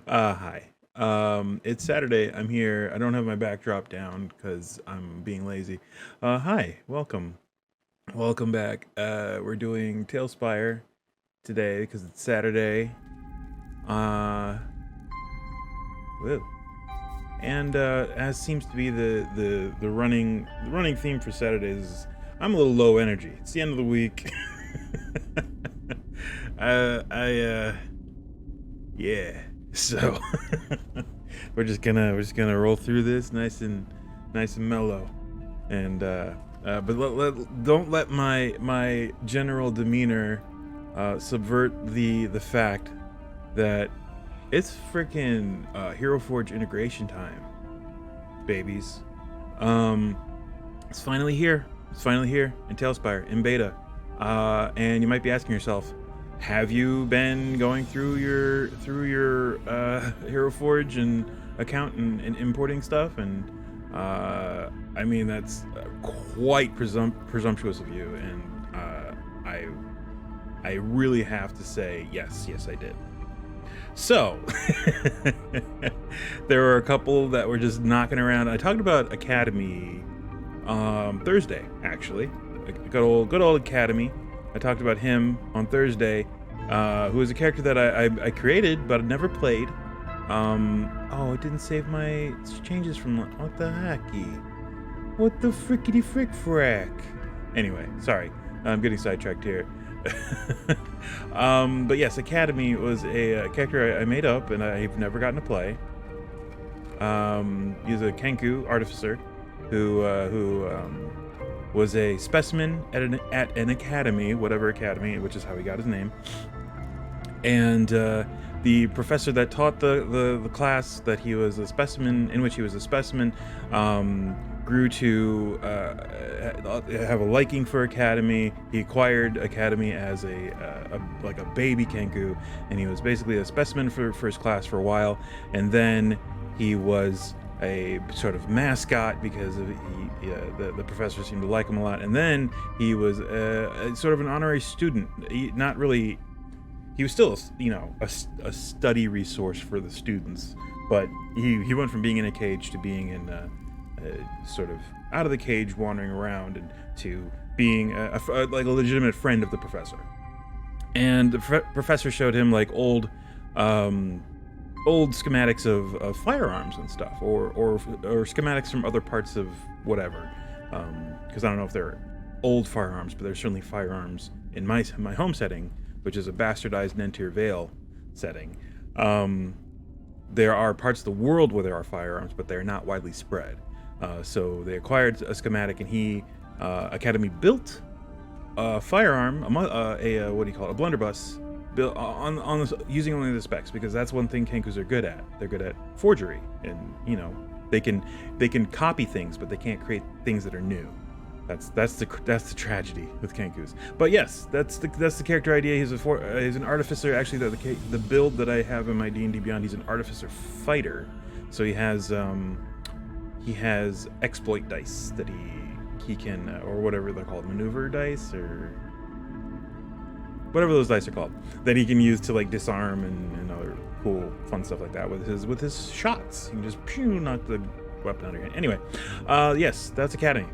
Hi. It's Saturday. I'm here. I don't have my backdrop down because I'm being lazy. Hi. Welcome. Welcome back. We're doing TaleSpire today because it's Saturday. Uh, woo. And as seems to be the running theme for Saturdays, is I'm a little low energy. It's the end of the week. I yeah. So we're just gonna roll through this nice and mellow, and but don't let my general demeanor subvert the fact that it's freaking Hero Forge integration time, babies. Um, it's finally here. It's finally here in TaleSpire in beta, and you might be asking yourself, have you been going through your Hero Forge and account and importing stuff? And I mean, that's quite presumptuous of you, and I really have to say yes, I did. So there were a couple that were just knocking around. I talked about Academy Thursday, actually. Good old Academy. I talked about him on Thursday, who is a character that I created but never played. Oh, it didn't save my changes from what the hecky? What the frickety frick frack? Anyway, sorry, I'm getting sidetracked here. But yes, Academy was a character I made up and I've never gotten to play. He's a Kenku artificer who was a specimen at an academy, whatever academy, which is how he got his name. And the professor that taught the class that he was a specimen, in which he was a specimen, grew to have a liking for Academy. He acquired Academy as like a baby Kenku, and he was basically a specimen for his class for a while. And then he was a sort of mascot because the professor seemed to like him a lot. And then he was sort of an honorary student. He was still, a study resource for the students, but he went from being in a cage to being in sort of out of the cage, wandering around, and to being like a legitimate friend of the professor. And the professor showed him like old schematics of firearms and stuff, or schematics from other parts of whatever, because I don't know if they're old firearms, but there's certainly firearms in my home setting, which is a bastardized Nentir Vale setting. There are parts of the world where there are firearms, but they're not widely spread. So they acquired a schematic, and Academy built a firearm, what do you call it, a blunderbuss, built using only the specs, because that's one thing Kenkus are good at. They're good at forgery, and they can copy things, but they can't create things that are new. That's the tragedy with Kenkus. But yes, that's the character idea. He's an artificer. Actually, the build that I have in my D&D Beyond, he's an artificer fighter. So he has exploit dice that he can, or whatever they're called, maneuver dice, or whatever those dice are called, that he can use to like disarm and other cool fun stuff like that with his shots. He can just knock the weapon out of your hand. Anyway, yes, that's Academy.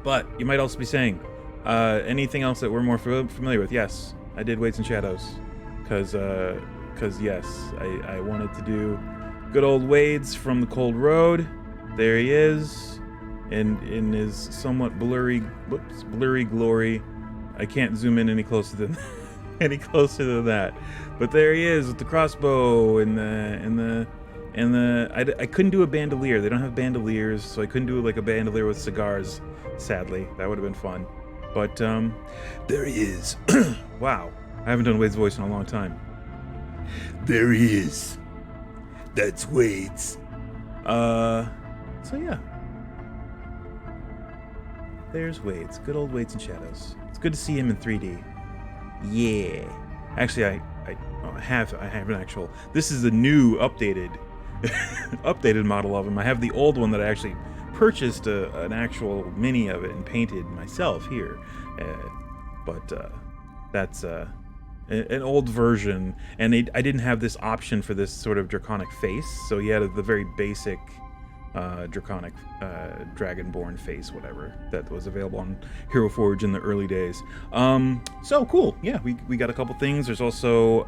But you might also be saying, anything else that we're more familiar with? Yes, I did Weights and Shadows, because yes, I wanted to do good old Wades from the Cold Road. There he is, in his somewhat blurry glory. I can't zoom in any closer than that. But there he is with the crossbow and I couldn't do a bandolier. They don't have bandoliers, so I couldn't do like a bandolier with cigars. Sadly, that would have been fun. But there he is. Wow, I haven't done Wade's voice in a long time. There he is. That's Wade's. So yeah. There's Wade's. Good old Weights and Shadows. It's good to see him in 3D. Yeah. Actually, I have an actual. This is the new updated model of him. I have the old one that I actually purchased an actual mini of it and painted myself here. But that's an old version, and I didn't have this option for this sort of draconic face, so he had the very basic draconic dragonborn face, whatever, that was available on Hero Forge in the early days. So cool. Yeah, we got a couple things. There's also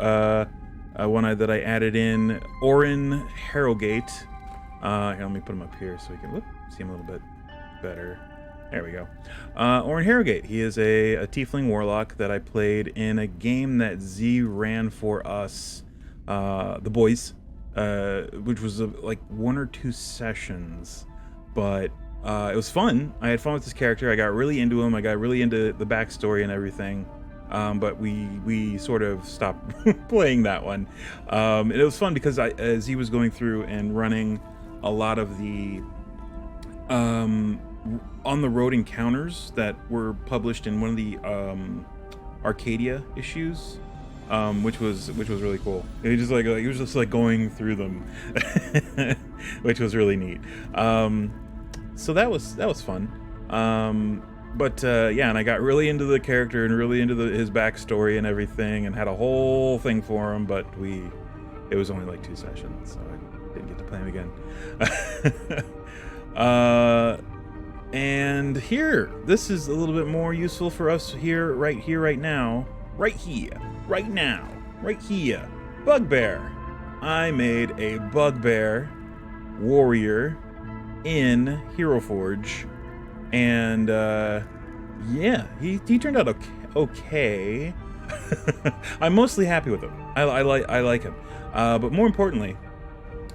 one that I added in, Orin Harrogate. Here, let me put him up here so we can see him a little bit better. There we go. Orin Harrogate. He is a tiefling warlock that I played in a game that Z ran for us, the boys, which was like 1 or 2 sessions, but it was fun. I had fun with this character. I got really into him. I got really into the backstory and everything. But we sort of stopped playing that one. And it was fun because as he was going through and running a lot of the on the road encounters that were published in one of the Arcadia issues, which was really cool. He was just like going through them, which was really neat. So that was fun. But yeah, and I got really into the character and really into his backstory and everything, and had a whole thing for him. But it was only like 2 sessions, so I didn't get to play him again. And here, this is a little bit more useful for us right now. Bugbear. I made a Bugbear warrior in Hero Forge, and yeah, he turned out okay. I'm mostly happy with him. I like him. But more importantly,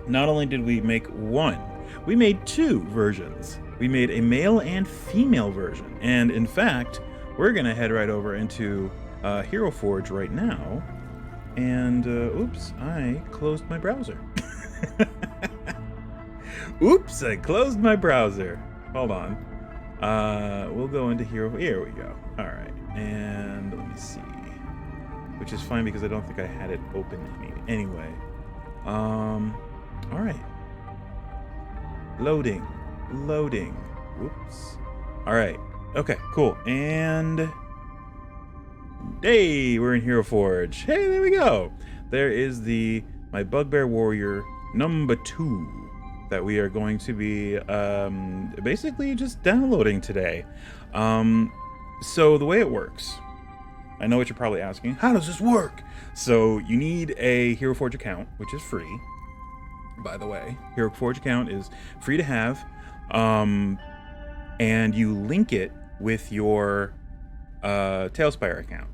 not only did we make one, we made 2 versions. We made a male and female version, and in fact, we're gonna head right over into Hero Forge right now. And oops, I closed my browser. Oops, I closed my browser. Hold on. We'll go into Hero. Here we go. All right, and let me see. Which is fine because I don't think I had it open anyway. All right. Loading. Whoops. All right. Okay. Cool. And hey, we're in Hero Forge. Hey, there we go. There is my Bugbear Warrior number 2 that we are going to be basically just downloading today. So the way it works, I know what you're probably asking. How does this work? So you need a Hero Forge account, which is free. By the way, Hero Forge account is free to have. And you link it with your TaleSpire account.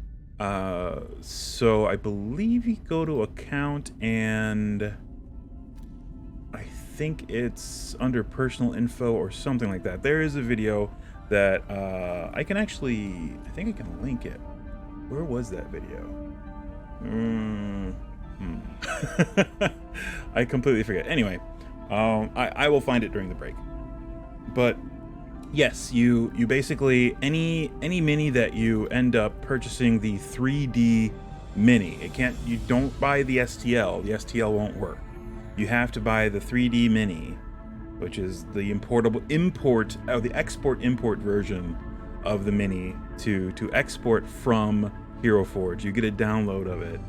So I believe you go to account, and I think it's under personal info or something like that. There is a video that I think I can link it. Where was that video? I completely forget. Anyway, I will find it during the break. But yes, you basically any mini that you end up purchasing the 3D mini. You don't buy the STL. The STL won't work. You have to buy the 3D mini, which is the the export-import version of the mini to export from Hero Forge. You get a download of it,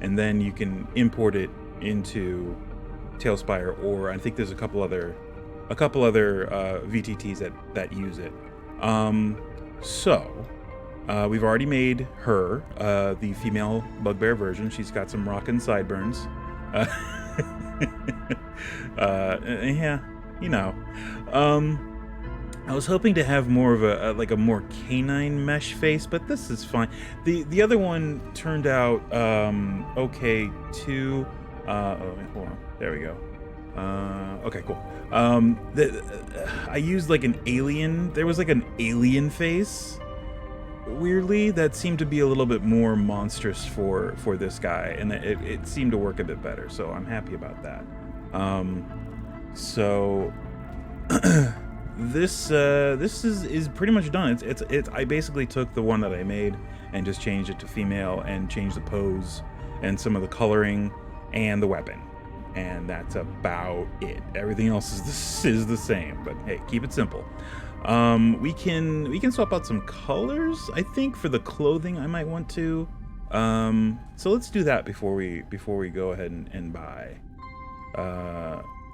and then you can import it into TaleSpire, or I think there's a couple other VTTs that use it. So we've already made her the female Bugbear version. She's got some rockin' sideburns. Yeah, you know. I was hoping to have more of a more canine mesh face, but this is fine. The other one turned out okay too. Hold on. There we go. Okay, cool. I used like an alien. There was like an alien face, weirdly, that seemed to be a little bit more monstrous for this guy, and it seemed to work a bit better. So I'm happy about that. So this is pretty much done. It's I basically took the one that I made and just changed it to female and changed the pose and some of the coloring and the weapon. And that's about it. Everything else is the same, but hey, keep it simple. We can swap out some colors. I think for the clothing I might want to. So let's do that before we go ahead and buy.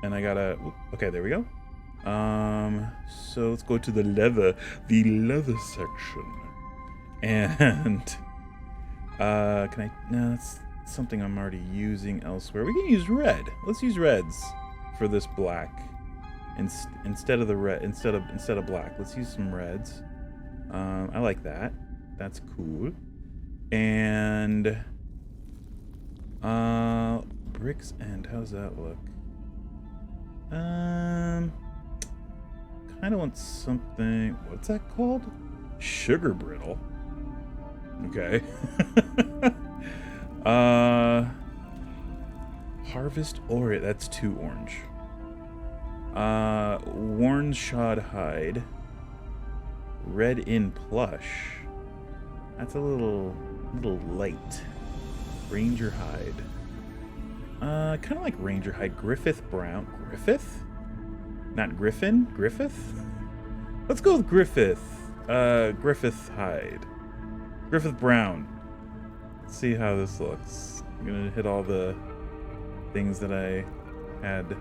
And I gotta, okay, there we go. So let's go to the leather section. And, can I, no, that's something I'm already using elsewhere. We can use red. Let's use reds for this black. Instead of the red, instead of black, let's use some reds. I like that. That's cool. And Bricks End, how's that look? Kind of want something. What's that called? Sugar brittle. Okay. Harvest Orient. That's 2 orange. Worn shod hide. Red in plush. That's a little light. Ranger hide. Kind of like Ranger hide. Griffith brown. Griffith? Not Griffin? Griffith? Let's go with Griffith. Griffith hide. Griffith brown. Let's see how this looks. I'm gonna hit all the things that I had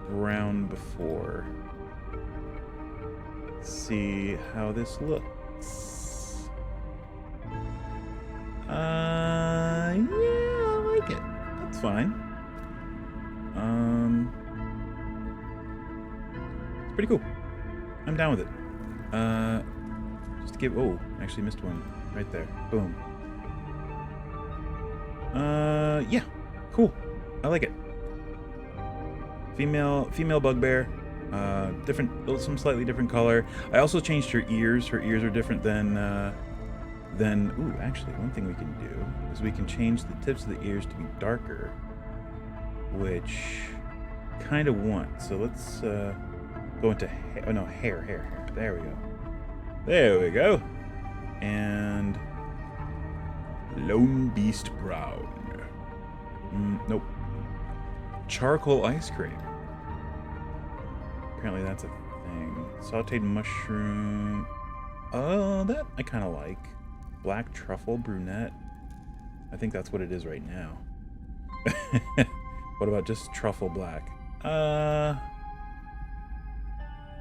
brown before. Let's see how this looks. Yeah, I like it. That's fine. It's pretty cool. I'm down with it. Just to give, oh, actually missed one right there. Boom. Yeah, cool. I like it. Female bugbear. Some slightly different color. I also changed her ears. Her ears are different than, ooh, actually, one thing we can do is we can change the tips of the ears to be darker, which kind of want. So let's, go into hair. Oh, no, hair. There we go. There we go. And Lone Beast Brown. Nope. Charcoal ice cream. Apparently that's a thing. Sauteed mushroom. Oh, that I kind of like. Black truffle brunette. I think that's what it is right now. What about just truffle black?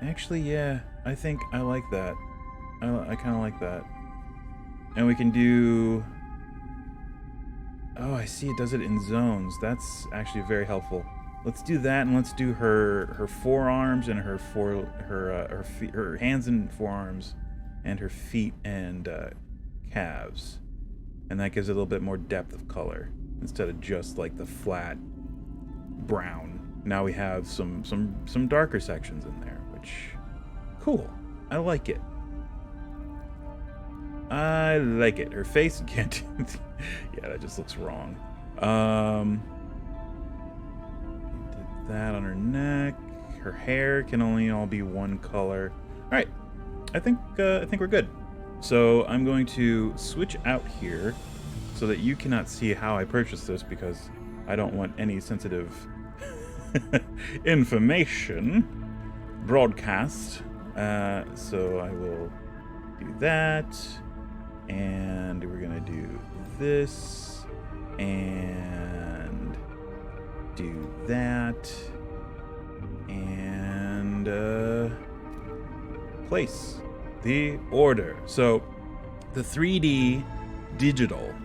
Actually, yeah. I think I like that. I kind of like that. And we can do... Oh, I see. It does it in zones. That's actually very helpful. Let's do that, and let's do her forearms and her hands and forearms, and her feet and calves, and that gives it a little bit more depth of color instead of just like the flat brown. Now we have some darker sections in there, which cool. I like it. I like it. Her face can't. Yeah, that just looks wrong. Did that on her neck. Her hair can only all be one color. All right, I think we're good. So I'm going to switch out here so that you cannot see how I purchased this because I don't want any sensitive information broadcast. So I will do that. And we're gonna do this and do that and place the order. So the 3D digital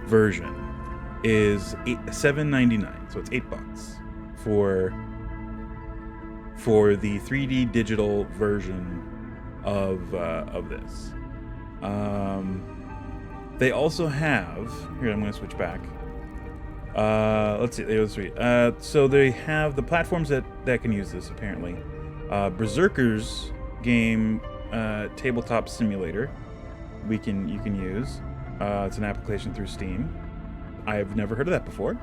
version is $7.99, so it's $8 for the 3D digital version of this. They also have, here, I'm going to switch back. Let's see. So they have the platforms that can use this, apparently. Berserker's game, tabletop simulator, you can use. It's an application through Steam. I've never heard of that before.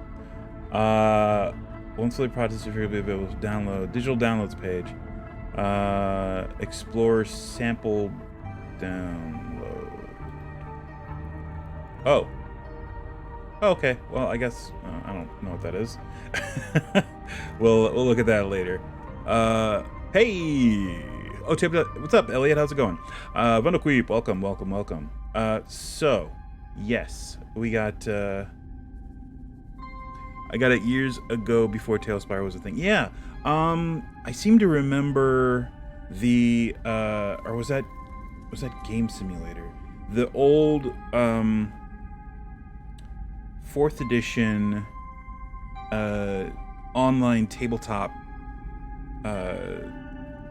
Once fully processed, you'll be able to download, digital downloads page. Explore sample download. Oh, okay. Well, I guess I don't know what that is. we'll look at that later. Hey, Oh, what's up, Elliot? How's it going? Vandaqueep, welcome. So, yes, we got, I got it years ago before TaleSpire was a thing. Yeah, I seem to remember the, or was that Game Simulator? The old, 4th edition, online tabletop,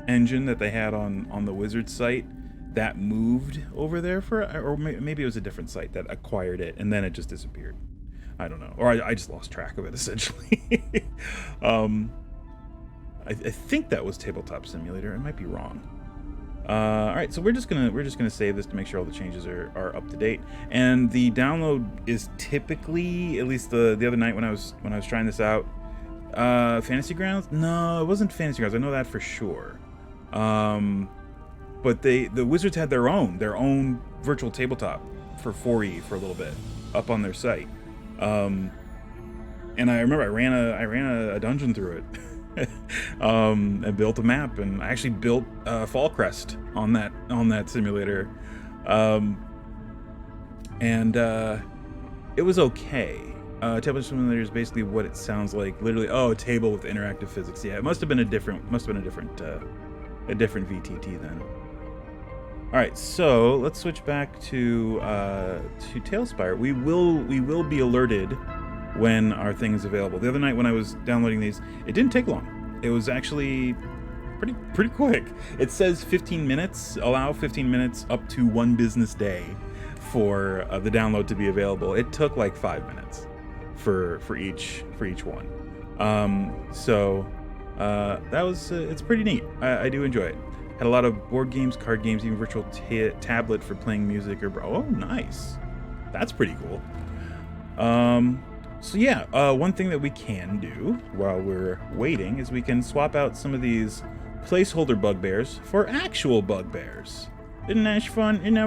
engine that they had on the Wizard site that moved over there or maybe it was a different site that acquired it and then it just disappeared. I don't know, or I just lost track of it essentially. I think that was Tabletop Simulator. I might be wrong. All right, so we're just gonna save this to make sure all the changes are up to date. And the download is typically, at least the other night when I was trying this out, Fantasy Grounds. No, it wasn't Fantasy Grounds. I know that for sure. But the Wizards had their own virtual tabletop for 4E for a little bit up on their site. And I remember I ran a dungeon through it. I built a map, and I actually built Fall Crest on that simulator. And it was okay. Tabletop Simulator is basically what it sounds like. Literally, a table with interactive physics. Yeah, it must have been a different VTT then. All right, so let's switch back to TaleSpire. We will be alerted when our thing is available. The other night when I was downloading these, it didn't take long. It was actually pretty quick. It says 15 minutes. Allow 15 minutes up to 1 business day for the download to be available. It took like 5 minutes for each one. So that was it's pretty neat. I do enjoy it. Had a lot of board games, card games, even virtual tablet for playing music oh, nice. That's pretty cool. So yeah, one thing that we can do while we're waiting is we can swap out some of these placeholder bugbears for actual bugbears. Isn't that fun? It's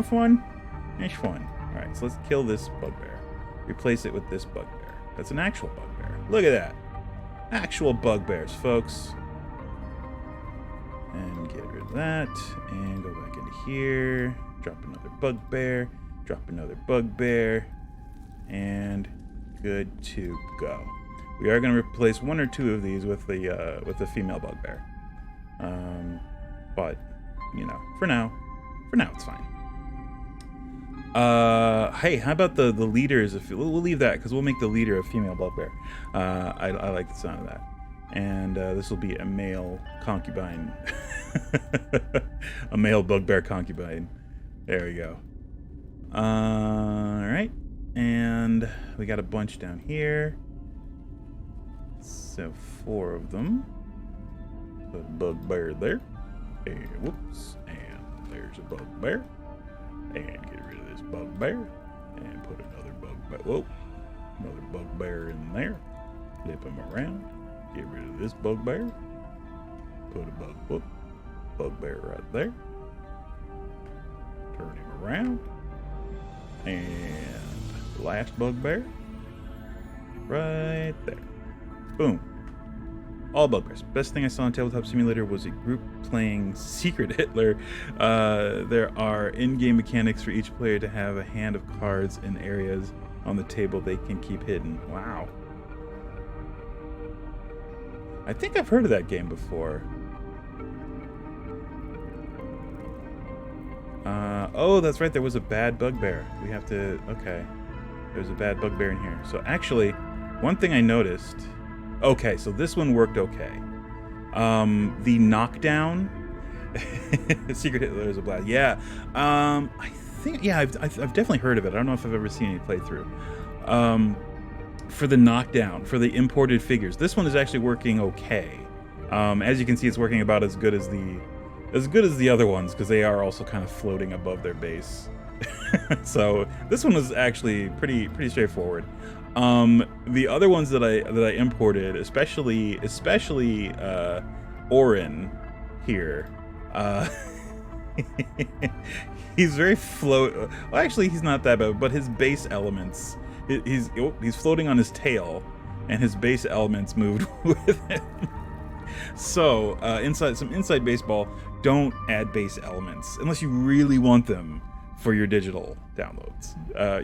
fun. All right, so let's kill this bugbear. Replace it with this bugbear. That's an actual bugbear. Look at that. Actual bugbears, folks. And get rid of that, and go back into here. Drop another bugbear. Drop another bugbear. And good to go. We are going to replace 1 or 2 of these with the female bugbear. But for now it's fine. Hey, how about the leaders? We'll leave that because we'll make the leader a female bugbear. I like the sound of that. And this will be a male concubine, a male bugbear concubine. There we go. All right. And we got a bunch down here. So 4 of them. Put a bugbear there. And whoops. And there's a bugbear. And get rid of this bugbear. And put another bugbear. Whoa. Another bugbear in there. Flip him around. Get rid of this bugbear. Put a bugbear right there. Turn him around. And last bugbear right there. Boom. All bugbears. Best thing I saw in Tabletop Simulator was a group playing Secret Hitler. There are in-game mechanics for each player to have a hand of cards in areas on the table they can keep hidden. Wow. I think I've heard of that game before. Oh, that's right. There was a bad bugbear. We have to... Okay. There's a bad bugbear in here. So actually, one thing I noticed... Okay, so this one worked okay. The knockdown... Secret Hitler is a blast. Yeah. I think... Yeah, I've definitely heard of it. I don't know if I've ever seen any playthrough. For the knockdown, for the imported figures, this one is actually working okay. As you can see, it's working about as good as the other ones, because they are also kind of floating above their base. So this one was actually pretty straightforward. The other ones that I imported, especially Orin here, he's very Well, actually, he's not that bad, but his base elements. He's floating on his tail, and his base elements moved with him. So, inside baseball, don't add base elements unless you really want them for your digital downloads,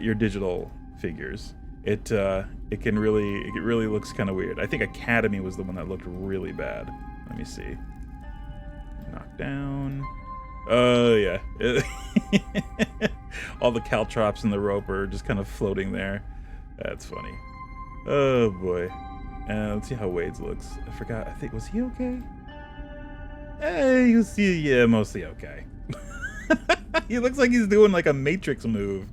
your digital figures. It really looks kind of weird. I think Academy was the one that looked really bad. Let me see. Knockdown. Oh yeah. All the caltrops and the rope are just kind of floating there. That's funny. Oh boy. Let's see how Wade's looks. I forgot. I think, was he okay? You see, yeah, mostly okay. He looks like he's doing like a Matrix move,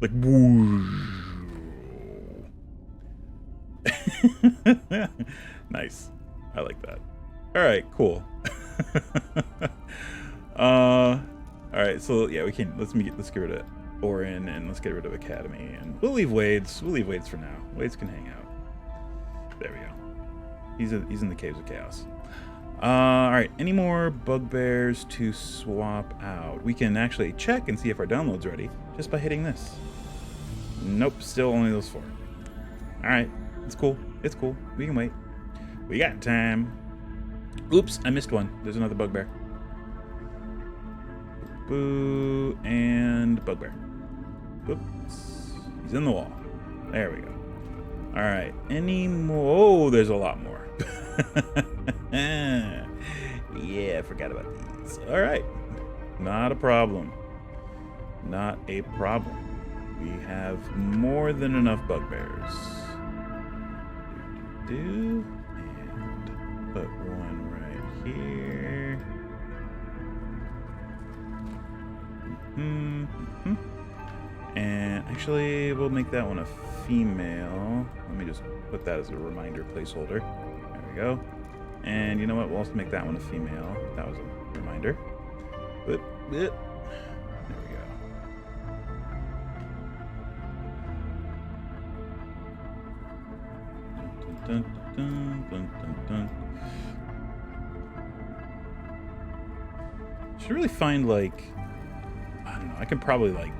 like woo. Nice. I like that. All right, cool. All right, so yeah, we can let's get rid of Orin and let's get rid of Academy, and we'll leave Wade's. We'll leave Wade's for now. Wade's can hang out. There we go. He's in the Caves of Chaos. All right, any more bugbears to swap out? We can actually check and see if our download's ready just by hitting this. Nope, still only those 4. All right, it's cool. It's cool. We can wait. We got time. Oops, I missed one. There's another bugbear. Boo, and bugbear. Oops, he's in the wall. There we go. All right, any more? Oh, there's a lot more. Yeah, I forgot about these. All right, not a problem. Not a problem. We have more than enough bugbears. And put one right here. And actually, we'll make that one a female. Let me just put that as a reminder placeholder. There we go. And you know what? We'll also make that one a female. That was a reminder. There we go. Dun, dun, dun, dun, dun. Should really find, like, I don't know, I can probably like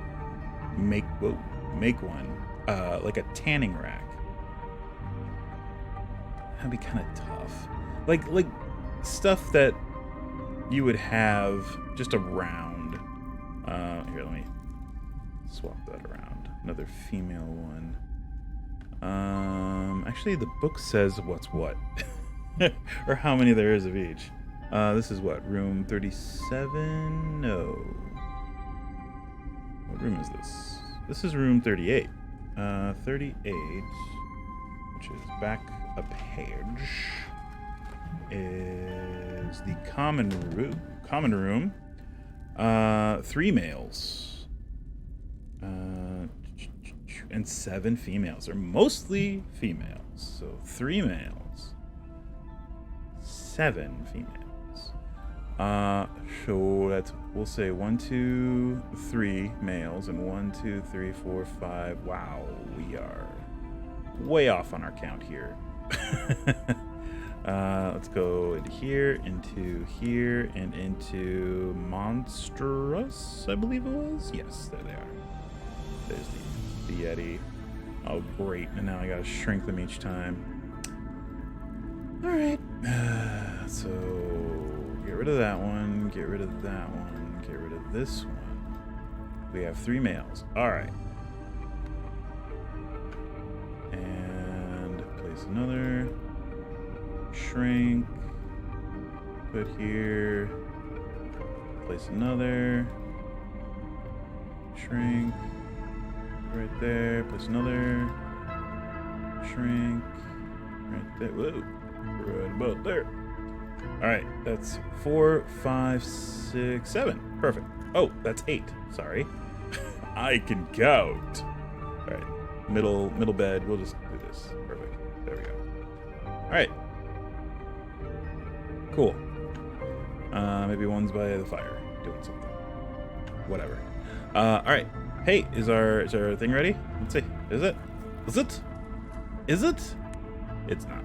make one like a tanning rack. That'd be kind of tough. Like stuff that you would have just around. Here, let me swap that around. Another female one. Actually, the book says what's what, or how many there is of each. This is what, room 37? No. What room is this? This is room 38. 38, which is back a page, is the common room. 3 males. And 7 females. They're mostly females. So 3 males. 7 females. So that's, we'll say 1, 2, 3 males and 1, 2, 3, 4, 5. Wow, we are way off on our count here. Let's go into here, and into Monstrous, I believe it was. Yes, there they are. There's the Yeti. Oh, great. And now I gotta shrink them each time. All right. So get rid of that one, get rid of that one, get rid of this one. We have 3 males. All right. And place another. Shrink. Put here. Place another. Shrink. Right there. Place another. Shrink. Right there. Whoa. Right about there. Alright, that's 4, 5, 6, 7. Perfect. Oh, that's 8. Sorry. I can count. Alright. Middle bed. We'll just do this. Perfect. There we go. Alright. Cool. Maybe one's by the fire doing something. Whatever. Alright. Hey, is our thing ready? Let's see. Is it? Is it? Is it? It's not.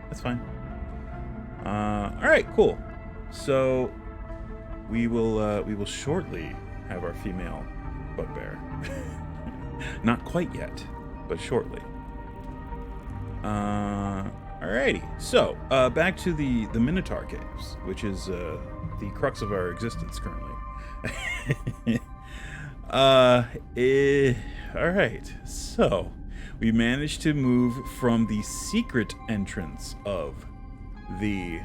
That's fine. Alright, cool. So we will shortly have our female bugbear. Not quite yet, but shortly. Alrighty, so back to the Minotaur caves, which is the crux of our existence currently. Alright, so we managed to move from the secret entrance of the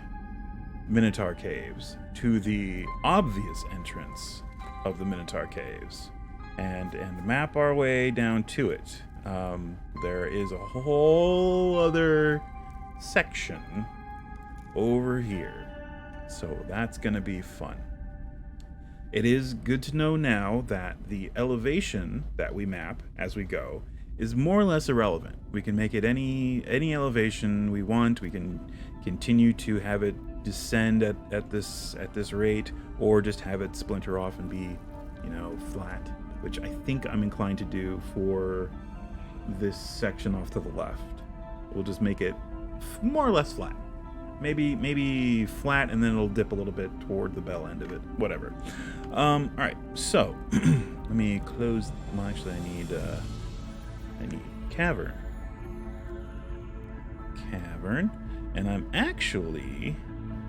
Minotaur caves to the obvious entrance of the Minotaur caves, and map our way down to it. There is a whole other section over here, so that's gonna be fun. It is good to know now that the elevation that we map as we go is more or less irrelevant. We can make it any elevation we want. We can continue to have it descend at this rate, or just have it splinter off and be, you know, flat, which I think I'm inclined to do for this section off to the left. We'll just make it more or less flat. Maybe flat, and then it'll dip a little bit toward the bell end of it. Whatever. All right. So let me close. Well, actually, I need cavern, and I'm actually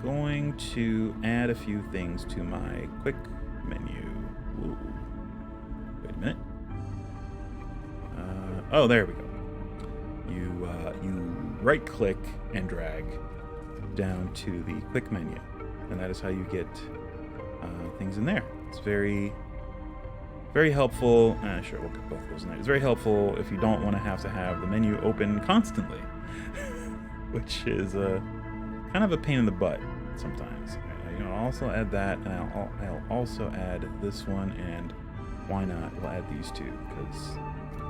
going to add a few things to my quick menu. Ooh. Wait a minute. Oh, there we go. You right click and drag down to the quick menu, and that is how you get things in there. It's very helpful. Sure, we'll get both of those in there. It's very helpful if you don't want to have the menu open constantly, which is kind of a pain in the butt sometimes. I'll also add that, and I'll also add this one, and why not? We'll add these two because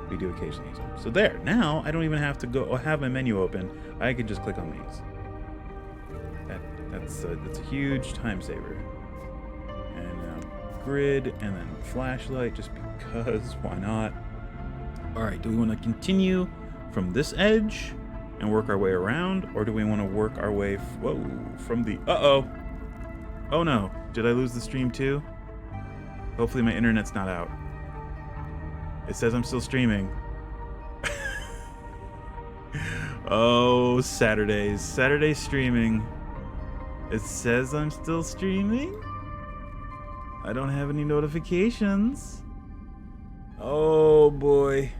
we do occasionally use them. So there. Now I don't even have to go or have my menu open. I can just click on these. That's a huge time saver. And now grid, and then flashlight, just because. Why not? All right. Do we want to continue from this edge and work our way around, or do we want to work our way? From the. Oh no! Did I lose the stream too? Hopefully my internet's not out. It says I'm still streaming. Oh, Saturday streaming. It says I'm still streaming. I don't have any notifications. Oh boy.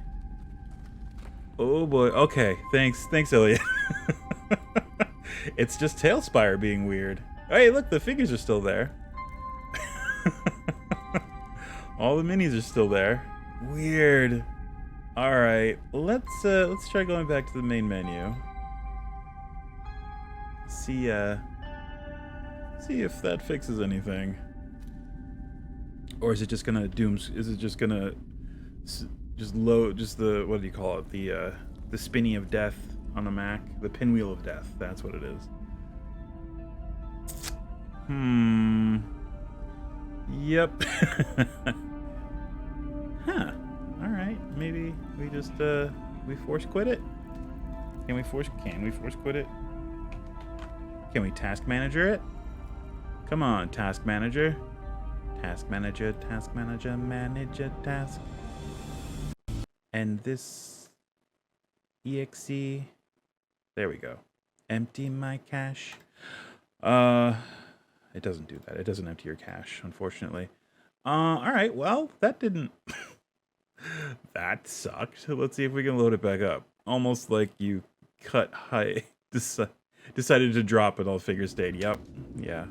Okay, thanks Elliot. It's just TaleSpire being weird. Hey, look, the figures are still there. All the minis are still there. Weird. All right, let's try going back to the main menu. See if that fixes anything. Or is it just gonna just load the, what do you call it? The spinny of death on a Mac, the pinwheel of death. That's what it is. Yep. Huh. All right. Maybe we just we force quit it. Can we force quit it? Can we task manager it? Come on, task manager. Manage a task. And this exe. There we go. Empty my cache. It doesn't do that. It doesn't empty your cache, unfortunately. All right. Well, that didn't. That sucked. Let's see if we can load it back up. Almost like you cut high. Decided to drop it. All figure stayed. Yep. Yeah.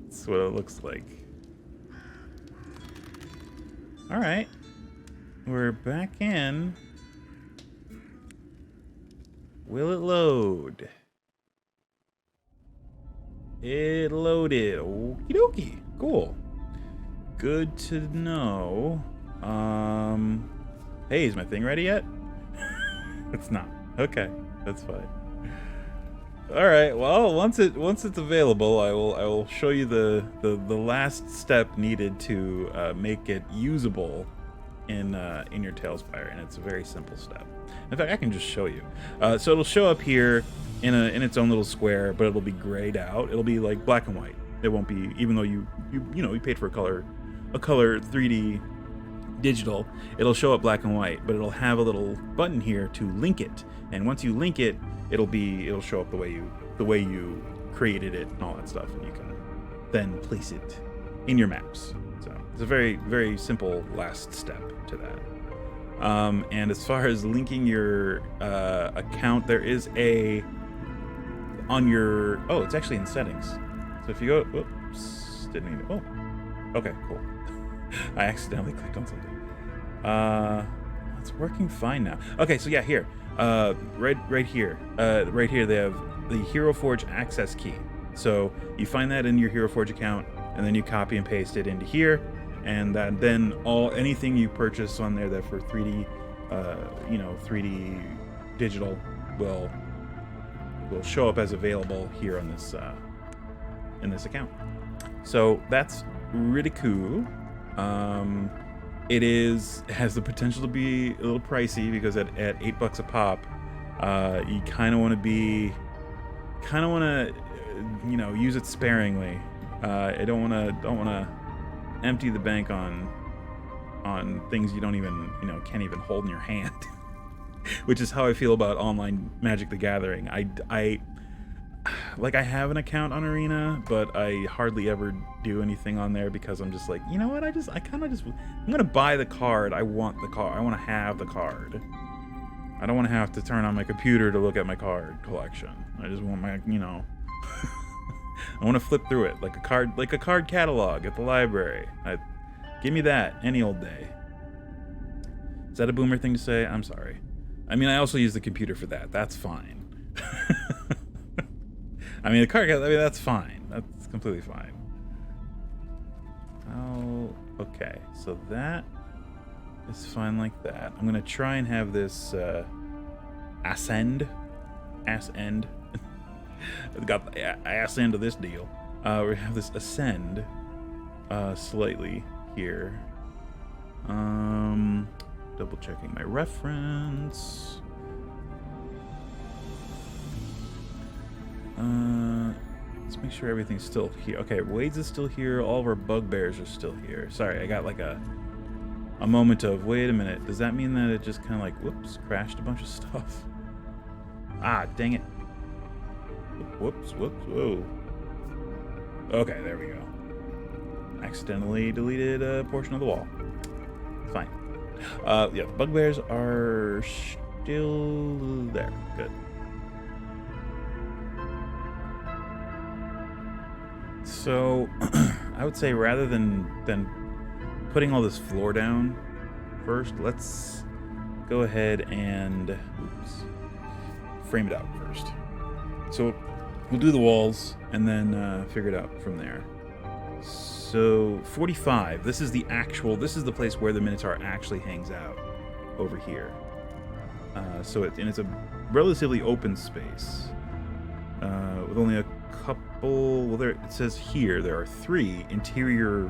That's what it looks like. All right. We're back in. Will it load? It loaded. Okie dokie. Cool. Good to know. Hey, is my thing ready yet? It's not. Okay, that's fine. All right. Well, once it's available, I will show you the last step needed to make it usable in your TaleSpire, and it's a very simple step. In fact, I can just show you. So it'll show up here in its own little square, but it'll be grayed out. It'll be like black and white. It won't be, even though you paid for a color 3D digital, it'll show up black and white, but it'll have a little button here to link it. And once you link it, it'll show up the way you created it and all that stuff, and you can then place it in your maps. So it's a very, very simple last step to that. And as far as linking your account, there is it's actually in settings. So if you go, okay, cool. I accidentally clicked on something. It's working fine now. Okay, so yeah, here, right here, they have the Hero Forge access key. So you find that in your Hero Forge account, and then you copy and paste it into here, and then anything you purchase on there that for 3D, 3D digital will show up as available here on this in this account. So that's really cool. It has the potential to be a little pricey because at $8 a pop, you kind of want to use it sparingly. I don't want to empty the bank on things you don't even can't even hold in your hand, which is how I feel about online Magic the Gathering. I have an account on Arena, but I hardly ever do anything on there because I'm just like, you know what, I'm gonna buy the card. I want the card. I want to have the card. I don't want to have to turn on my computer to look at my card collection. I just want my, I want to flip through it like a card catalog at the library. Give me that any old day. Is that a boomer thing to say? I'm sorry. I mean, I also use the computer for that. That's fine. I mean, that's fine. That's completely fine. Oh, okay. So that is fine like that. I'm gonna try and have this ass end. I've got the ass end of this deal. We have this ascend slightly here. Double checking my reference. Let's make sure everything's still here. Okay, Wade's is still here. All of our bugbears are still here. Sorry, I got like a moment of, wait a minute, does that mean that it just kind of like, whoops, crashed a bunch of stuff? Ah, dang it. Whoops, whoa. Okay, there we go. Accidentally deleted a portion of the wall. Fine. Yeah, the bugbears are still there. Good. So, I would say rather than putting all this floor down first, let's go ahead and frame it out first. So we'll do the walls and then figure it out from there. So 45. This is the place where the Minotaur actually hangs out over here. So it's a relatively open space with only a couple. Well, it says here there are 3 interior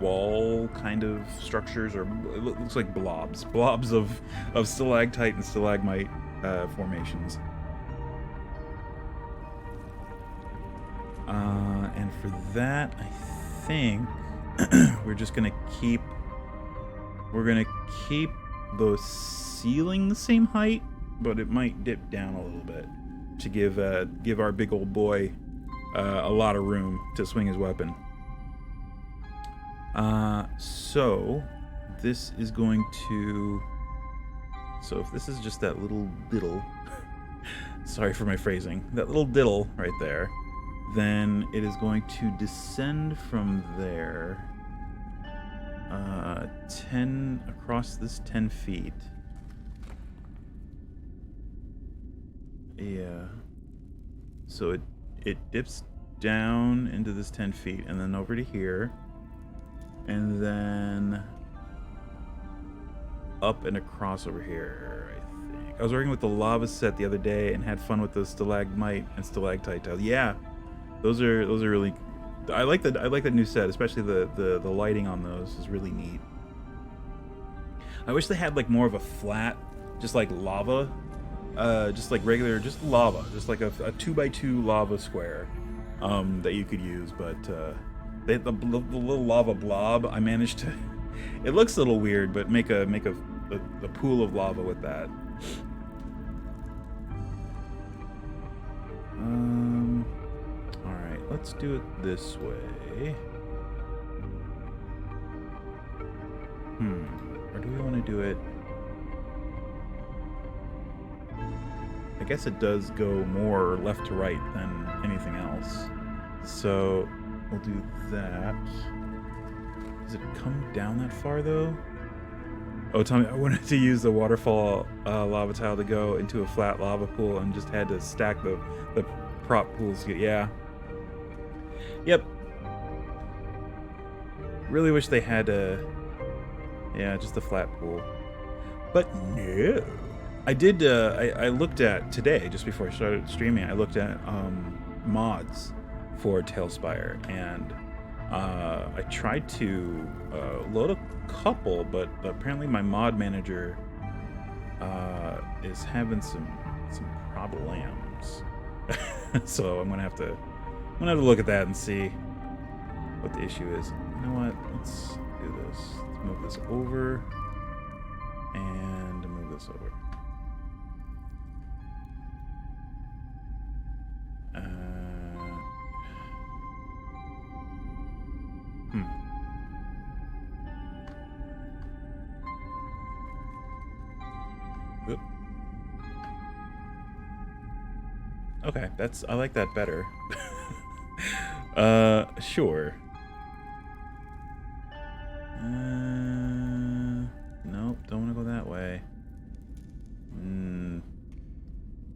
wall kind of structures, or it looks like blobs of stalactite and stalagmite formations. And for that, I think we're gonna keep the ceiling the same height, but it might dip down a little bit to give our big old boy a lot of room to swing his weapon. So this is going to. So if this is just that little diddle, sorry for my phrasing, that little diddle right there, then it is going to descend from there 10 across this 10 feet. Yeah. So it dips down into this 10 feet and then over to here. And then up and across over here, I think. I was working with the lava set the other day and had fun with the stalagmite and stalactite tiles. Yeah. Those are really. I like that new set, especially the lighting on those is really neat. I wish they had like more of a flat, just like lava, just like regular, just lava, just like a 2x2 lava square that you could use. But the little lava blob, I managed to It looks a little weird, but make a pool of lava with that. All right, let's do it this way. Or do we want to do it? I guess it does go more left to right than anything else. So we'll do that. Does it come down that far though? Oh, Tommy, I wanted to use the waterfall lava tile to go into a flat lava pool and just had to stack the prop pools. Yeah. Yep. Really wish they had just a flat pool. But no. I did, I looked at today, just before I started streaming, I looked at mods for TaleSpire, and I tried to load a couple, but apparently my mod manager is having some problems. So I'm gonna have to look at that and see what the issue is. You know what? Let's do this. Let's move this over and move this over. Oop. Okay, I like that better. Sure. Nope, don't want to go that way.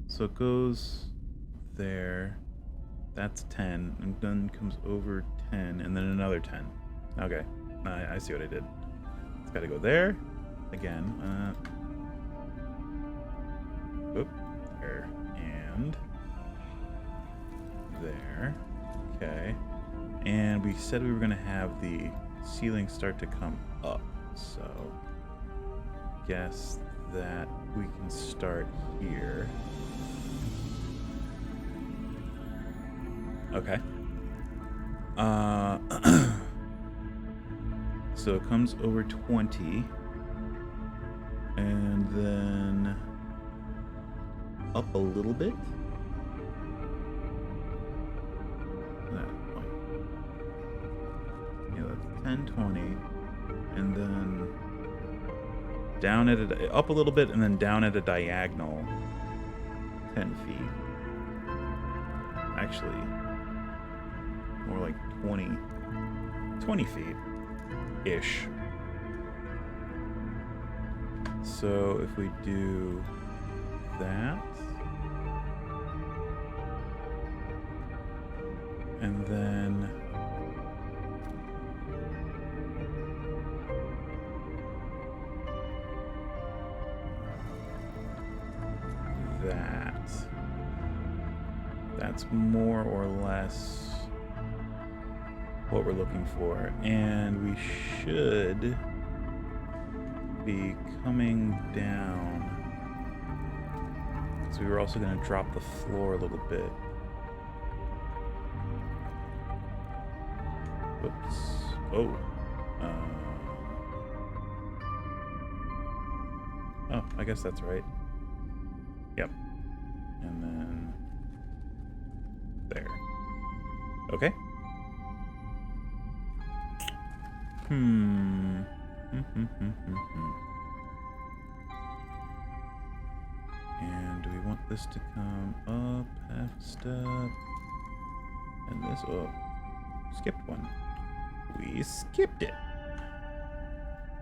So it goes there. That's 10, and then comes over 10, and then another 10. Okay, I see what I did. It's got to go there again. Oop, there, and there. Okay, and we said we were going to have the ceiling start to come up, so guess that we can start here. Okay. So it comes over 20, and then up a little bit. Yeah, that's 10, 20, and then down at up a little bit, and then down at a diagonal 10 feet. Actually, more like 20 feet-ish. So if we do that, and then that's more or less what we're looking for, and we should be coming down. So we were also going to drop the floor a little bit. Oops. Oh. Oh, I guess that's right. Yep. And then there. Okay. And do we want this to come up half a step? And this, oh, skipped one. We skipped it.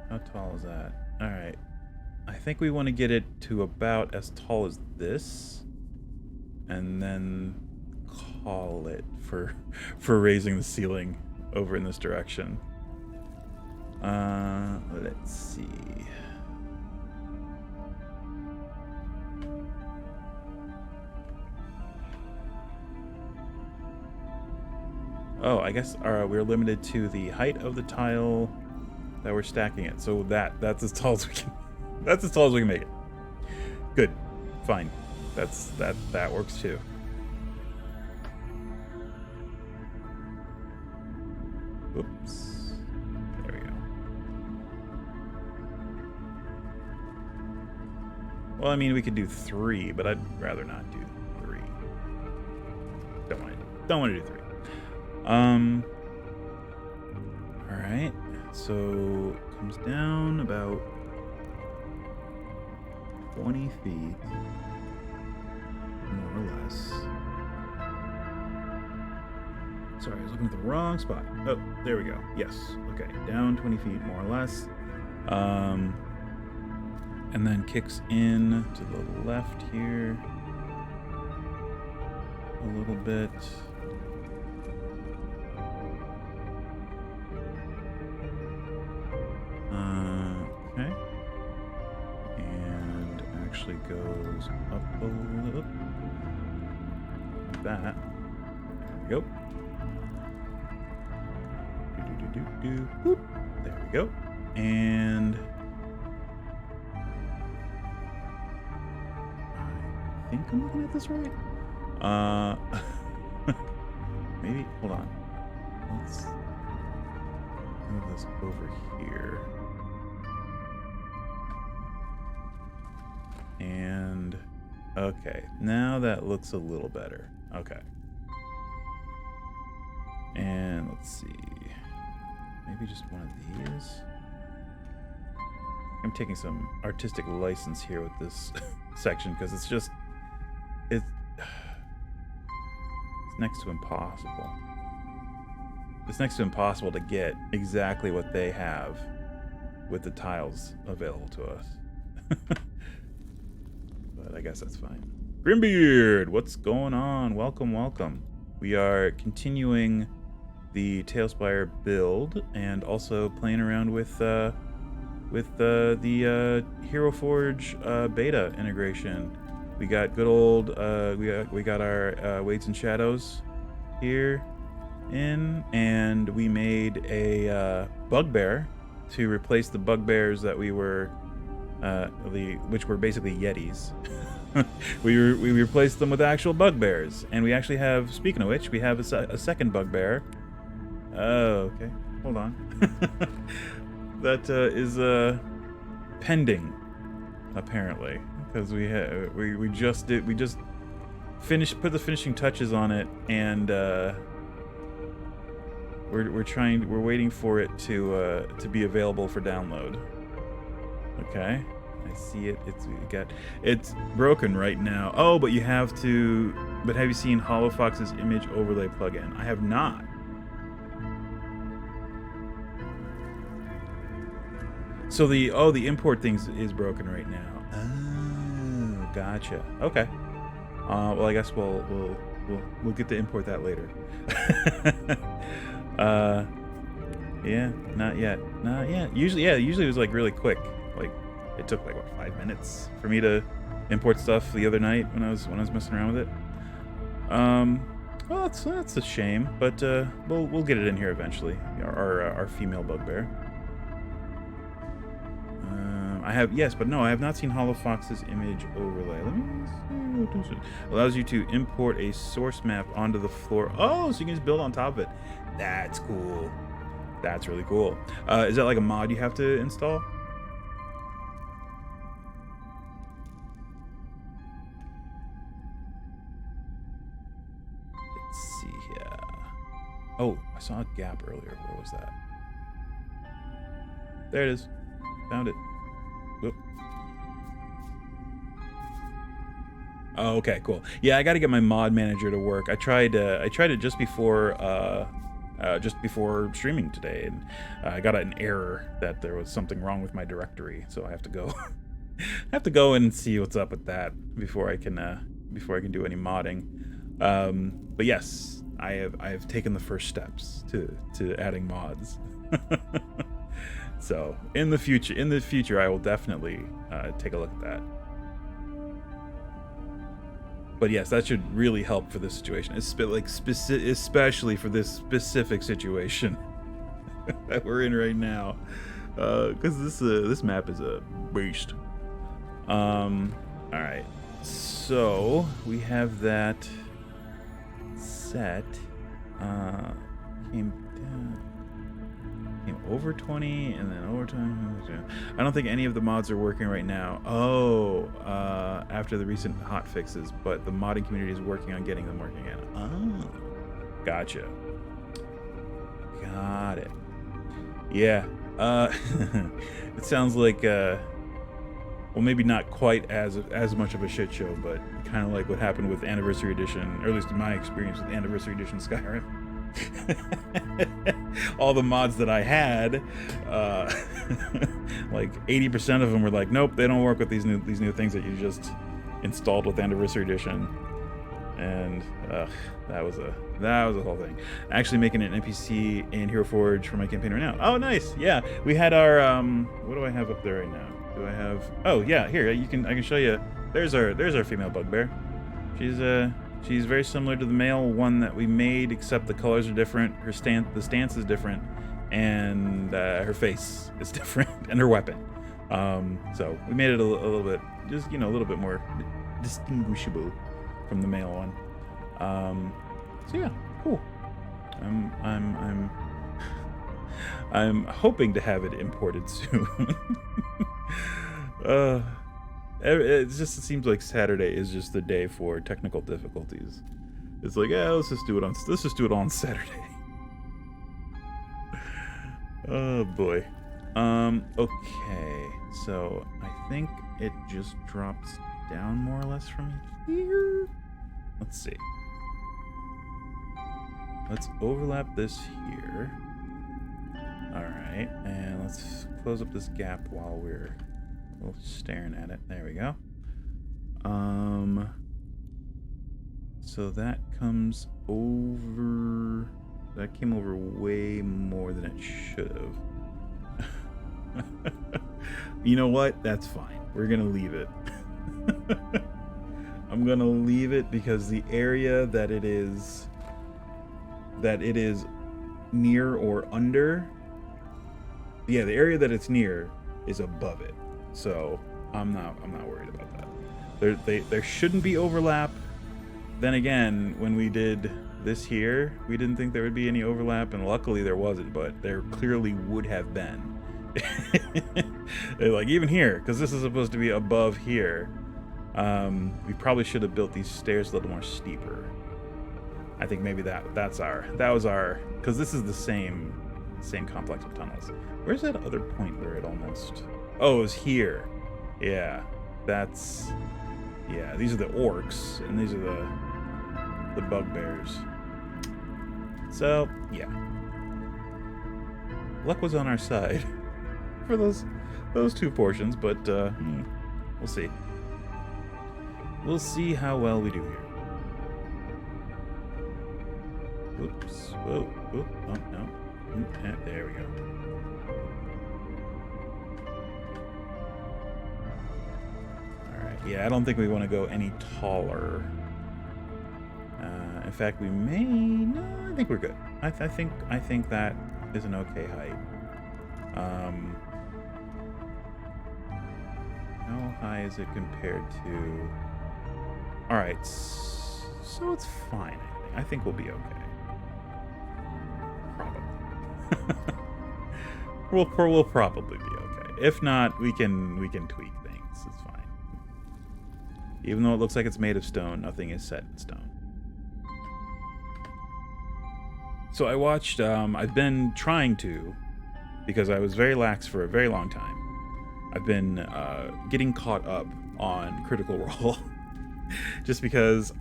How tall is that? All right. I think we want to get it to about as tall as this, and then call it for raising the ceiling over in this direction. Let's see. Oh, I guess we're limited to the height of the tile that we're stacking it. So that's as tall as we can. That's as tall as we can make it. Good. Fine. That works too. Oops. There we go. Well, I mean, we could do 3, but I'd rather not do 3. Don't want to do 3. All right. So it comes down about 20 feet, more or less. Sorry, I was looking at the wrong spot. Oh, there we go. Yes. Okay, down 20 feet, more or less. And then kicks in to the left here a little bit. Okay. And actually goes up a little. Like that. There we go. Boop. There we go. And I think I'm looking at this right. Maybe, hold on. Let's move this over here. And okay, now that looks a little better. Okay. And let's see. Maybe just one of these. I'm taking some artistic license here with this section because it's next to impossible. It's next to impossible to get exactly what they have with the tiles available to us. But I guess that's fine. Grimbeard, what's going on? Welcome, welcome. We are continuing the TaleSpire build and also playing around with the Hero Forge beta integration. We got good old we got our Weights and Shadows here in, and we made a bugbear to replace the bugbears that we were which were basically yetis. we replaced them with actual bugbears, and we actually have, speaking of which, we have a second bugbear. Oh, okay. Hold on. That is pending, apparently, because we just put the finishing touches on it, and we're waiting for it to be available for download. Okay, I see it. It's broken right now. Oh, but you have to. But have you seen HoloFox's image overlay plugin? I have not. So the import thing is broken right now. Oh, gotcha. Okay. Well, I guess we'll get to import that later. Yeah, not yet. Usually it was like really quick. Like it took like 5 minutes for me to import stuff the other night when I was messing around with it. Well, that's a shame, but we'll get it in here eventually. Our female bugbear. I have not seen HoloFox's image overlay. Let me see what this is. Allows you to import a source map onto the floor. Oh, so you can just build on top of it. That's cool. That's really cool. Is that like a mod you have to install? Let's see here. Oh, I saw a gap earlier. Where was that? There it is. Found it. Whoop. Oh, okay, cool. Yeah, I got to get my mod manager to work. I tried it just before streaming today, and I got an error that there was something wrong with my directory. So I have to go and see what's up with that before I can do any modding. But yes, I have taken the first steps to adding mods. So in the future, I will definitely take a look at that. But yes, that should really help for this situation, especially for this specific situation that we're in right now, because this map is a beast. All right, so we have that set. Came down. Came over 20 and then over 20. I don't think any of the mods are working right now. Oh, after the recent hot fixes, but the modding community is working on getting them working again. Oh, gotcha. Got it. Yeah. It sounds like well, maybe not quite as much of a shit show, but kind of like what happened with Anniversary Edition, or at least in my experience with Anniversary Edition Skyrim. All the mods that I had, like 80% of them were like, nope, they don't work with these new things that you just installed with Anniversary Edition, and that was a whole thing. Actually making an NPC in Hero Forge for my campaign right now. Oh, nice. Yeah, we had our what do I have up there right now? Do I have? Oh yeah, here I can show you. There's our female bugbear. She's very similar to the male one that we made, except the colors are different. The stance is different, and her face is different, and her weapon. So we made it a little bit, just a little bit more distinguishable from the male one. So yeah, cool. I'm hoping to have it imported soon. It seems like Saturday is just the day for technical difficulties. It's like, yeah, let's just do it on Saturday. Oh boy. Okay. So I think it just drops down more or less from here. Let's see. Let's overlap this here. All right, and let's close up this gap while we're staring at it. There we go. So that comes over. That came over way more than it should have. You know what? That's fine. We're gonna leave it. I'm gonna leave it because the area that it is near or under. Yeah, the area that it's near is above it. So I'm not worried about that. There shouldn't be overlap. Then again, when we did this here, we didn't think there would be any overlap, and luckily there wasn't, but there clearly would have been. Like even here, because this is supposed to be above here. We probably should have built these stairs a little more steeper. I think maybe that was our, because this is the same complex of tunnels. Where's that other point where it almost? Oh, it was here. Yeah, these are the orcs, and these are the bugbears. So yeah, luck was on our side for those two portions, but we'll see. We'll see how well we do here. Oops. Whoa. Oh no. There we go. Yeah, I don't think we want to go any taller. In fact, we may. No, I think we're good. I think that is an okay height. How high is it compared to? All right, so it's fine. I think we'll be okay. Probably. we'll probably be okay. If not, we can tweak things. It's fine. Even though it looks like it's made of stone, nothing is set in stone. So I watched, I've been trying to, because I was very lax for a very long time, I've been getting caught up on Critical Role. Just because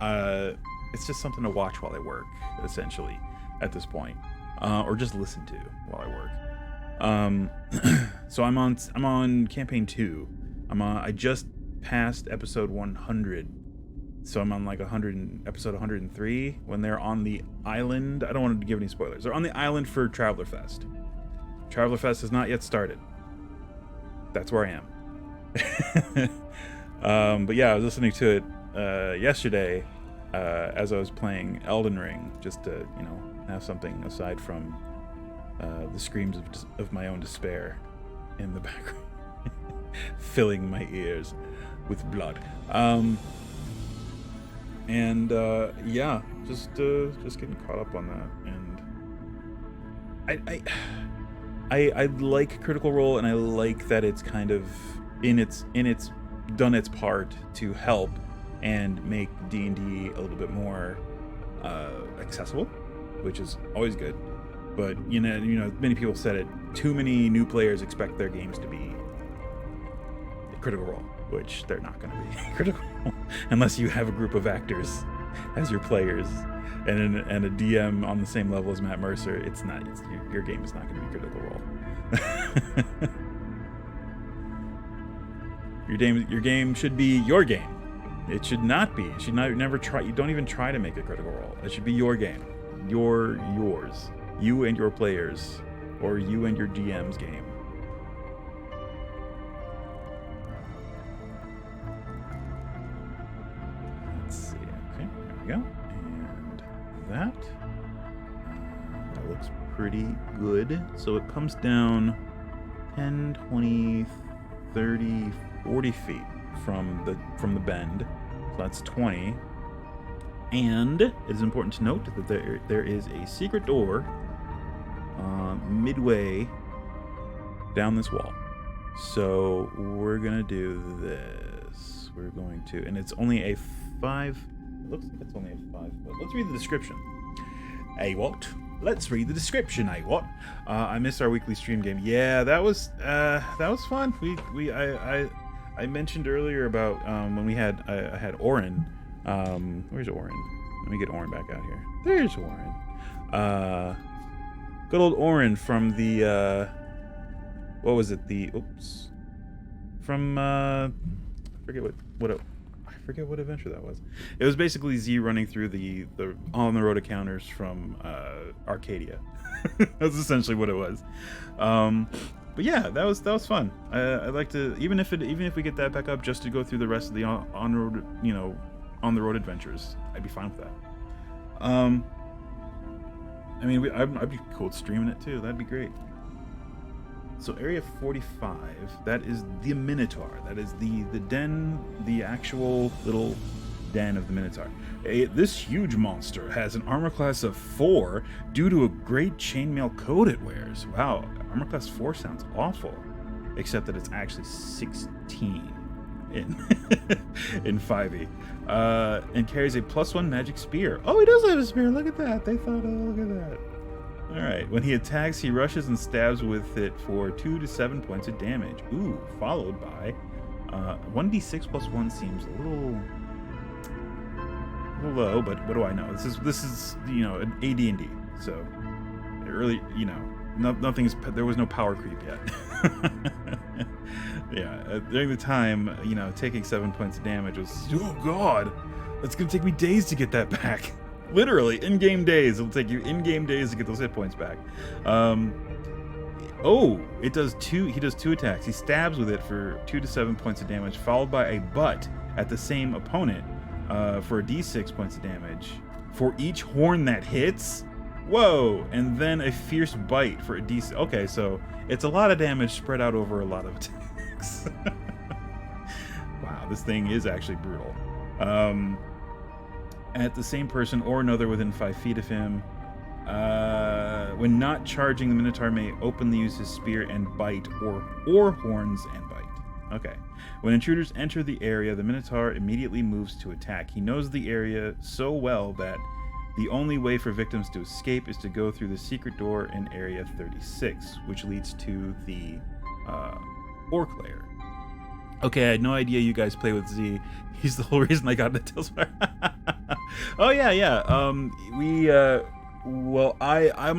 it's just something to watch while I work, essentially, at this point. Or just listen to while I work. So I'm on campaign 2. I just past episode 100, so I'm on like episode 103 when they're on the island. I don't want to give any spoilers. They're on the island for Traveler Fest. Traveler Fest has not yet started. That's where I am. But yeah, I was listening to it yesterday as I was playing Elden Ring, just to have something aside from the screams of my own despair in the background, filling my ears with blood. Yeah, just getting caught up on that, and I like Critical Role, and I like that it's kind of in its done its part to help and make D&D a little bit more accessible, which is always good. But you know, many people said it. Too many new players expect their games to be Critical Role, which they're not going to be Critical Role unless you have a group of actors as your players and a DM on the same level as Matt Mercer. Your game is not going to be Critical Role. Your game should be your game. It should not be. It should not never try. You don't even try to make a Critical Role. It should be your game. Yours. You and your players, or you and your GM's game. Let's see. Okay, there we go. And that looks pretty good. So it comes down 10, 20, 30, 40 feet from the bend. So that's 20. And it is important to note that there is a secret door midway down this wall. So we're gonna do this. We're going to, and it's only a 5. It looks like it's only a 5 foot. Let's read the description. Hey, what? Let's read the description. Hey, what? I missed our weekly stream game. Yeah, that was fun. I mentioned earlier about when we had I had Oren. Where's Oren? Let me get Oren back out here. There's Oren. Good old Oren from the what was it? From I forget what adventure that was. It was basically Z running through the on the road encounters from Arcadia. That's essentially what it was. But yeah, that was fun. I'd like to, even if we get that back up, just to go through the rest of the on the road adventures, I'd be fine with that. I mean, I'd be cool with streaming it too. That'd be great. So Area 45, that is the Minotaur. That is the den, the actual little den of the Minotaur. This huge monster has an armor class of 4 due to a great chainmail coat it wears. Wow, armor class 4 sounds awful, except that it's actually 16 in in 5e, and carries a +1 magic spear. Oh, he does have a spear. Look at that. They thought, oh, look at that. All right. When he attacks, he rushes and stabs with it for 2 to 7 points of damage. Ooh, followed by 1d6 + 1 seems a little low, but what do I know? This is an AD&D, so it really there was no power creep yet. Yeah, during the time, taking 7 points of damage was, oh god, that's gonna take me days to get that back. Literally, in-game days. It'll take you in-game days to get those hit points back. He does 2 attacks. He stabs with it for 2 to 7 points of damage, followed by a butt at the same opponent for a d6 points of damage for each horn that hits. Whoa! And then a fierce bite for a d6. Okay, so it's a lot of damage spread out over a lot of attacks. Wow, this thing is actually brutal. At the same person or another within 5 feet of him. When not charging, the Minotaur may openly use his spear and bite, or horns and bite. Okay. When intruders enter the area, the Minotaur immediately moves to attack. He knows the area so well that the only way for victims to escape is to go through the secret door in Area 36, which leads to the Orc Lair. Okay, I had no idea you guys play with Z. He's the whole reason I got into TaleSpire. Oh yeah. I'm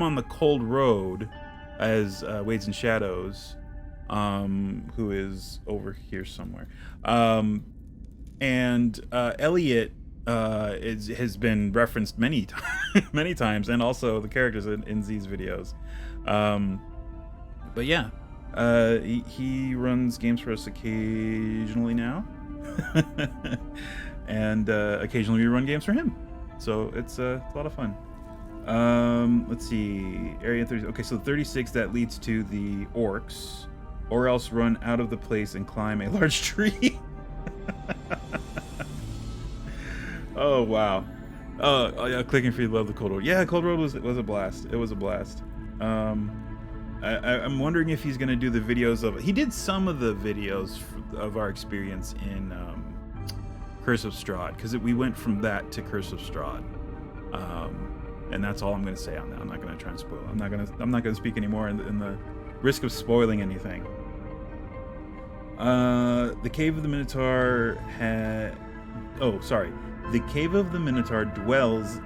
on the Cold Road as Wades and Shadows, who is over here somewhere. And Elliot has been referenced many times, and also the characters in Z's videos. But yeah, he runs games for us occasionally now. And occasionally we run games for him, so it's a lot of fun. Let's see, Area 30. Okay, so 36, that leads to the orcs, or else run out of the place and climb a large tree. Oh wow. Oh yeah, clicking for you, love the Cold Road. Yeah, Cold Road was a blast. It was a blast. I'm wondering if he's gonna do the videos of. He did some of the videos of our experience in Curse of Strahd, because we went from that to Curse of Strahd, and that's all I'm gonna say on that. I'm not gonna try and spoil. I'm not gonna speak anymore in the risk of spoiling anything. The Cave of the Minotaur had. Oh, sorry. The Cave of the Minotaur dwells.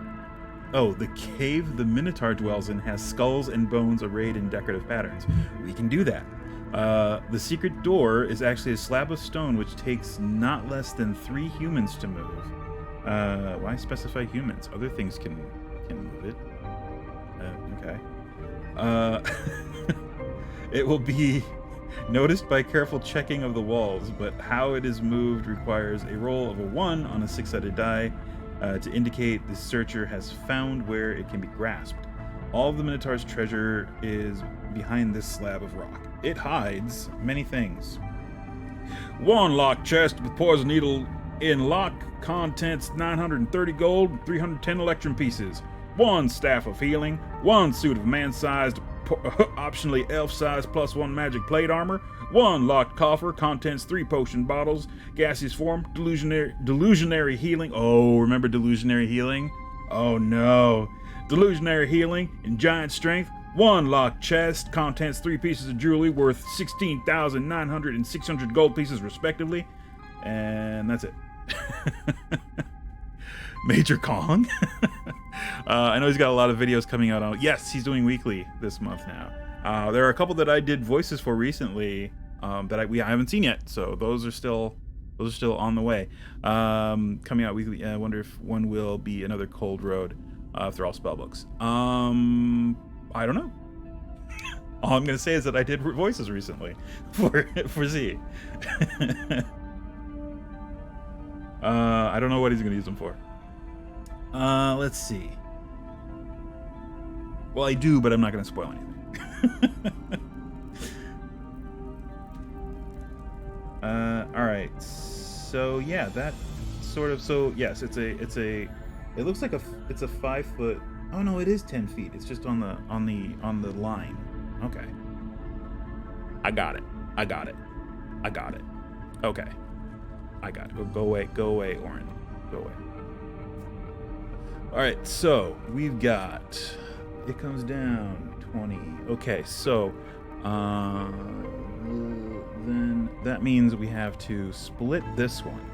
Oh, the cave the Minotaur dwells in has skulls and bones arrayed in decorative patterns. We can do that. The secret door is actually a slab of stone which takes not less than 3 humans to move. Why specify humans? Other things can move it. Okay. It will be noticed by careful checking of the walls, but how it is moved requires a roll of a 1 on a 6-sided die to indicate the searcher has found where it can be grasped. All of the Minotaur's treasure is behind this slab of rock. It hides many things. 1 locked chest with poison needle in lock, contents 930 gold, 310 electrum pieces. 1 staff of healing, 1 suit of man-sized, optionally elf-sized +1 magic plate armor, 1 locked coffer, contents 3 potion bottles, gaseous form, delusionary healing. Oh, remember delusionary healing? Oh no. Delusionary healing in giant strength, 1 locked chest, contents 3 pieces of jewelry worth 16,900 and 600 gold pieces respectively. And that's it. Major Kong. I know he's got a lot of videos coming out on. Yes, he's doing weekly this month now. There are a couple that I did voices for recently that I haven't seen yet, so those are still on the way. Coming out weekly. I wonder if one will be another Cold Road after all spellbooks. I don't know. All I'm gonna say is that I did voices recently for Z. I don't know what he's gonna use them for. Let's see. Well, I do, but I'm not going to spoil anything. All right. So yeah, that sort of. So yes, it's a. It looks like it's a 5 foot. Oh no, it is 10 feet. It's just on the line. Okay. I got it. Okay. I got it. Go away, Orin. Go away. All right, so we've got, it comes down 20. Okay, so then that means we have to split this one.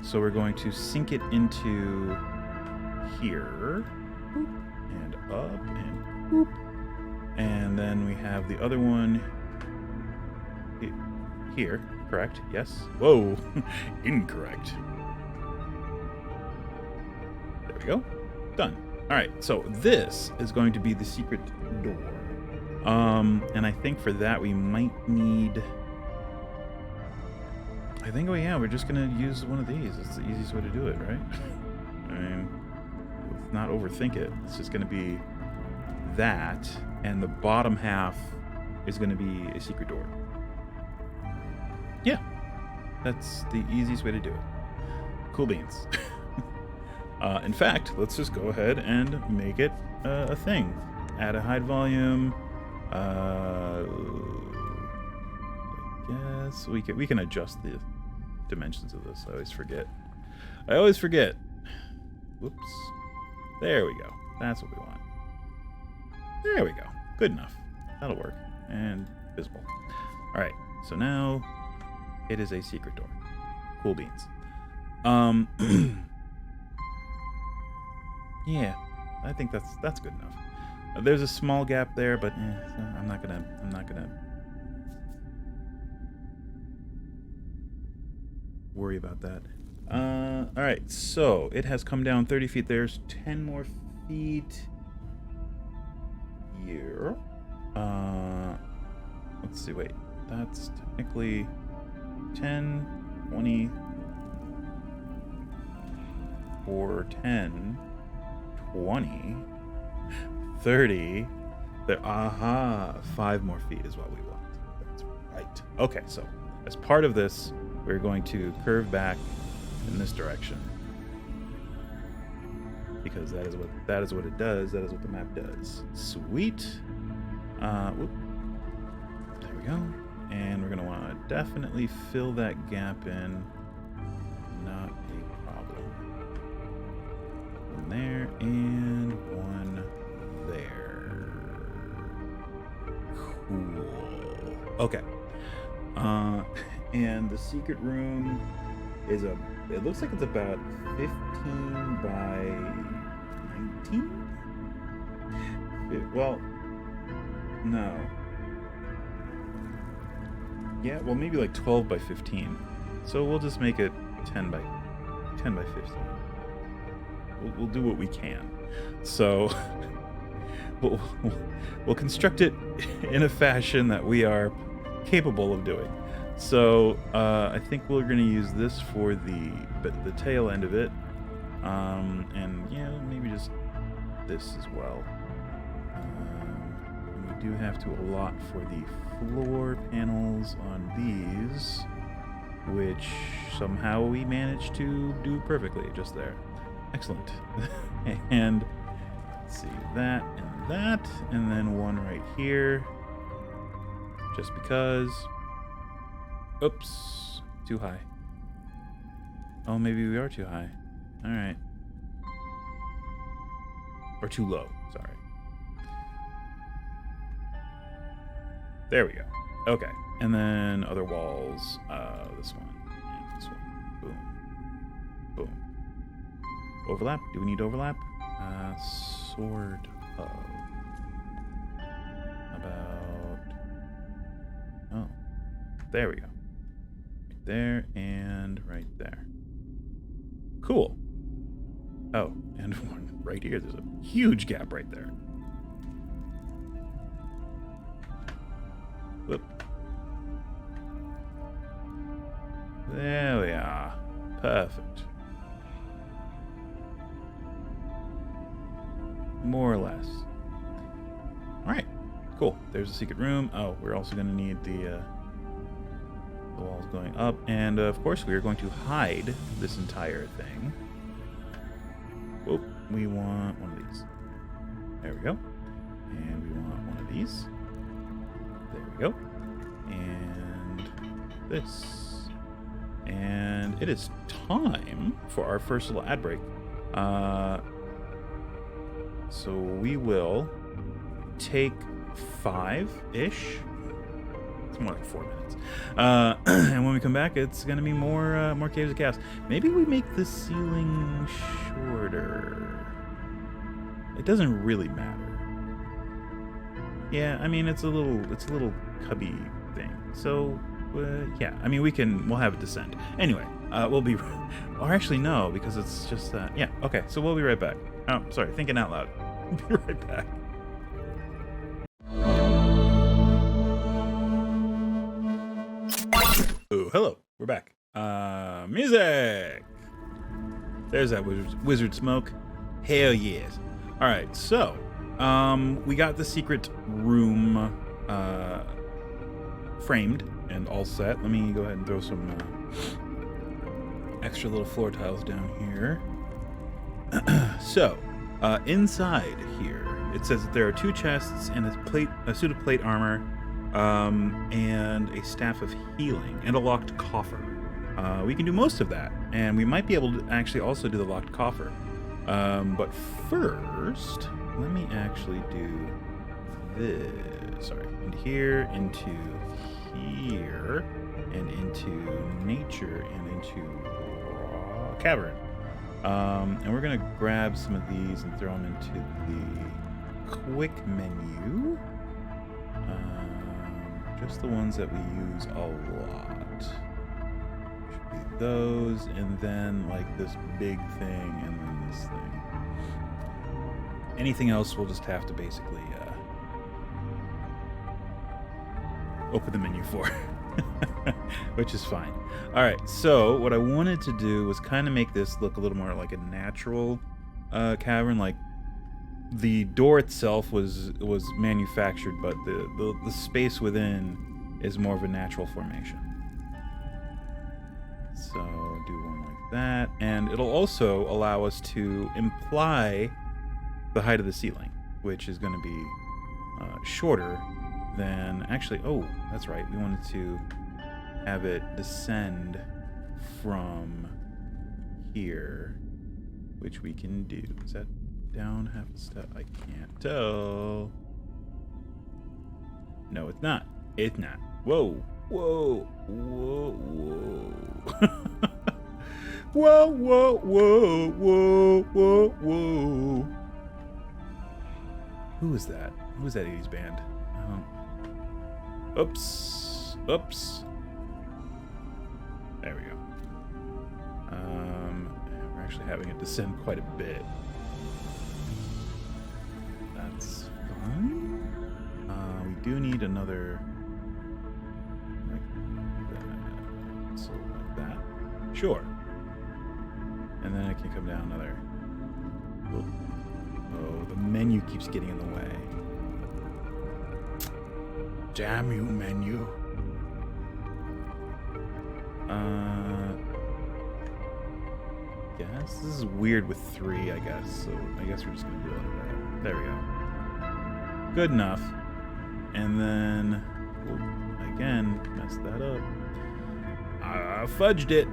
So we're going to sink it into here, and up, and whoop. And then we have the other one here, correct? Yes? Whoa, incorrect. There we go. Done. All right, so this is going to be the secret door. And I think for that we might need... I think, oh yeah, we're just gonna use one of these. It's the easiest way to do it, right? I mean, let's not overthink it. It's just gonna be that, and the bottom half is gonna be a secret door. Yeah, that's the easiest way to do it. Cool beans. In fact, let's just go ahead and make it a thing. Add a hide volume. I guess we can adjust the dimensions of this. I always forget. Whoops. There we go. That's what we want. There we go. Good enough. That'll work. And visible. All right. So now it is a secret door. Cool beans. Yeah, I think that's good enough. There's a small gap there, but I'm not gonna worry about that. All right, so it has come down 30 feet. There's 10 more feet here. Let's see. Wait, that's technically 10, 20, or 10. 20, 30, there, 5 more feet is what we want. That's right. Okay, so as part of this, we're going to curve back in this direction. Because that is what it does. That is what the map does. Sweet. Whoop. go. And we're going to want to definitely fill that gap in. Not a problem. One there and one there. Cool. Okay. And the secret room is it looks like it's about 15 by 19? Well, no. Yeah, well, maybe like 12 by 15. So we'll just make it 10 by 15. We'll do what we can. So we'll construct it in a fashion that we are capable of doing. So I think we're going to use this for the tail end of it, and yeah, maybe just this as well. We do have to allot for the floor panels on these, which somehow we managed to do perfectly just there. Excellent. And let's see, that, and then one right here, just because. Oops, too high. Oh, maybe we are too high. All right. Or too low, sorry. There we go. Okay, and then other walls. This one, and this one. Boom. Boom. Overlap? Do we need overlap? Sort of. About... Oh. There we go. Right there and right there. Cool. Oh, and one right here. There's a huge gap right there. Whoop. There we are. Perfect. More or less. Alright. Cool. There's a secret room. Oh, we're also going to need the walls going up. And, of course, we are going to hide this entire thing. Whoop. We want one of these. There we go. And we want one of these. There we go. And this. And it is time for our first little ad break. So we will take 5-ish. It's more like 4 minutes. And when we come back, it's going to be more Caves of Chaos. Maybe we make the ceiling shorter. It doesn't really matter. Yeah, I mean, it's a little cubby thing. So, yeah, I mean, we'll have it descend. Anyway, we'll be, or actually no, because it's just, yeah, okay, so we'll be right back. Oh, sorry, thinking out loud. Be right back. Oh, hello, we're back. Music! There's that wizard smoke. Hell yes. Alright, so, we got the secret room, framed and all set. Let me go ahead and throw some, extra little floor tiles down here. So, inside here, it says that there are 2 chests and a suit of plate armor, and a staff of healing, and a locked coffer. We can do most of that, and we might be able to actually also do the locked coffer. But first, let me actually do this. Sorry, into here, into here, and into nature, and into cavern. And we're gonna grab some of these and throw them into the quick menu. Just the ones that we use a lot. Should be those, and then like this big thing, and then this thing. Anything else we'll just have to basically open the menu for. Which is fine. Alright, so what I wanted to do was kind of make this look a little more like a natural cavern. Like the door itself was manufactured, but the space within is more of a natural formation. So do one like that, and it'll also allow us to imply the height of the ceiling, which is going to be shorter then actually, oh, that's right. We wanted to have it descend from here, which we can do. Is that down half a step? I can't tell. No, it's not. It's not. Whoa. Whoa. Whoa. Whoa. Whoa, whoa, whoa, whoa, whoa, whoa. Who is that? Who is that 80s band? Oops. Oops. There we go. We're actually having it descend quite a bit. That's fine. We do need another... like that. So like that. Sure. And then it can come down another. Oh, the menu keeps getting in the way. Damn you, menu. Guess this is weird with 3, I guess. So I guess we're just gonna do it like that. There we go. Good enough. And then, we'll, again, mess that up. I fudged it.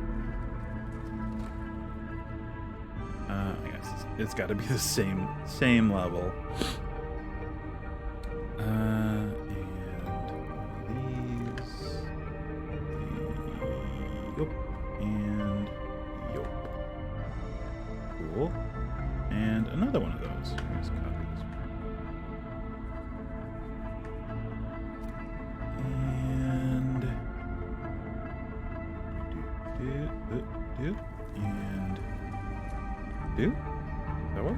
I guess it's got to be the same level. And these. Yup. And yup. Cool. And another one of those. Let's copy this one. And and do? Does that work?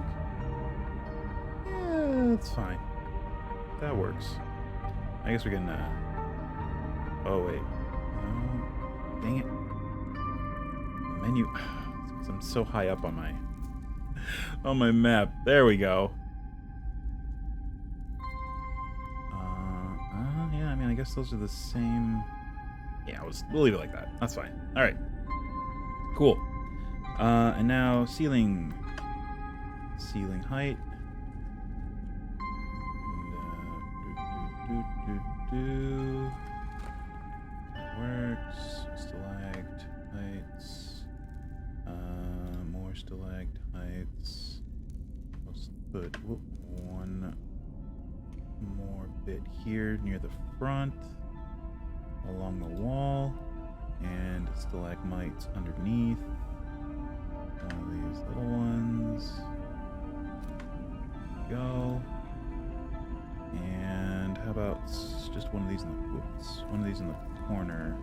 Yeah, that's fine. That works. I guess we can, oh, wait. No. Dang it. The menu. I'm so high up on my map. There we go. Yeah, I mean, I guess those are the same. Yeah, we'll leave it like that. That's fine. All right. Cool. And now ceiling height. And, that works. Stalactites. More stalactites. Let's put one more bit here near the front, along the wall, and stalagmites underneath. One of these little ones. Go. And how about just one of these in the corner?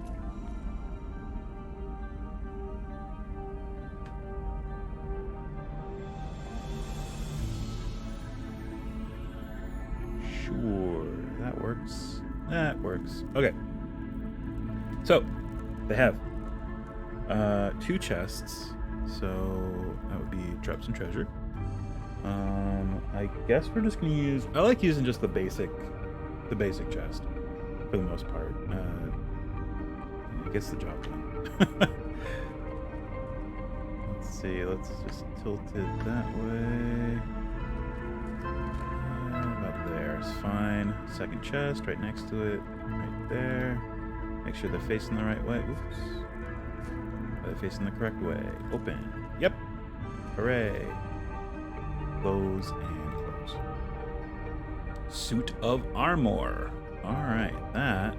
Sure, that works. That works. Okay. So they have 2 chests. So that would be traps and treasure. I guess we're just gonna use. I like using just the basic chest for the most part. It gets the job done. Let's see. Let's just tilt it that way. About there is fine. Second chest right next to it, right there. Make sure they're facing the right way. Oops. They're facing the correct way. Open. Yep. Hooray. Close and close. Suit of armor. Alright, that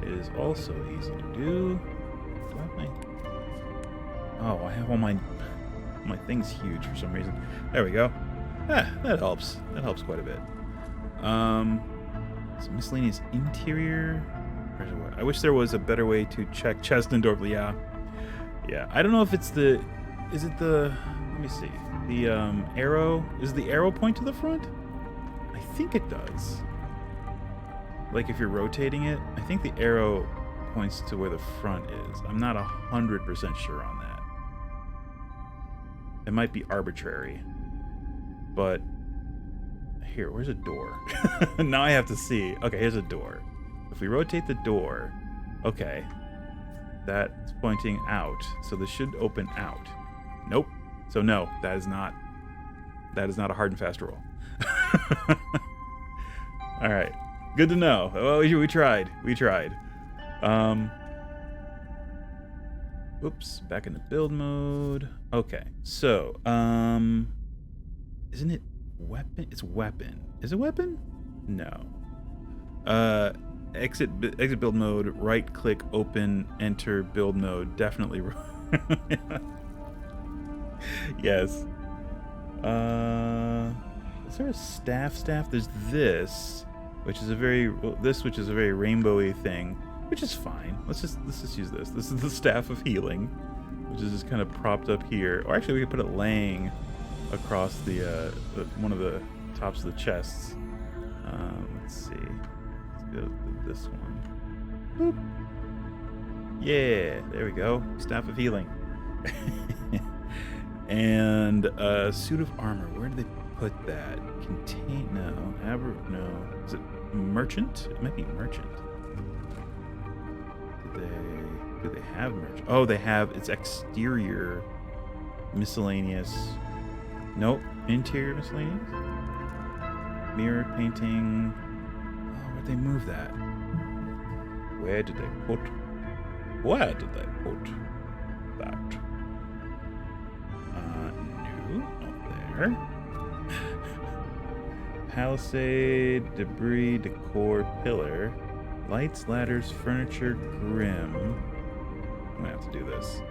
is also easy to do. Do I have my... Oh, I have all my things huge for some reason. There we go. Ah, that helps. That helps quite a bit. So miscellaneous interior. I wish there was a better way to check chest and door. Yeah. Yeah. I don't know if it's the... Is it the... Let me see. The arrow... Is the arrow point to the front? I think it does. Like if you're rotating it, I think the arrow points to where the front is. I'm not 100% sure on that. It might be arbitrary. But... Here, where's a door? Now I have to see. Okay, here's a door. If we rotate the door... Okay. That's pointing out. So this should open out. Nope. So no, that is not a hard and fast rule. All right. Good to know. Well, we tried. We tried. Oops, back into build mode. Okay, so, isn't it weapon? It's weapon. Is it weapon? No. Exit build mode, right click, open, enter build mode. Definitely. Yes. Is there a staff? There's this, which is a very rainbowy thing, which is fine. Let's just use this. This is the staff of healing, which is just kind of propped up here. Or actually, we could put it laying across the one of the tops of the chests. Let's see. Let's go to this one. Boop. Yeah, there we go. Staff of healing. And suit of armor. Where did they put that? No. Is it merchant? It might be merchant. Do they have merchant? Oh, they have. It's exterior miscellaneous. Nope. Interior miscellaneous. Mirror painting. Oh, where'd they move that? Where did they put that? No, not there. Palisade, debris, decor, pillar, lights, ladders, furniture, grim. I'm gonna have to do this.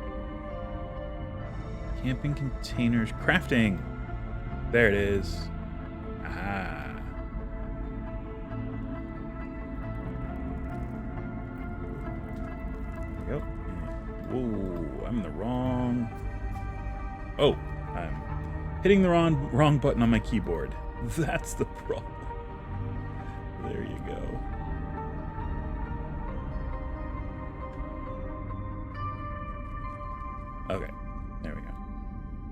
Camping containers, crafting. There it is. Ah. There we go. Whoa, I'm in the wrong. Oh, I'm hitting the wrong button on my keyboard. That's the problem. There you go. Okay, there we go.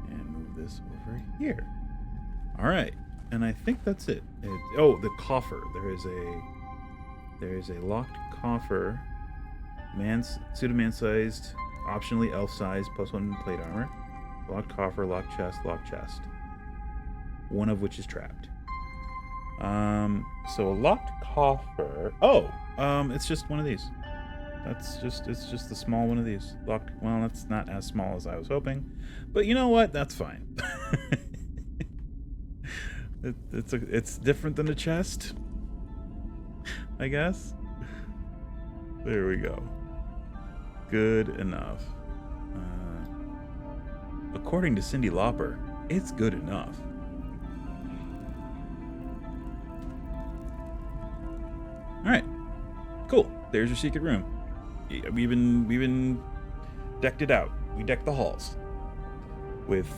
And move this over here. All right, and I think that's it. Oh, the coffer. There is a locked coffer. Suit of man-sized, optionally elf-sized, +1 plate armor. Locked coffer, locked chest. One of which is trapped. So a locked coffer. Oh, it's just one of these. It's just the small one of these. Locked. Well, that's not as small as I was hoping, but you know what? That's fine. It's different than a chest, I guess. There we go. Good enough. According to Cyndi Lauper, it's good enough. All right, cool. There's your secret room. We've been decked it out. We decked the halls with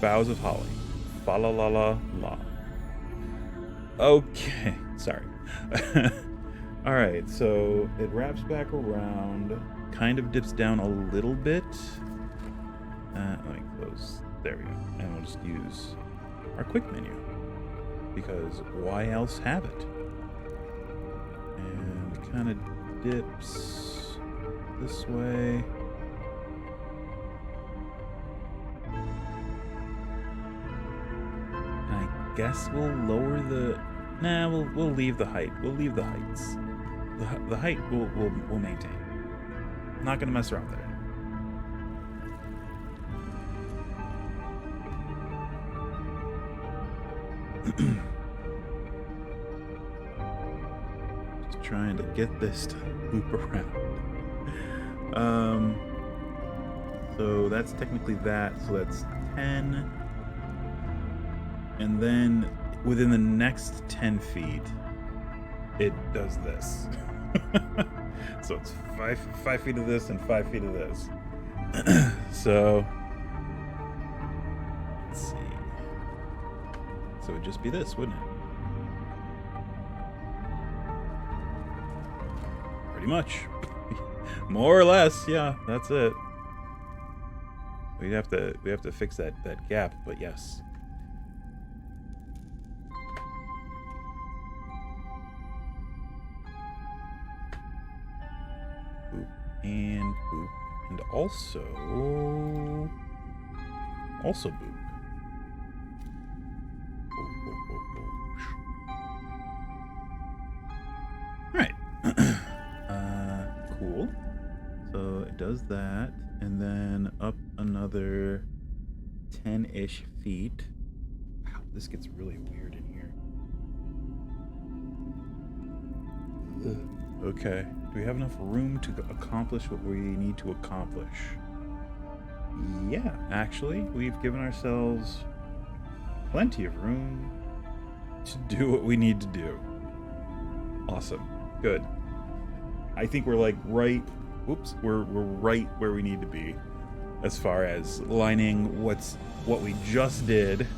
boughs of holly. Fa la la la la. Okay, sorry. All right, so it wraps back around, kind of dips down a little bit. Let me close. There we go. And we'll just use our quick menu, because why else have it? And it kind of dips this way. I guess we'll lower the. Nah, we'll leave the height. We'll leave the heights. The height we'll maintain. I'm not gonna mess around there. Just trying to get this to loop around. So that's technically that. So that's 10. And then within the next 10 feet, it does this. So it's 5 feet of this and 5 feet of this. So let's see. So it would just be this, wouldn't it? Pretty much. More or less, yeah, that's it. We have to fix that gap, but yes. Boop and boop, and also boop. does that, and then up another 10-ish feet. Wow, this gets really weird in here. Ugh. Okay, do we have enough room to accomplish what we need to accomplish? Yeah, actually, we've given ourselves plenty of room to do what we need to do. Awesome. Good. I think we're like right... Oops, we're right where we need to be as far as lining what we just did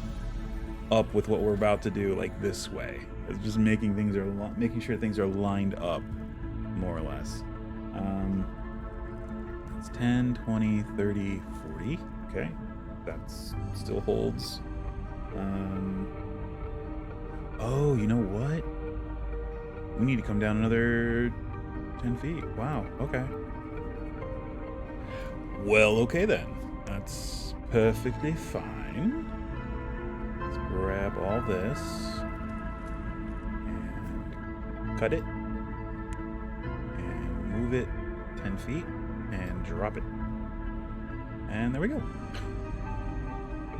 up with what we're about to do, like this way. It's just making sure things are lined up, more or less. It's 10, 20, 30, 40. Okay, that still holds. Oh, you know what? We need to come down another 10 feet. Wow, okay. Well, okay then. That's perfectly fine. Let's grab all this and cut it and move it 10 feet and drop it. And there we go.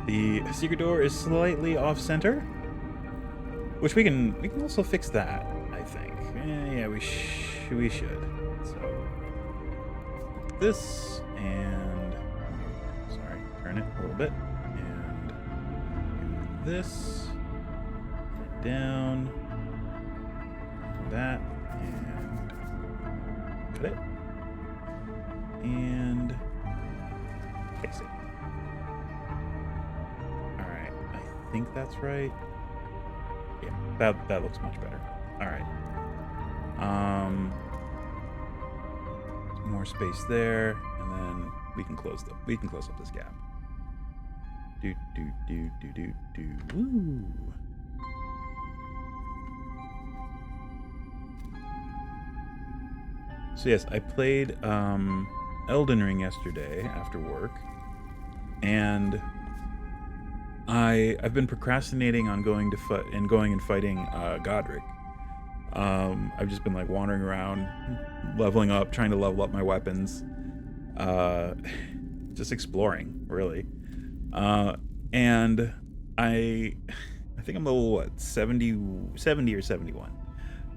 The secret door is slightly off center, which we can also fix that, I think. Yeah, we should. So this and turn it a little bit and do this and down that and cut it and fix it. Alright, I think that's right. Yeah, that looks much better. Alright. More space there, and then we can close up this gap. Do. Woo. So yes, I played Elden Ring yesterday after work, and I've been procrastinating on going and fighting Godric. I've just been like wandering around, leveling up, trying to level up my weapons, just exploring, really. And I think I'm level 70 or 71.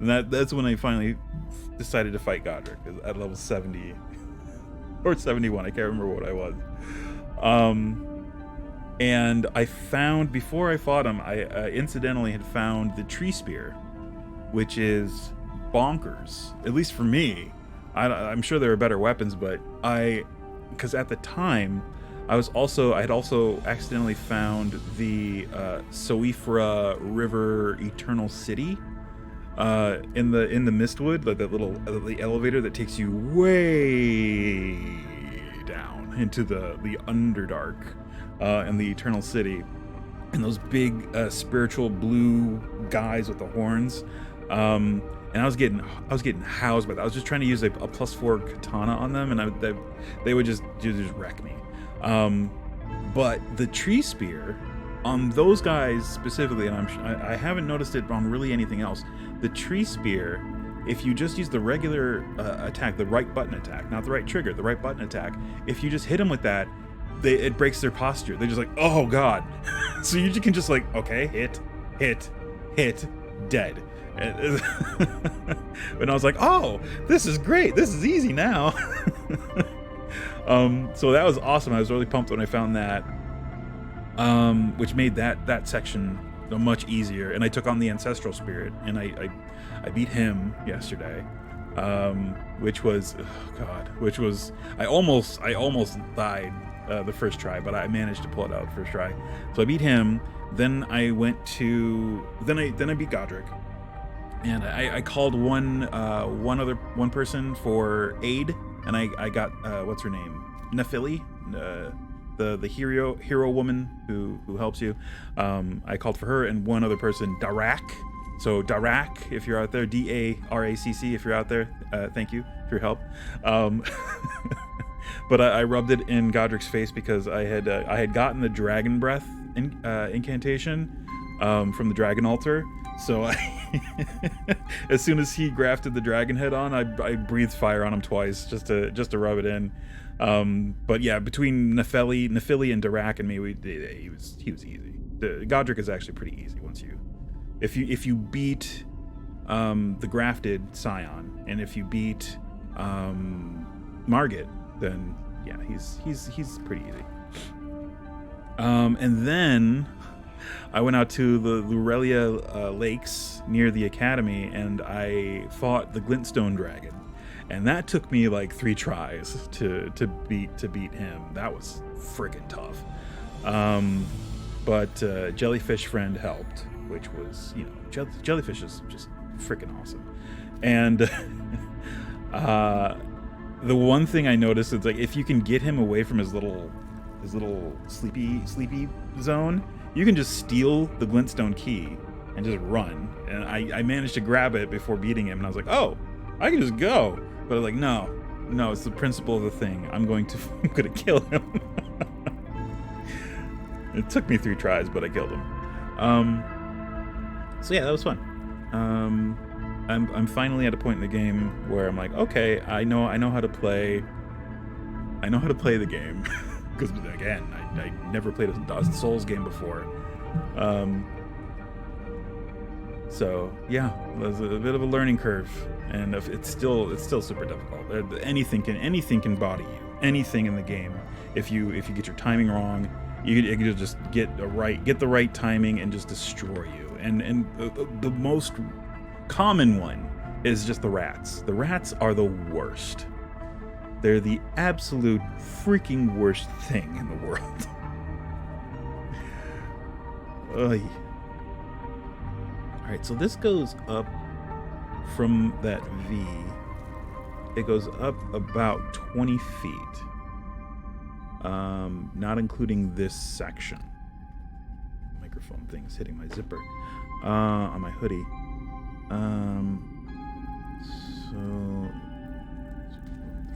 And that's when I finally decided to fight Godric, at level 70 or 71. I can't remember what I was. And I found, before I fought him, I incidentally had found the tree spear, which is bonkers, at least for me. I'm sure there are better weapons, but because at the time, I had also accidentally found the Soifra River Eternal City in the Mistwood, like the elevator that takes you way down into the Underdark and the Eternal City, and those big spiritual blue guys with the horns. And I was getting housed by that. I was just trying to use a +4 katana on them, and they would just wreck me. But the tree spear on those guys specifically, and I haven't noticed it on really anything else. The tree spear, if you just use the regular attack, the right button attack, not the right trigger, the right button attack, if you just hit them with that, it breaks their posture. They're just like, oh god. So you can just like, okay, hit, dead. And I was like, oh, this is great. This is easy now. So that was awesome. I was really pumped when I found that, which made that section much easier. And I took on the ancestral spirit, and I beat him yesterday, which was, I almost died the first try, but I managed to pull it out first try. So I beat him. Then I beat Godric. And I called one person for aid, and I got what's her name, Nephili, the hero woman who helps you. I called for her and one other person, Darak. So Darak, if you're out there, Daracc, if you're out there, thank you for your help. But I rubbed it in Godric's face because I had gotten the dragon breath incantation from the dragon altar. So as soon as he grafted the dragon head on, I breathed fire on him twice just to rub it in. But yeah, between Nephili and Dirac and me, he was easy. The Godric is actually pretty easy once if you beat the grafted Scion, and if you beat Margit, then yeah, he's pretty easy. And then I went out to the Lurelia lakes near the academy, and I fought the Glintstone dragon, and that took me like 3 tries to beat him. That was friggin' tough. But Jellyfish Friend helped, which was, you know, Jellyfish is just freaking awesome. And the one thing I noticed is, like, if you can get him away from his little sleepy zone, you can just steal the Glintstone key and just run. And I managed to grab it before beating him, and I was like, oh, I can just go. But I was like, no, it's the principle of the thing. I'm gonna kill him. It took me 3 tries, but I killed him. So yeah, that was fun. I'm finally at a point in the game where I'm like, okay, I know how to play. I know how to play the game. Because again, I never played a Souls game before. So yeah, there's a bit of a learning curve, and it's still super difficult. Anything can body you. Anything in the game, if you get your timing wrong, you can just get the right timing and just destroy you. And the most common one is just the rats. The rats are the worst. They're the absolute freaking worst thing in the world. Oy. Alright, so this goes up from that V. It goes up about 20 feet. Not including this section. Microphone thing is hitting my zipper. On my hoodie. So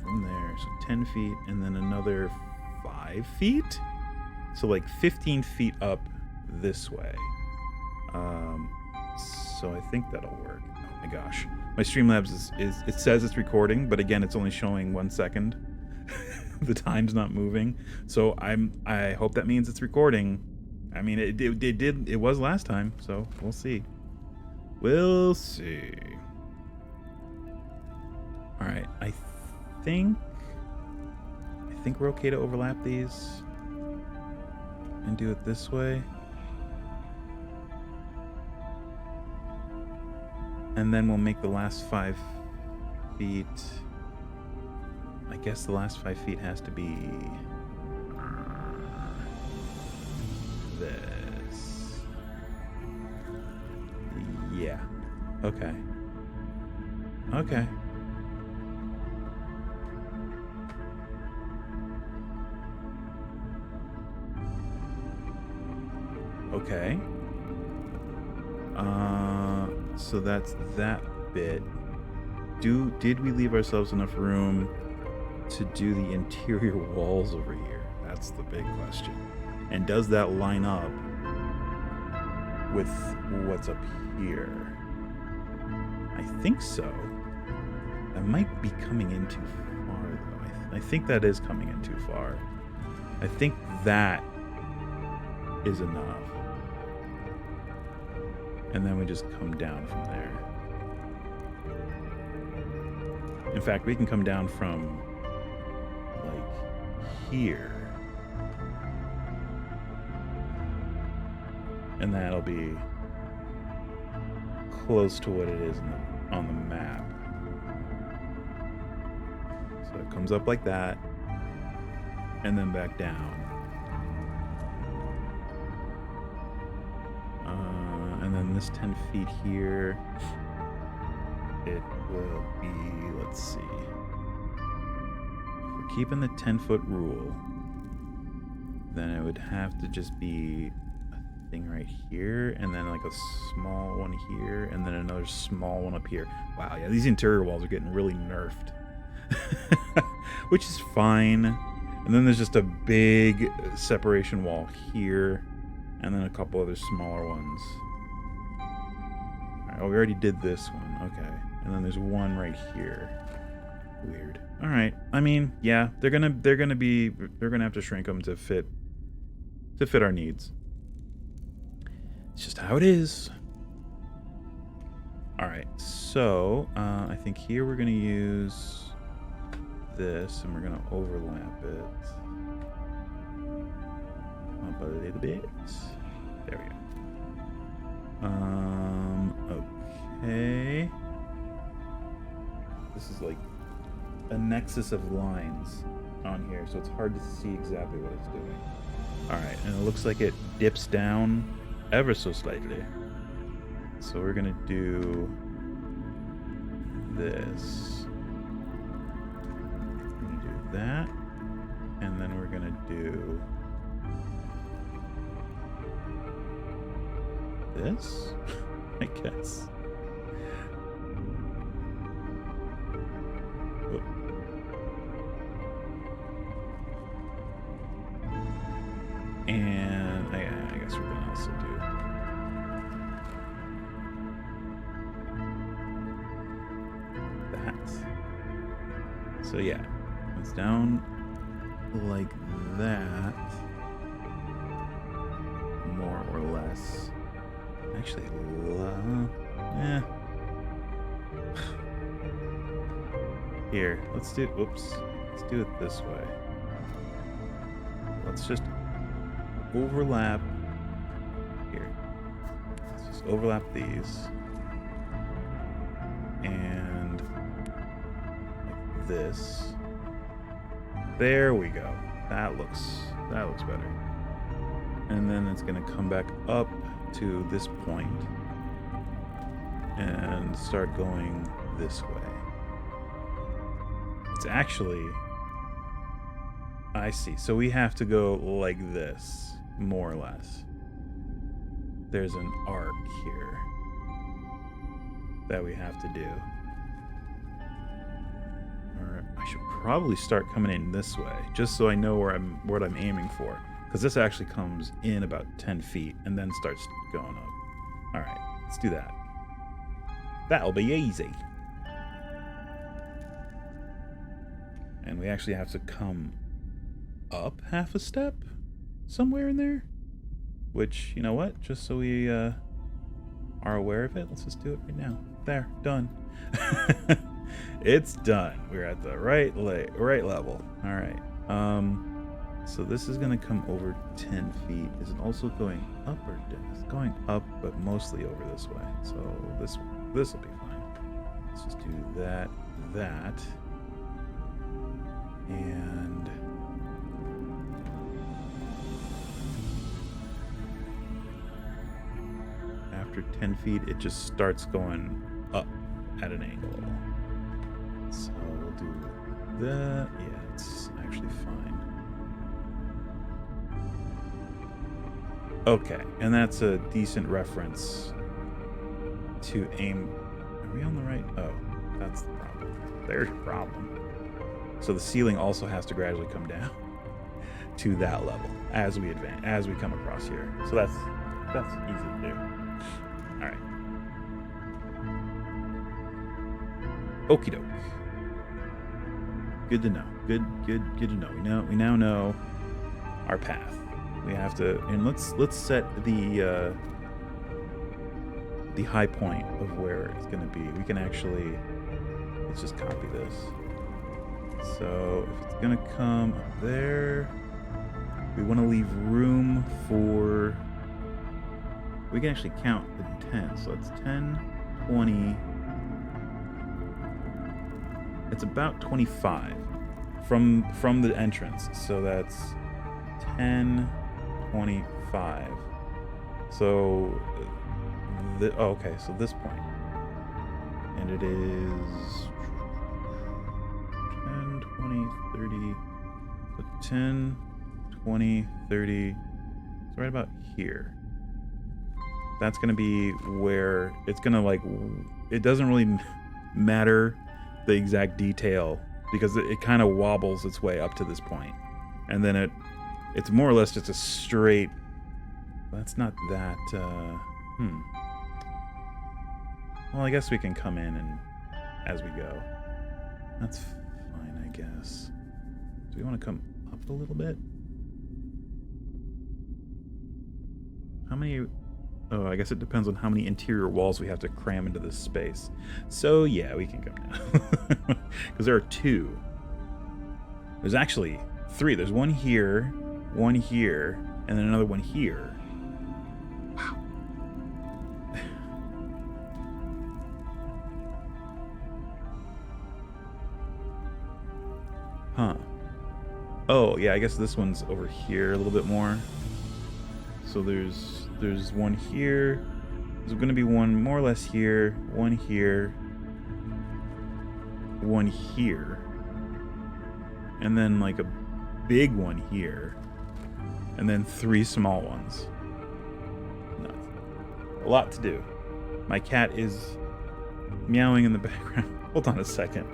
from there, so 10 feet, and then another 5 feet? So like 15 feet up this way. So I think that'll work. Oh my gosh. My Streamlabs is it says it's recording, but again, it's only showing 1 second. The time's not moving. So I hope that means it's recording. I mean, it was last time, so we'll see. We'll see. All right, I think we're okay to overlap these and do it this way. And then we'll make the last 5 feet. I guess the last 5 feet has to be this. Yeah. Okay. Okay. Okay. So that's that bit. Did we leave ourselves enough room to do the interior walls over here? That's the big question. And does that line up with what's up here? I think so. That might be coming in too far, though. I think that is coming in too far. I think that is enough. And then we just come down from there. In fact, we can come down from like here. And that'll be close to what it is on the map. So it comes up like that, and then back down. And then this 10 feet here, it will be, let's see. If we're keeping the 10-foot rule, then it would have to just be a thing right here, and then like a small one here, and then another small one up here. Wow, yeah, these interior walls are getting really nerfed. Which is fine. And then there's just a big separation wall here, and then a couple other smaller ones. Oh, we already did this one. Okay. And then there's one right here. Weird. All right. I mean, yeah, they're gonna have to shrink them to fit our needs. It's just how it is. All right. So I think here we're gonna use this, and we're gonna overlap it up a little bit. There we go. Okay. This is like a nexus of lines on here, so it's hard to see exactly what it's doing. All right, and it looks like it dips down ever so slightly. So we're gonna do this. We're gonna do that, and then we're gonna do this, I guess. Oh. And I guess we're gonna also do that. So yeah, it's down like that, more or less. Actually, Here, let's do it this way. Let's just overlap here. Let's just overlap these. And like this. There we go. That looks better. And then it's gonna come back up to this point and start going this way. It's actually, I see. So we have to go like this, more or less. There's an arc here that we have to do. Or I should probably start coming in this way, just so I know what I'm aiming for. Because this actually comes in about 10 feet and then starts going up. All right, let's do that. That'll be easy. And we actually have to come up half a step somewhere in there. Which, you know what? Just so we are aware of it, let's just do it right now. There, done. It's done. We're at the right level. All right. So this is gonna come over 10 feet. Is it also going up or down? It's going up, but mostly over this way. So this will be fine. Let's just do that, and after 10 feet, it just starts going up at an angle. So we'll do that. Yeah, it's actually fine. Okay, and that's a decent reference to aim. Are we on the right? Oh, that's the problem. There's your problem. So the ceiling also has to gradually come down to that level as we advance, as we come across here. So that's easy to do. All right. Okie doke. Good to know. Good to know. We now know our path. We have to, and let's set the high point of where it's going to be. We can actually, let's just copy this. So if it's going to come up there, we want to leave room for, we can actually count in 10. So it's 10, 20, it's about 25 from the entrance. So that's 10, 25. So okay, so this point, and it is 10, 20, 30, so 10, 20, 30, it's right about here. That's gonna be where it's gonna, like, it doesn't really matter the exact detail because it kind of wobbles its way up to this point, and then it's more or less just a straight. That's not that. Well, I guess we can come in and as we go. That's guess. Do we want to come up a little bit? How many... Oh, I guess it depends on how many interior walls we have to cram into this space. So, yeah, we can come down. Because there are 2. There's actually 3. There's one here, and then another one here. Wow. Huh. Oh, yeah, I guess this one's over here a little bit more. So there's one here. There's going to be one more or less here, one here, one here, and then like a big one here, and then 3 small ones. Nuts. A lot to do. My cat is meowing in the background. Hold on a second.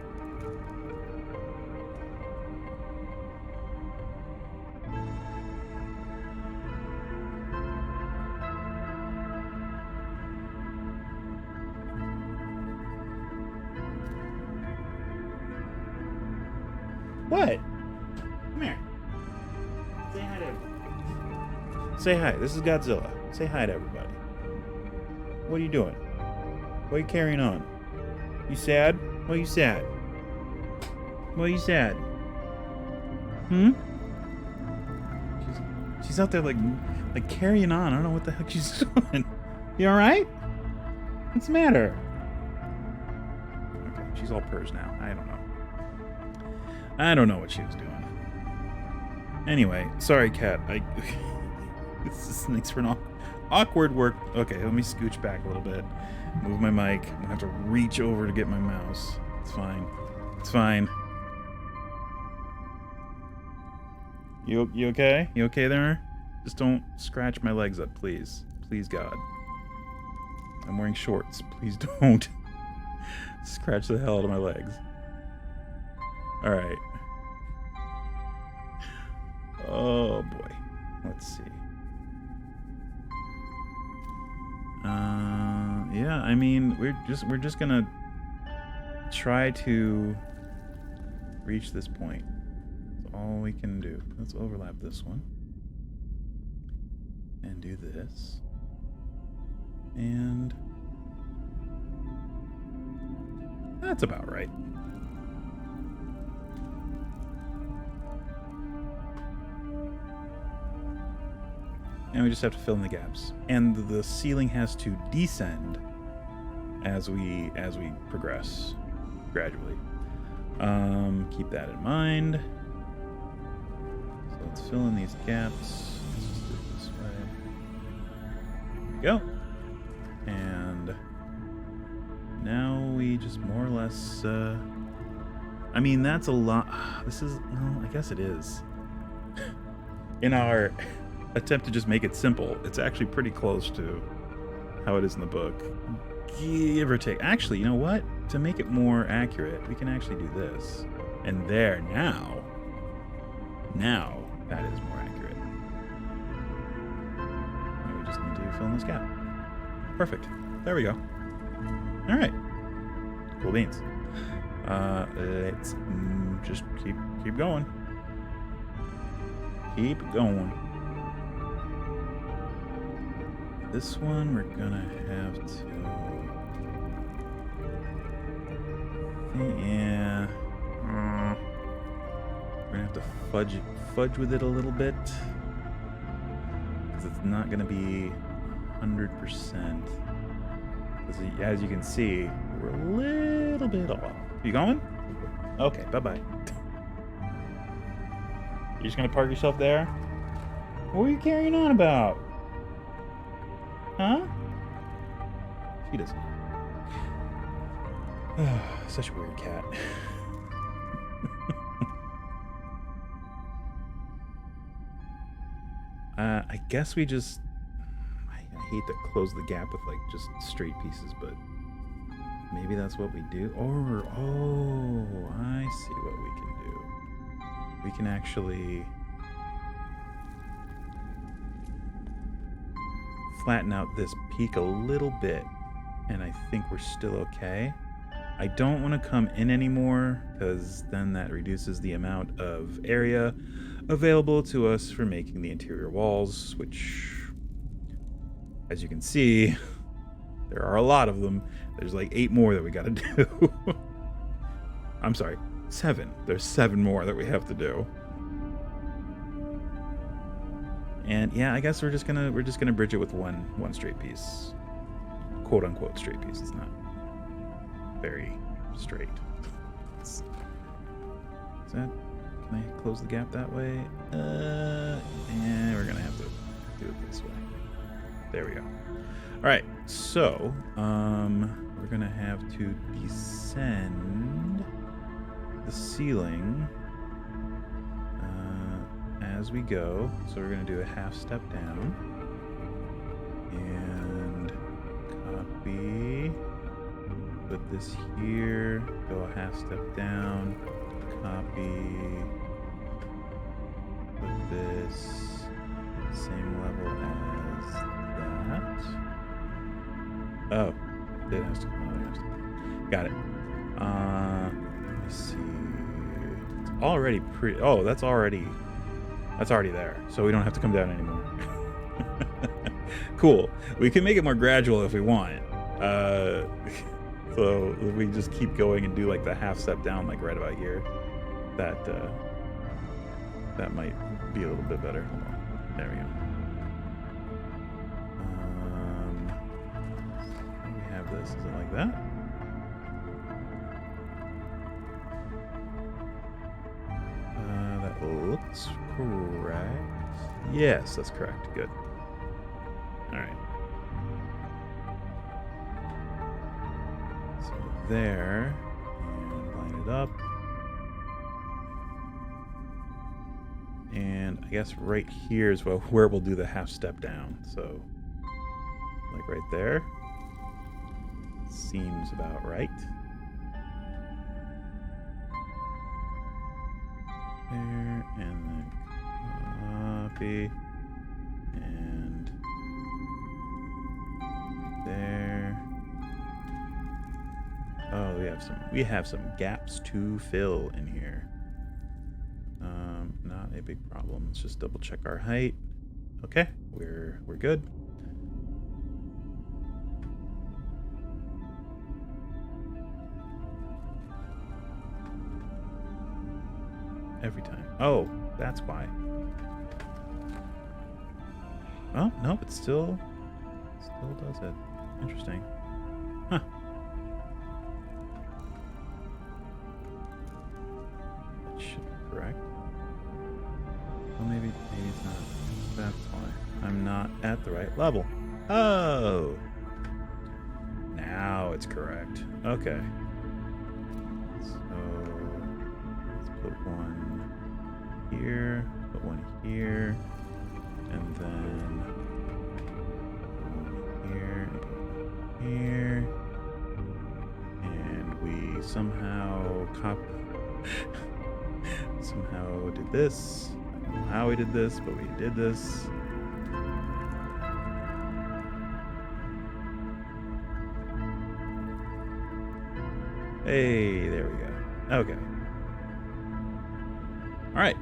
What? Come here. Say hi to everybody. Say hi. This is Godzilla. Say hi to everybody. What are you doing? Why are you carrying on? You sad? Why are you sad? Why are you sad? She's out there like carrying on. I don't know what the heck she's doing. You alright? What's the matter? Okay, she's all purrs now. I don't know what she was doing. Anyway, sorry, cat. This makes for an awkward work. Okay, let me scooch back a little bit. Move my mic. I'm gonna have to reach over to get my mouse. It's fine. It's fine. You okay? You okay there? Just don't scratch my legs up, please. Please, God. I'm wearing shorts. Please don't scratch the hell out of my legs. Alright. Oh boy. Let's see. Yeah, I mean, we're just gonna try to reach this point. That's all we can do. Let's overlap this one. And do this. And that's about right. And we just have to fill in the gaps. And the ceiling has to descend as we progress gradually. Keep that in mind. So let's fill in these gaps. Let's just do it this way. There we go. And now we just more or less I mean, that's a lot. This is, well, I guess it is. In our attempt to just make it simple, it's actually pretty close to how it is in the book, give or take. Actually, you know what, to make it more accurate, we can actually do this, and there, now that is more accurate. Now we just need to fill in this gap. Perfect. There we go. All right, cool beans. Let's just keep going. Keep going. This one we're gonna have to... Yeah. We're gonna have to fudge with it a little bit. Because it's not gonna be 100%. As you can see, we're a little bit off. You going? Okay, bye-bye. You're just gonna park yourself there? What are you carrying on about? Huh? She doesn't. Such a weird cat. I guess we just... I hate to close the gap with like just straight pieces, but maybe that's what we do. Or, oh, I see what we can do. We can actually flatten out this peak a little bit, and I think we're still okay. I don't want to come in anymore, because then that reduces the amount of area available to us for making the interior walls, which, as you can see, there are a lot of them. There's like 8 more that we got to do. I'm sorry, 7. There's 7 more that we have to do. And yeah, I guess we're just gonna bridge it with one straight piece, quote unquote straight piece. It's not very straight. Is that? Can I close the gap that way? And we're gonna have to do it this way. There we go. All right, so we're gonna have to descend the ceiling as we go. So we're gonna do a half step down and copy. Put this here. Go a half step down. Copy. Put this same level as that. Oh, it has to come out. Got it. Let me see. It's already pretty. Oh, that's already there. So we don't have to come down anymore. Cool. We can make it more gradual if we want. So if we just keep going and do like the half step down, like right about here, that might be a little bit better. Hold on. There we go. We have this. Is it like that? That looks correct. Yes, that's correct. Good. All right. So there, and line it up. And I guess right here is where we'll do the half step down. So, like right there. Seems about right. There, and then copy. And there. Oh, we have some gaps to fill in here. Not a big problem. Let's just double check our height. Okay, we're good. Every time. Oh, that's why. Oh, no, it still does it. Interesting. Huh. That should be correct. Well, maybe it's not. That's why. I'm not at the right level. Oh! Now it's correct. Okay. So, let's put one here, put one here, and then one here, and here, and we somehow somehow did this. I don't know how we did this, but we did this. Hey, there we go. Okay. All right.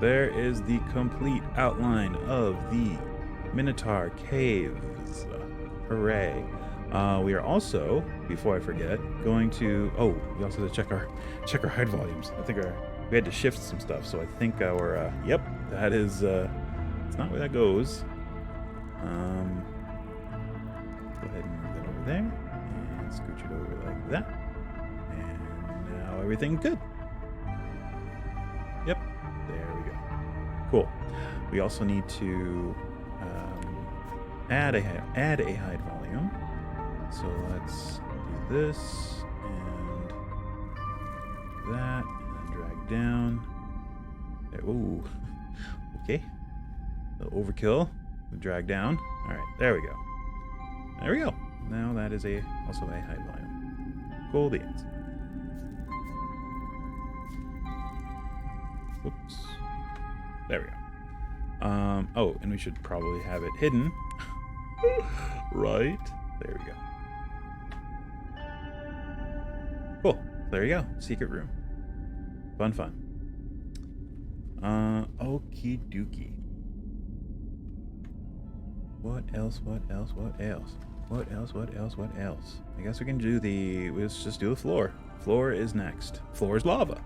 There is the complete outline of the Minotaur Caves. Hooray. We are also, before I forget, going to... Oh, we also have to check our hide volumes. I think we had to shift some stuff, so I think our... Yep, that is... it's not where that goes. Go ahead and move that over there. And scooch it over like that. And now everything's good. Yep, there we go. Cool. We also need to add a hide volume. So let's do this and that, and then drag down. There. Ooh. Okay. The overkill. We drag down. All right. There we go. There we go. Now that is also a hide volume. Cool beans. Oops. There we go. Oh, and we should probably have it hidden. Right. There we go. There you go. Secret room. Fun, fun. Okie dokie. What else? What else? What else? What else? What else? What else? I guess we can do let's just do the floor. Floor is next. Floor is lava.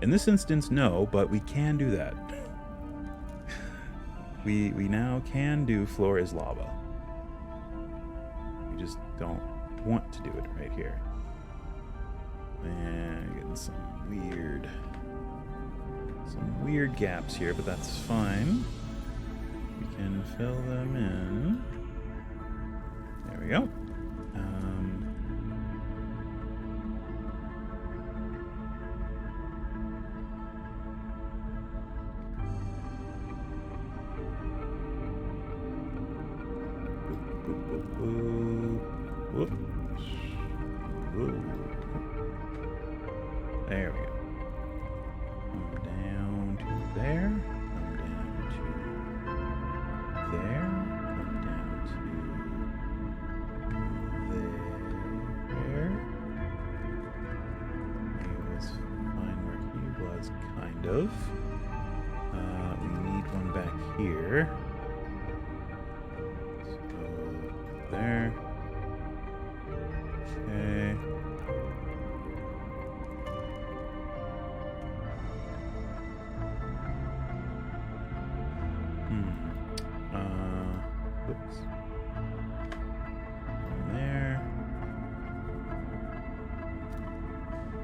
In this instance, no, but we can do that. we now can do floor is lava. We just don't want to do it right here. And getting some weird gaps here, but that's fine. We can fill them in. There we go. Whoops. There we go. Come down to there. Come down to there. Come down to there. He was fine where he was, kind of. We need one back here. So, there. Okay. Oops. From there.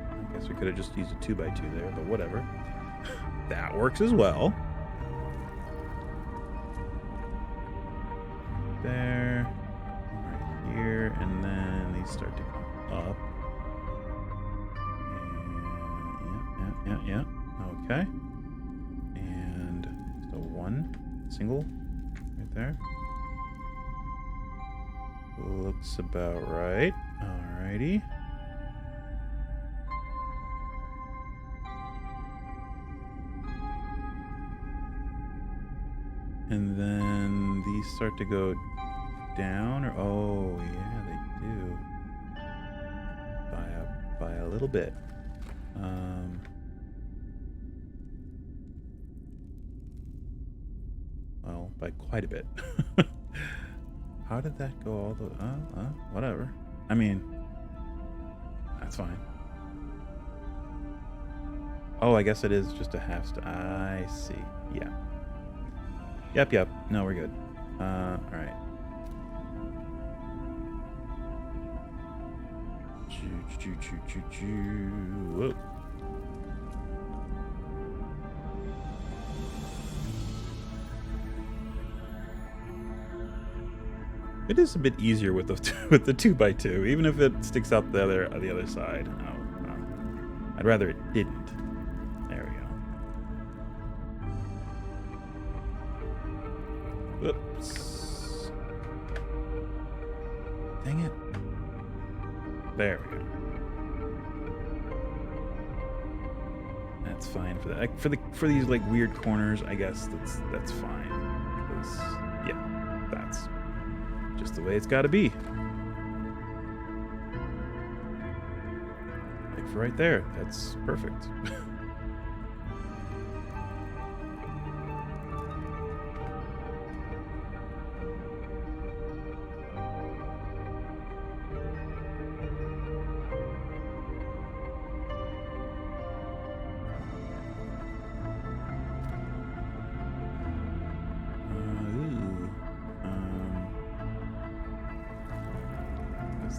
I guess we could have just used a 2x2 there, but whatever. That works as well. There. Right here, and then these start to come up. And yeah. Okay. And so one single right there. Looks about right. Alrighty. And then these start to go down, or oh yeah, they do. By a little bit. Well, by quite a bit. How did that go all the... whatever. I mean, that's fine. Oh, I guess it is just a half star. I see. Yeah. Yep. No, we're good. Alright. Whoa. It is a bit easier with the 2x2, even if it sticks out the other side. Oh, I'd rather it didn't. There we go. Whoops. Dang it. There we go. That's fine for that. For these like weird corners, I guess that's fine. 'Cause, yeah, that's just the way it's got to be. Like for right there, that's perfect.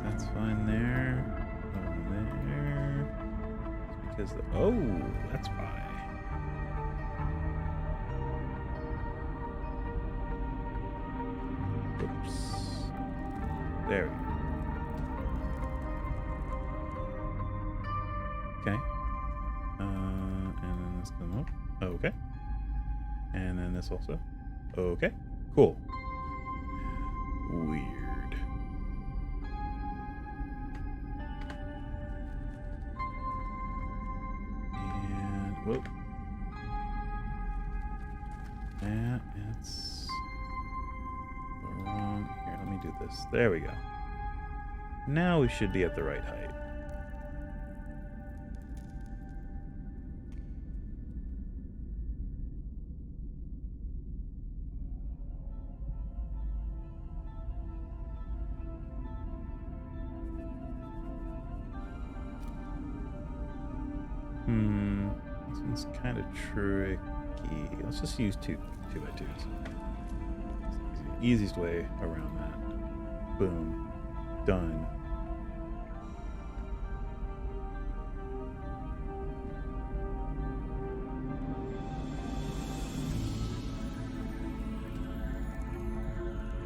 That's fine there. There. It's because that's why. Oops. There we go. Okay. And then this comes up. Okay. And then this also. Okay. Cool. Weird. Whoa. Yeah, it's wrong. Here, let me do this. There we go. Now we should be at the right height. This one's kind of tricky. Let's just use 2 by 2s. It's the easiest way around that. Boom. Done.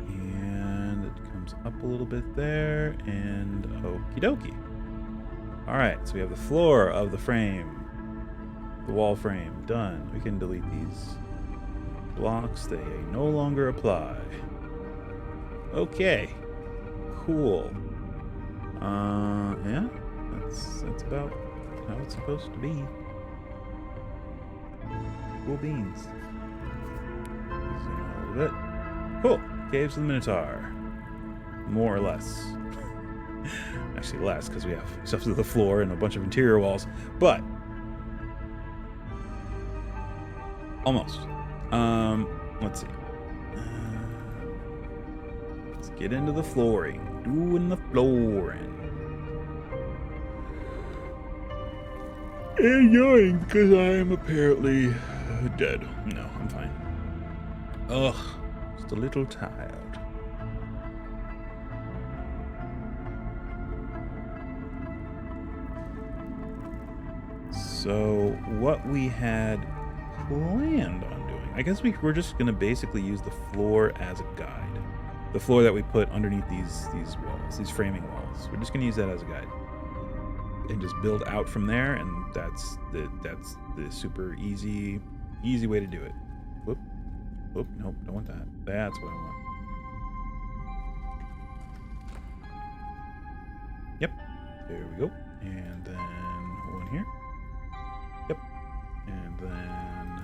And it comes up a little bit there, and okie dokie. Alright, so we have the floor of the frame. The wall frame. Done. We can delete these blocks. They no longer apply. Okay. Cool. Yeah. That's about how it's supposed to be. Cool beans. Zoom out a little bit. Cool. Caves of the Minotaur. More or less. Actually less, because we have stuff to the floor and a bunch of interior walls. But almost. Let's see. Let's get into the flooring. Doing the flooring. And yawning because I am apparently dead. No, I'm fine. Ugh, just a little tired. So what we had planned on doing, I guess we're just going to basically use the floor as a guide. The floor that we put underneath these walls, these framing walls. We're just going to use that as a guide. And just build out from there, and that's the super easy way to do it. Whoop. Whoop, nope, don't want that. That's what I want. Yep. There we go. And then one here. Yep. And then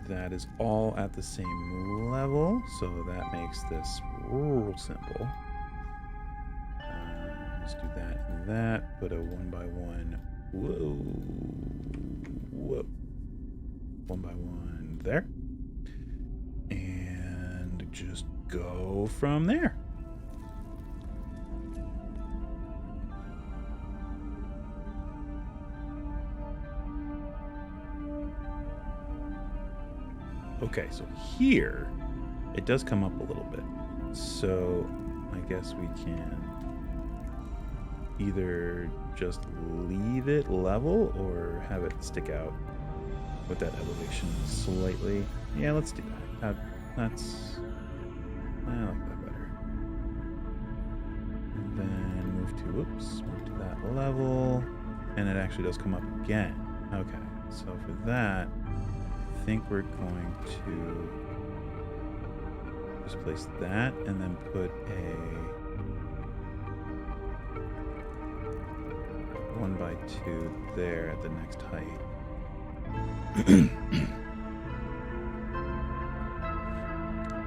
that is all at the same level, so that makes this real simple. Just do that and that. Put a 1 by 1. Whoa. Whoa. 1 by 1 there. And just go from there. Okay, so here it does come up a little bit. So I guess we can either just leave it level or have it stick out with that elevation slightly. Yeah, let's do that. I like that better. And then move to that level, and it actually does come up again. Okay, so for that, I think we're going to just place that and then put a 1 by 2 there at the next height.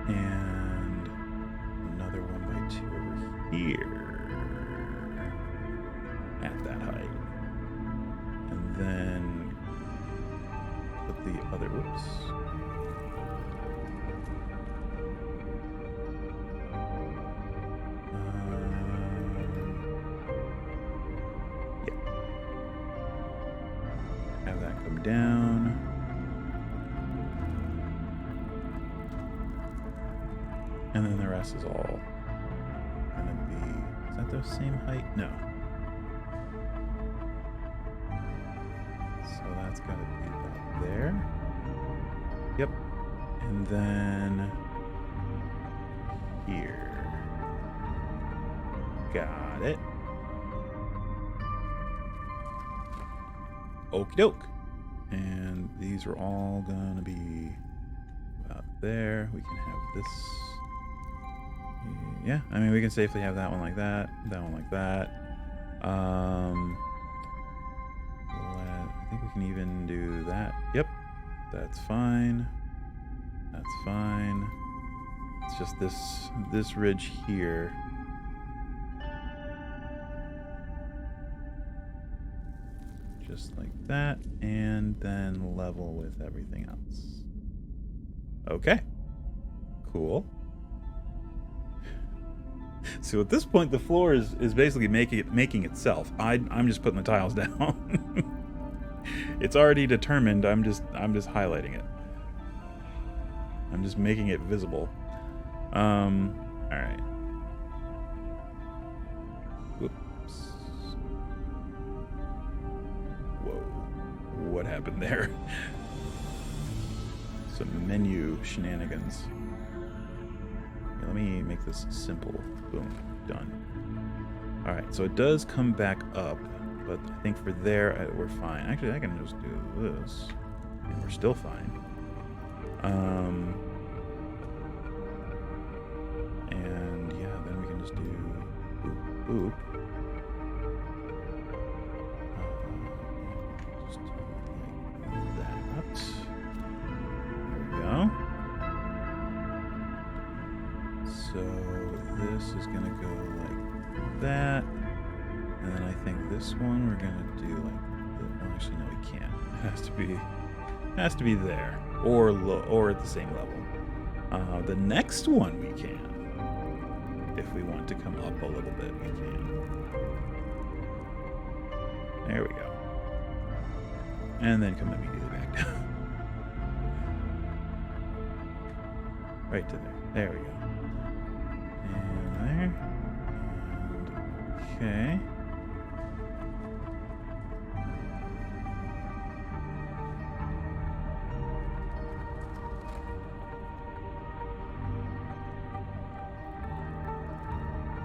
And another 1 by 2 over here at that height. And then put the other, whoops. Have that come down. And then the rest is all gonna be, is that the same height? No. So that's gotta be about there. Yep. And then here. Got it. Okie doke. And these are all gonna be about there. We can have this. Yeah, I mean, we can safely have that one like that, that one like that. I think we can even do that. Yep, that's fine. That's fine. It's just this ridge here. Just like that, and then level with everything else. Okay, cool. So at this point, the floor is basically making itself. I'm just putting the tiles down. It's already determined. I'm just highlighting it. I'm just making it visible. All right. Whoops. Whoa. What happened there? Some menu shenanigans. Okay, let me make this simple. Boom. Done. All right. So it does come back up, but I think for there we're fine. Actually, I can just do this, and we're still fine. And yeah, then we can just do boop, boop. Just do like that. There we go. So this is gonna go like that, and then I think this one we're gonna do like this. Oh, actually, no, we can't. It has to be there, or at the same level. The next one we can. If we want to come up a little bit, we can. There we go. And then come immediately back down. Right to there. There we go. And there. And okay.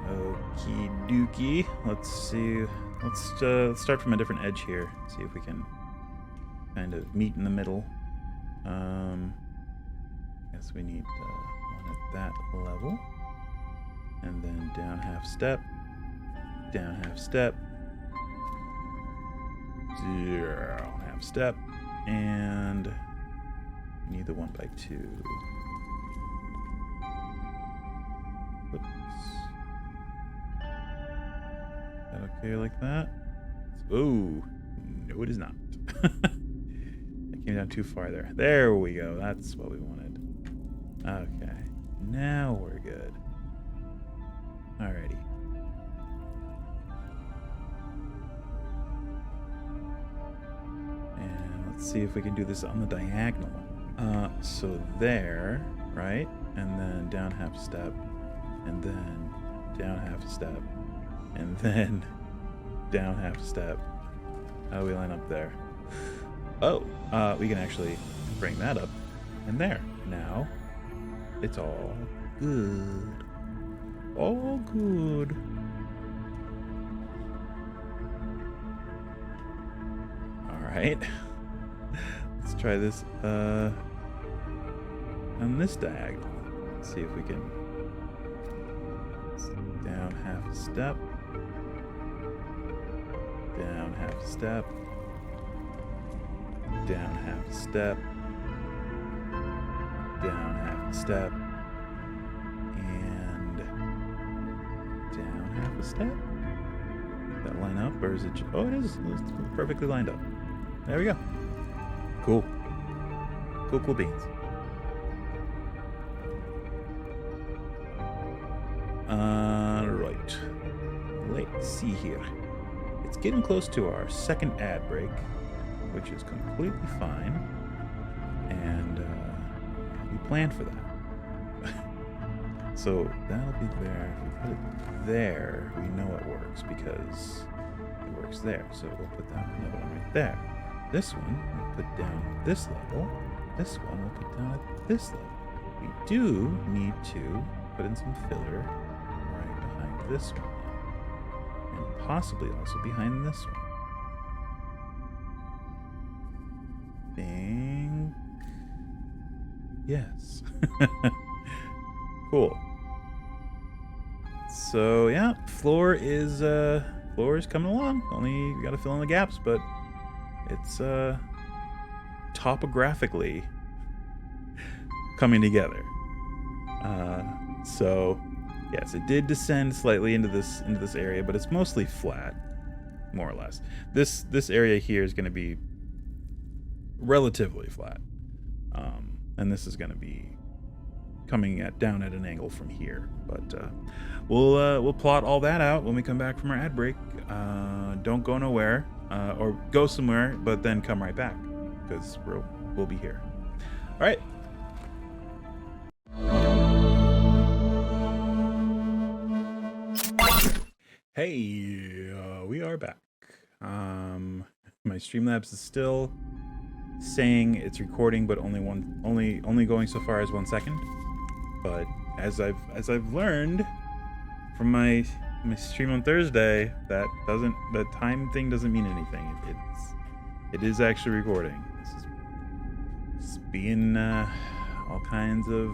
Okie dokie. Let's see. Let's start from a different edge here. See if we can kind of meet in the middle. Guess we need one at that level, and then down half step, down half step, down half step, and we need the 1x2. Whoops. Is that okay like that? Oh, no, it is not. I came down too far there. There we go. That's what we wanted. Okay. Now we're good. Alrighty. And let's see if we can do this on the diagonal. So there, right? And then down half step. And then down half step. And then down half step. How do we line up there? Oh, we can actually bring that up. And there. Now, it's all good. All good. Alright. Let's try this on this diagonal. Let's see if we can down half a step. Down half a step. Down half a step. Down half a step. And down half a step. Does that line up, or is it? Oh, it is. It's perfectly lined up. There we go. Cool. Cool beans. Right. Let's see here. It's getting close to our second ad break, which is completely fine. And we planned for that. So that'll be there. If we put it there, we know it works because it works there. So we'll put that another one right there. This one we'll put down at this level. This one we'll put down at this level. We do need to put in some filler right behind this one. And possibly also behind this one. Think. Yes. Cool. So yeah, floor is coming along. Only you gotta fill in the gaps, but it's topographically coming together. So yes, it did descend slightly into this area, but it's mostly flat, more or less. This area here is going to be relatively flat, and this is going to be coming down at an angle from here. But we'll plot all that out when we come back from our ad break. Don't go nowhere. or go somewhere, but then come right back, because we'll be here. All right. Hey, we are back. My Streamlabs is still saying it's recording, but only going so far as 1 second. But as I've learned from my stream on Thursday, the time thing doesn't mean anything. It is actually recording. This is being all kinds of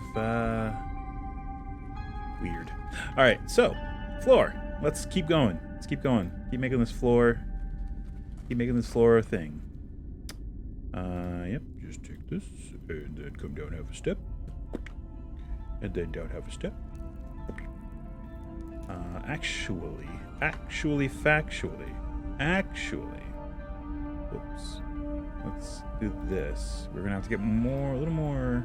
weird. All right, so floor. Let's keep going. Keep making this floor. Keep making this floor a thing. Yep. Just take this and then come down half a step, and then down half a step. Actually. Whoops. Let's do this. We're gonna have to get a little more.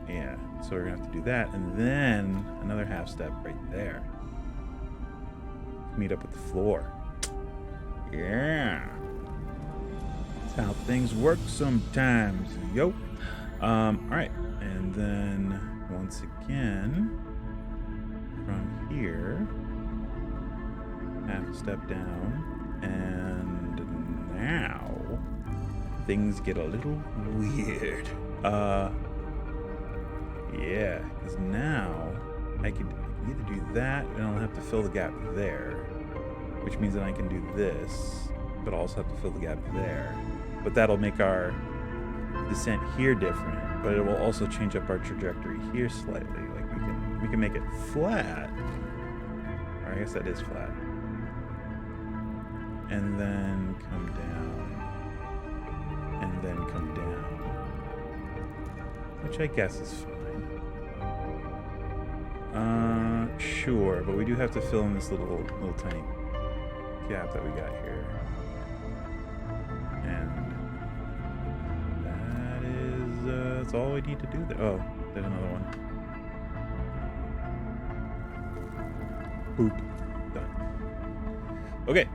Yeah. So we're gonna have to do that, and then another half step right there. Meet up with the floor. Yeah. That's how things work sometimes. Yo. Alright. And then once again, from here, half a step down, and now things get a little weird. Yeah, because now I could either do that, and I'll have to fill the gap there, which means that I can do this, but also have to fill the gap there. But that'll make our descent here different, but it will also change up our trajectory here slightly. Like we can make it flat, or I guess that is flat, and then come down, and then come down, which I guess is fine. Sure, but we do have to fill in this little tiny gap that we got here. And that is, that's all we need to do there. Oh, there's another one. Boop. Done. Okay.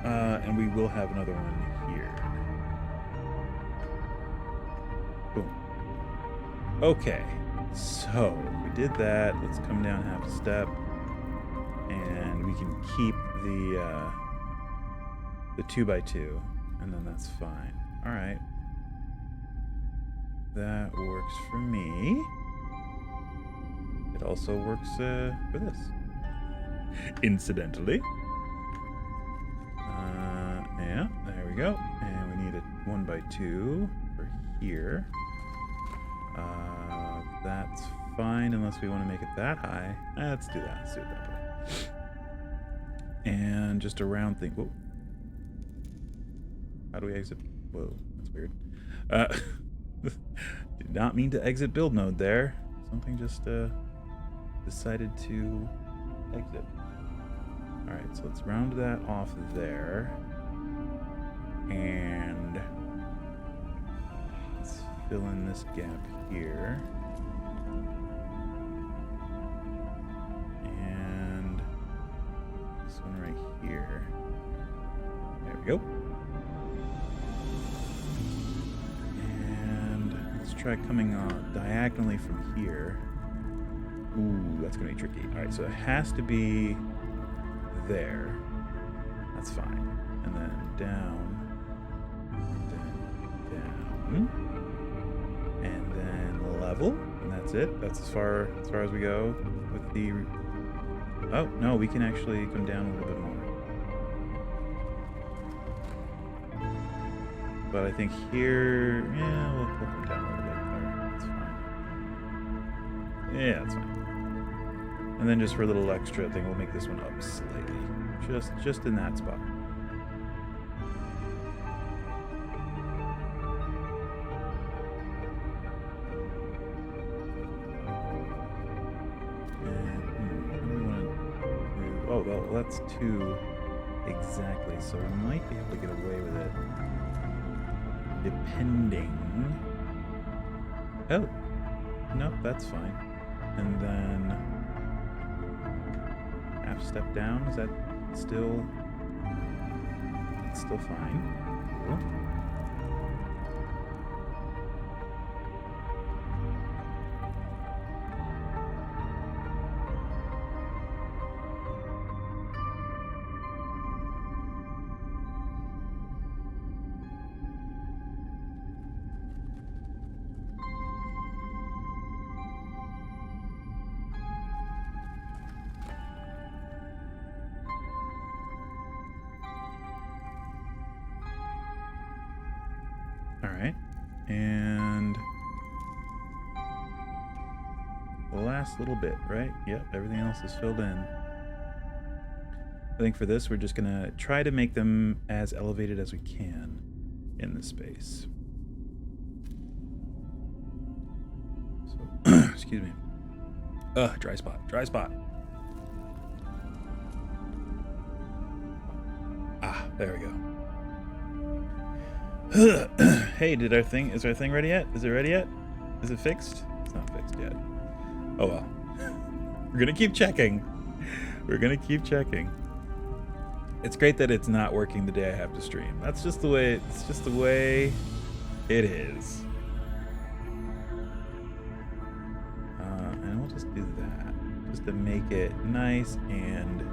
And we will have another one here. Boom. Okay. So, we did that. Let's come down half a step. And we can keep the 2x2. And then that's fine. Alright. That works for me. It also works for this. Incidentally. Yeah, there we go. And we need a 1x2 for here. That's fine unless we want to make it that high. Let's do that. Let's do it that way. And just a round thing. Whoa. How do we exit? Whoa, that's weird. Did not mean to exit build mode there. Something just decided to exit. Alright, so let's round that off there. And let's fill in this gap here. And this one right here. There we go. And let's try coming diagonally from here. Ooh, that's gonna be tricky. Alright, so it has to be there. That's fine. And then down. And then down. And then level. And that's it. That's as far as we go with the... Oh, no, we can actually come down a little bit more. But I think here... Yeah, we'll come down a little bit there. That's fine. Yeah, that's fine. And then just for a little extra thing, we'll make this one up slightly. Just in that spot. Oh, well, that's 2 exactly, so we might be able to get away with it. Depending... Oh! Nope, that's fine. And then... half step down, is that still... That's still fine. Cool. Alright, and the last little bit, right? Yep, everything else is filled in. I think for this, we're just gonna try to make them as elevated as we can in this space. So, excuse me. Dry spot, dry spot. Ah, there we go. Hey, is our thing ready yet? Is it ready yet? Is it fixed? It's not fixed yet. Oh well. We're gonna keep checking. We're gonna keep checking. It's great that it's not working the day I have to stream. That's just the way, it's just the way it is. And we'll just do that, just to make it nice and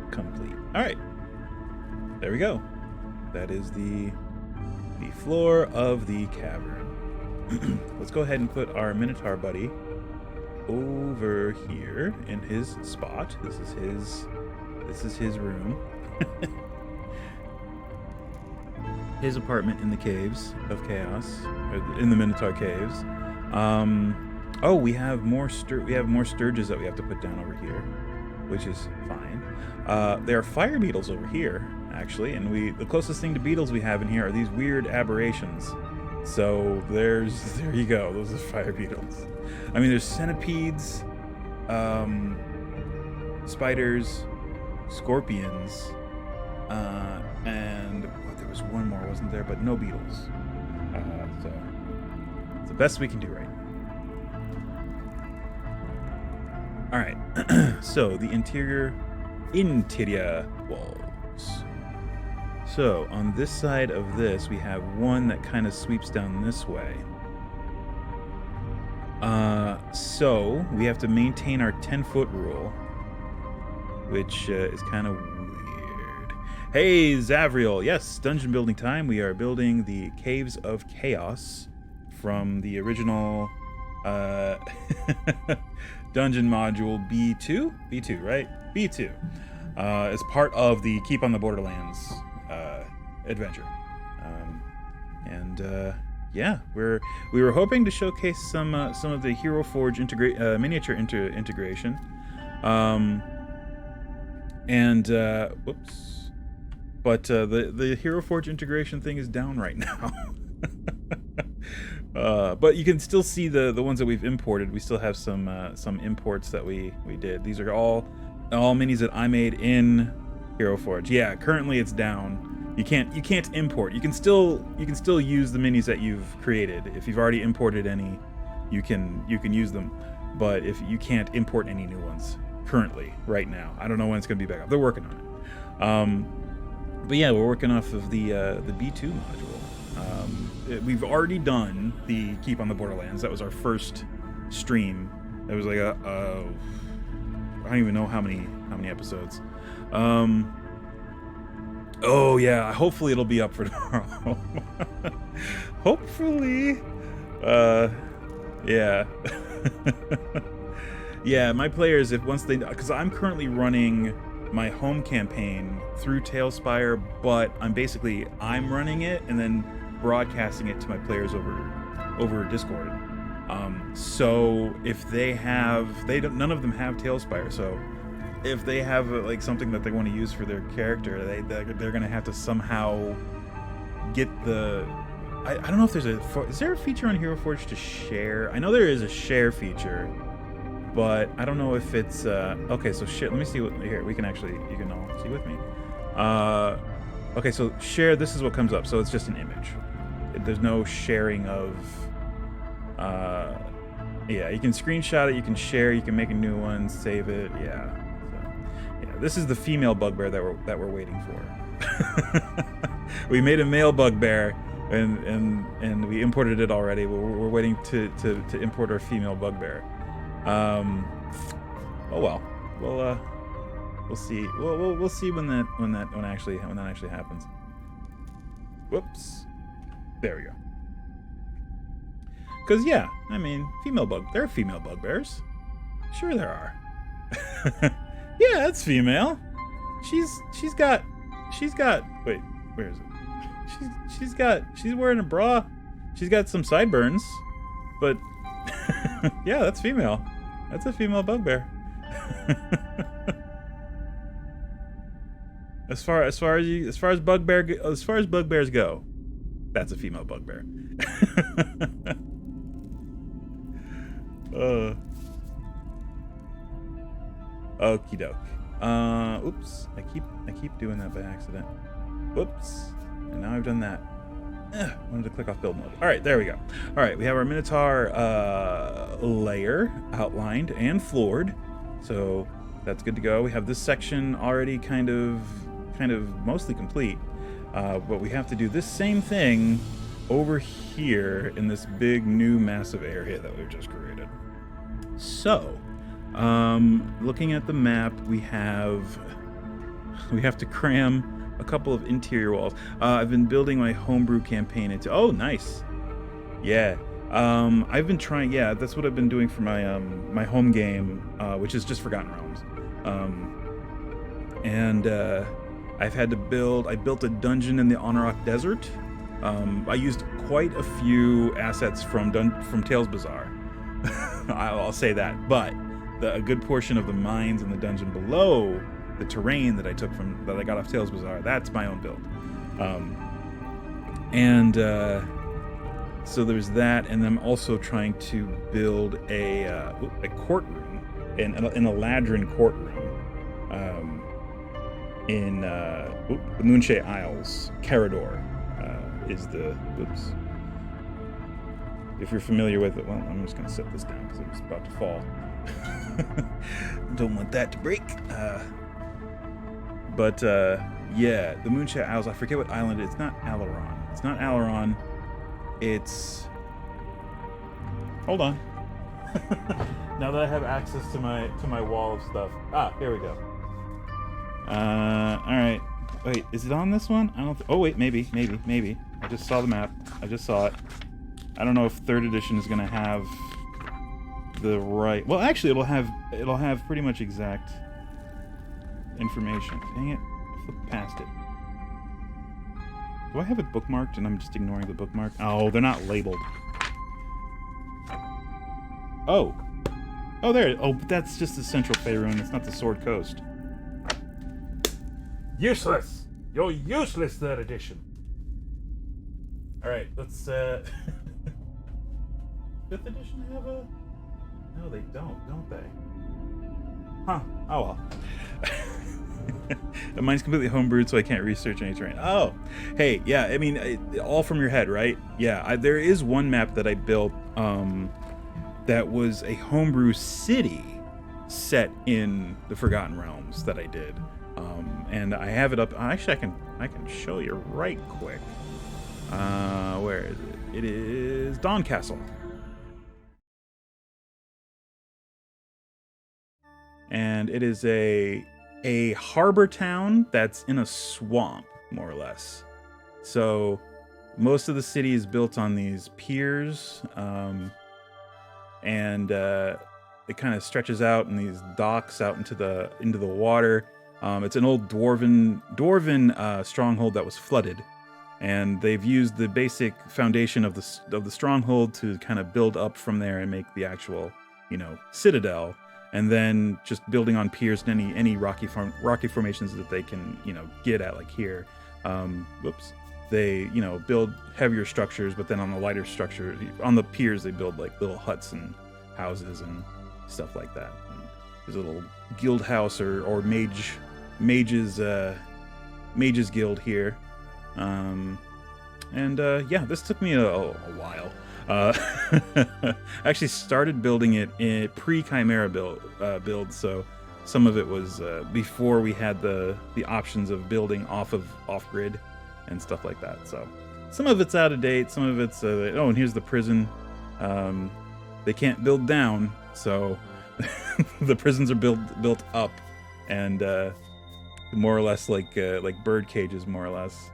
complete. All right, there we go. That is the floor of the cavern. Let's go ahead and put our Minotaur buddy over here in his spot. This is his room. His apartment in the caves of chaos, or in the Minotaur caves. Oh, we have more sturges that we have to put down over here, which is fine. There are fire beetles over here, actually, and the closest thing to beetles we have in here are these weird aberrations. So there you go. Those are fire beetles. I mean, there's centipedes, spiders, scorpions, and there was one more, wasn't there? But no beetles. So it's the best we can do right now. All right. So the interior walls. So on this side of this, we have one that kind of sweeps down this way. So we have to maintain our 10-foot rule, which is kind of weird. Hey, Zavriel. Yes, dungeon building time. We are building the Caves of Chaos from the original dungeon module B2? B2, right? B2. As part of the Keep on the Borderlands adventure. Yeah, we were hoping to showcase some of the Hero Forge miniature integration. Whoops. But the Hero Forge integration thing is down right now. But you can still see the ones that we've imported. We still have some imports that we did. These are all minis that I made in Hero Forge. Yeah, currently it's down. You can't import. You can still use the minis that you've created. If you've already imported any, you can use them. But if you can't import any new ones currently, right now, I don't know when it's gonna be back up. They're working on it. But yeah, we're working off of the B2 module. We've already done the Keep on the Borderlands. That was our first stream. It was like I don't even know how many episodes. Oh yeah, hopefully it'll be up for tomorrow. Hopefully. Yeah. Yeah, my players, because I'm currently running my home campaign through TaleSpire, but I'm running it and then broadcasting it to my players over Discord. So if none of them have TaleSpire, so if they have like something that they want to use for their character, they're gonna have to somehow get the. I don't know if is there a feature on Hero Forge to share? I know there is a share feature, but I don't know if it's okay. So share. Let me see what here you can all see with me. Okay, so share. This is what comes up. So it's just an image. There's no sharing of. Yeah, you can screenshot it. You can share. You can make a new one, save it. Yeah. This is the female bugbear that we're waiting for. We made a male bugbear, and we imported it already. We're waiting to import our female bugbear. Oh well, we'll see. We'll see when that actually happens. Whoops. There we go. Cause yeah, I mean, there are female bugbears. Sure there are. Yeah, that's female. She's got. Wait, where is it? She's wearing a bra. She's got some sideburns, but yeah, that's female. That's a female bugbear. As far as bugbears go, that's a female bugbear. Okie doke. Oops. I keep doing that by accident. Whoops. And now I've done that. Wanted to click off build mode. Alright, there we go. Alright, we have our Minotaur layer outlined and floored. So that's good to go. We have this section already kind of mostly complete. But we have to do this same thing over here in this big new massive area that we've just created. So, looking at the map, we have to cram a couple of interior walls. I've been building my homebrew campaign into. Oh, nice. Yeah. I've been trying. Yeah, that's what I've been doing for my my home game, which is just Forgotten Realms. I've had to build. I built a dungeon in the Honorok Desert. I used quite a few assets from Tales Bazaar. I'll say that, but a good portion of the mines in the dungeon below, the terrain that I got off Tales Bazaar, that's my own build. So there's that, and I'm also trying to build a courtroom, an Eladrin courtroom, in the Moonshade Isles. Carador is the. Oops. If you're familiar with it, well, I'm just going to set this down because it was about to fall. Don't want that to break. Yeah, the Moonshade Isles. I forget what island it is. It's not Alaron. It's not Alaron. It's. Hold on. Now that I have access to my wall of stuff. Here we go. All right. Wait, is it on this one? I don't. Oh wait, maybe. I just saw the map. I just saw it. I don't know if 3rd edition is gonna have the right. Well, actually, it'll have pretty much exact information. Dang it! I flipped past it. Do I have it bookmarked and I'm just ignoring the bookmark? Oh, they're not labeled. Oh, there. Oh, but that's just the Central Faerun. It's not the Sword Coast. Useless. You're useless, 3rd edition. All right, let's. 5th edition have a? No, they don't they? Huh. Oh well. Mine's completely homebrewed, so I can't research any terrain. Oh, hey, yeah. I mean, all from your head, right? Yeah. There is one map that I built that was a homebrew city set in the Forgotten Realms that I did, and I have it up. Actually, I can show you right quick. Where is it? It is Dawn Castle. And it is a harbor town that's in a swamp, more or less. So most of the city is built on these piers, and it kind of stretches out in these docks out into the water. It's an old dwarven stronghold that was flooded, and they've used the basic foundation of the stronghold to kind of build up from there and make the actual, citadel. And then just building on piers and any rocky formations that they can, get at, like here. They, build heavier structures, but then on the lighter structure, on the piers, they build like little huts and houses and stuff like that. And there's a little guild house or mages guild here. Yeah, this took me a while. I actually started building it in pre-Chimera build, so Some of it was before we had the options of building off-grid and stuff like that. So some of it's out of date. Some of it's oh, and here's the prison. They can't build down, so the prisons are built up, and more or less like bird cages, more or less,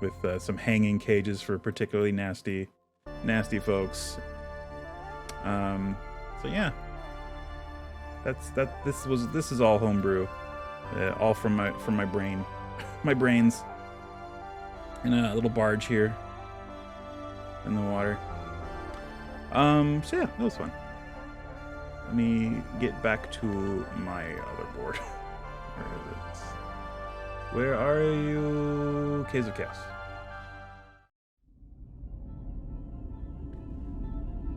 with some hanging cages for particularly nasty folks. So yeah, this is all homebrew, all from my brain, my brains, and a little barge here in the water. So yeah, that was fun. Let me get back to my other board. Where is it? Where are you? Caves of Chaos.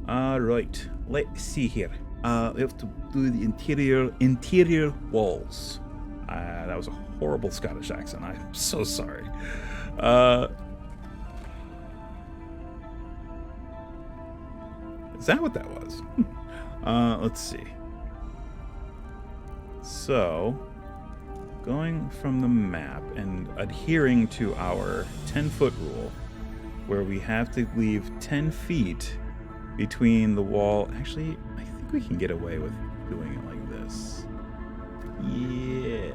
Alright, let's see here. We have to do the interior walls. That was a horrible Scottish accent. I'm so sorry. Is that what that was? Let's see. So, going from the map and adhering to our 10-foot rule, where we have to leave 10 feet between the wall. Actually, I think we can get away with doing it like this. Yeah,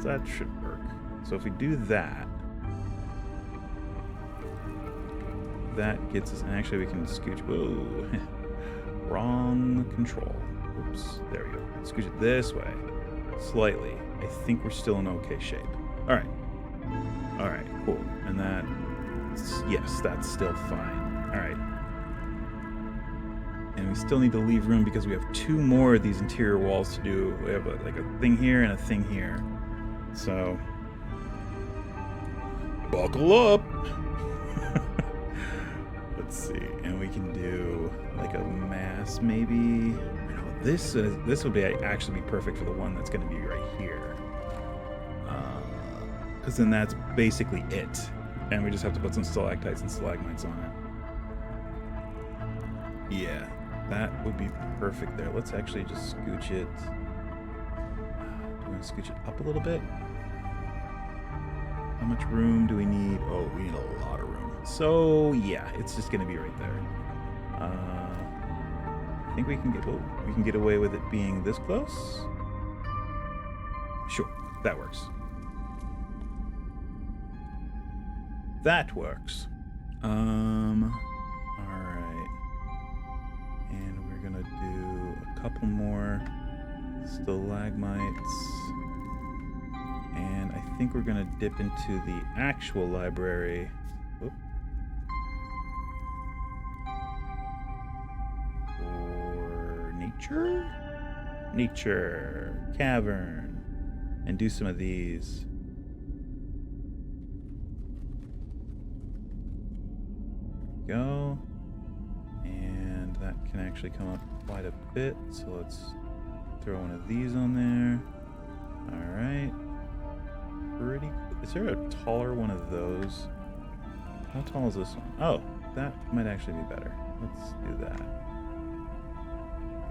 that should work. So if we do that, that gets us, and actually we can scooch. Whoa, wrong control. Oops, there we go. Scooch it this way, slightly. I think we're still in okay shape. All right, cool. And that, yes, that's still fine. All right. And we still need to leave room because we have 2 more of these interior walls to do. We have like a thing here and a thing here. So, buckle up. Let's see, and we can do like a mass maybe. No, this would be actually be perfect for the one that's going to be right here. Because then that's basically it, and we just have to put some stalactites and stalagmites on it. Yeah. That would be perfect there. Let's actually just scooch it. Do we want to scooch it up a little bit? How much room do we need? Oh, we need a lot of room. So yeah, it's just going to be right there. I think we can get away with it being this close. Sure, that works. That works. A couple more stalagmites, and I think we're gonna dip into the actual library. Oop. For nature cavern, and do some of these. There we go. And that can actually come up quite a bit, so let's throw one of these on there. All right, pretty. Is there a taller one of those? How tall is this one? Oh, that might actually be better. Let's do that.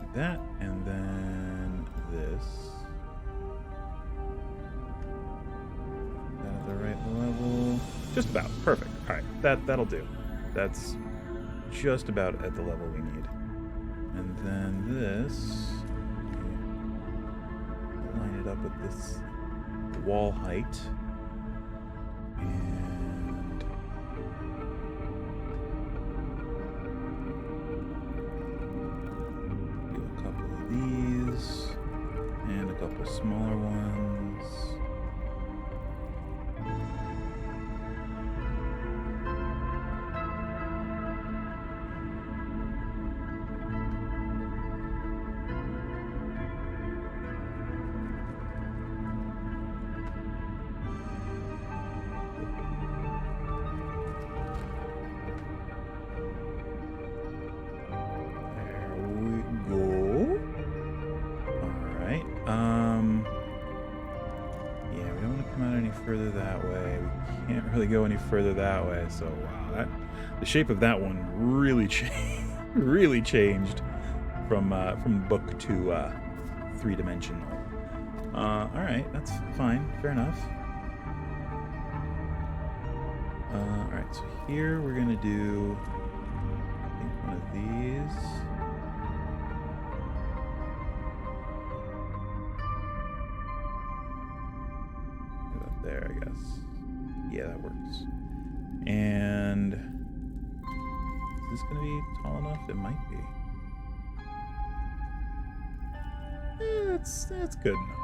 Do that, and then this. Is that at the right level? Just about perfect. All right, that'll do. That's just about at the level we need. And then this, line it up with this wall height, and do a couple of these, and a couple smaller ones. Further that way. We can't really go any further that way. So wow, the shape of that one really changed from book to 3-dimensional. Alright, that's fine. Fair enough. Alright, so here we're gonna do, I think, one of these. About there, I guess. Yeah, that works. And is this gonna be tall enough? It might be. That's good enough.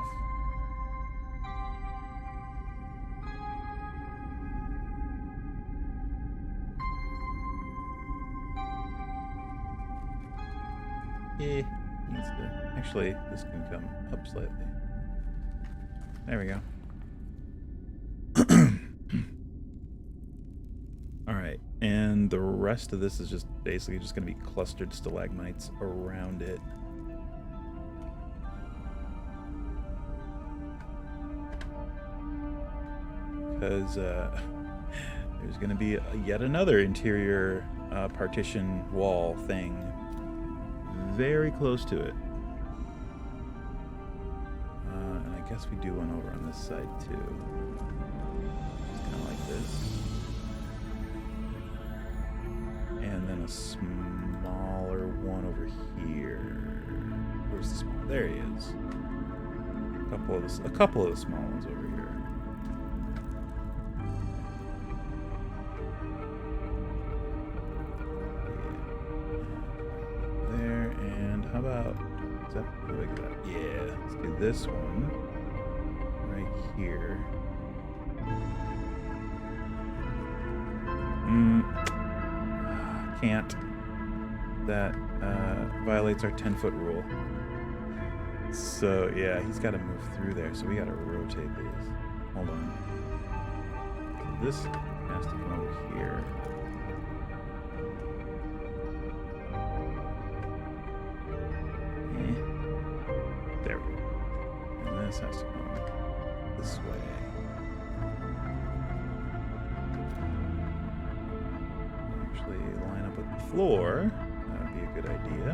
Needs to, actually, this can come up slightly. There we go. Alright, and the rest of this is just basically just going to be clustered stalagmites around it. Because there's going to be yet another interior partition wall thing very close to it. And I guess we do one over on this side too. Just kind of like this. And then a smaller one over here. Where's the small? There he is. A couple of the small ones over here. How about, is that, what do I got? Yeah, let's do this one right here. Can't. That violates our 10-foot rule. So yeah, he's got to move through there. So we got to rotate these. Hold on. So this has to come over here. There we go. And this has to come this way. Actually line up with the floor. That would be a good idea.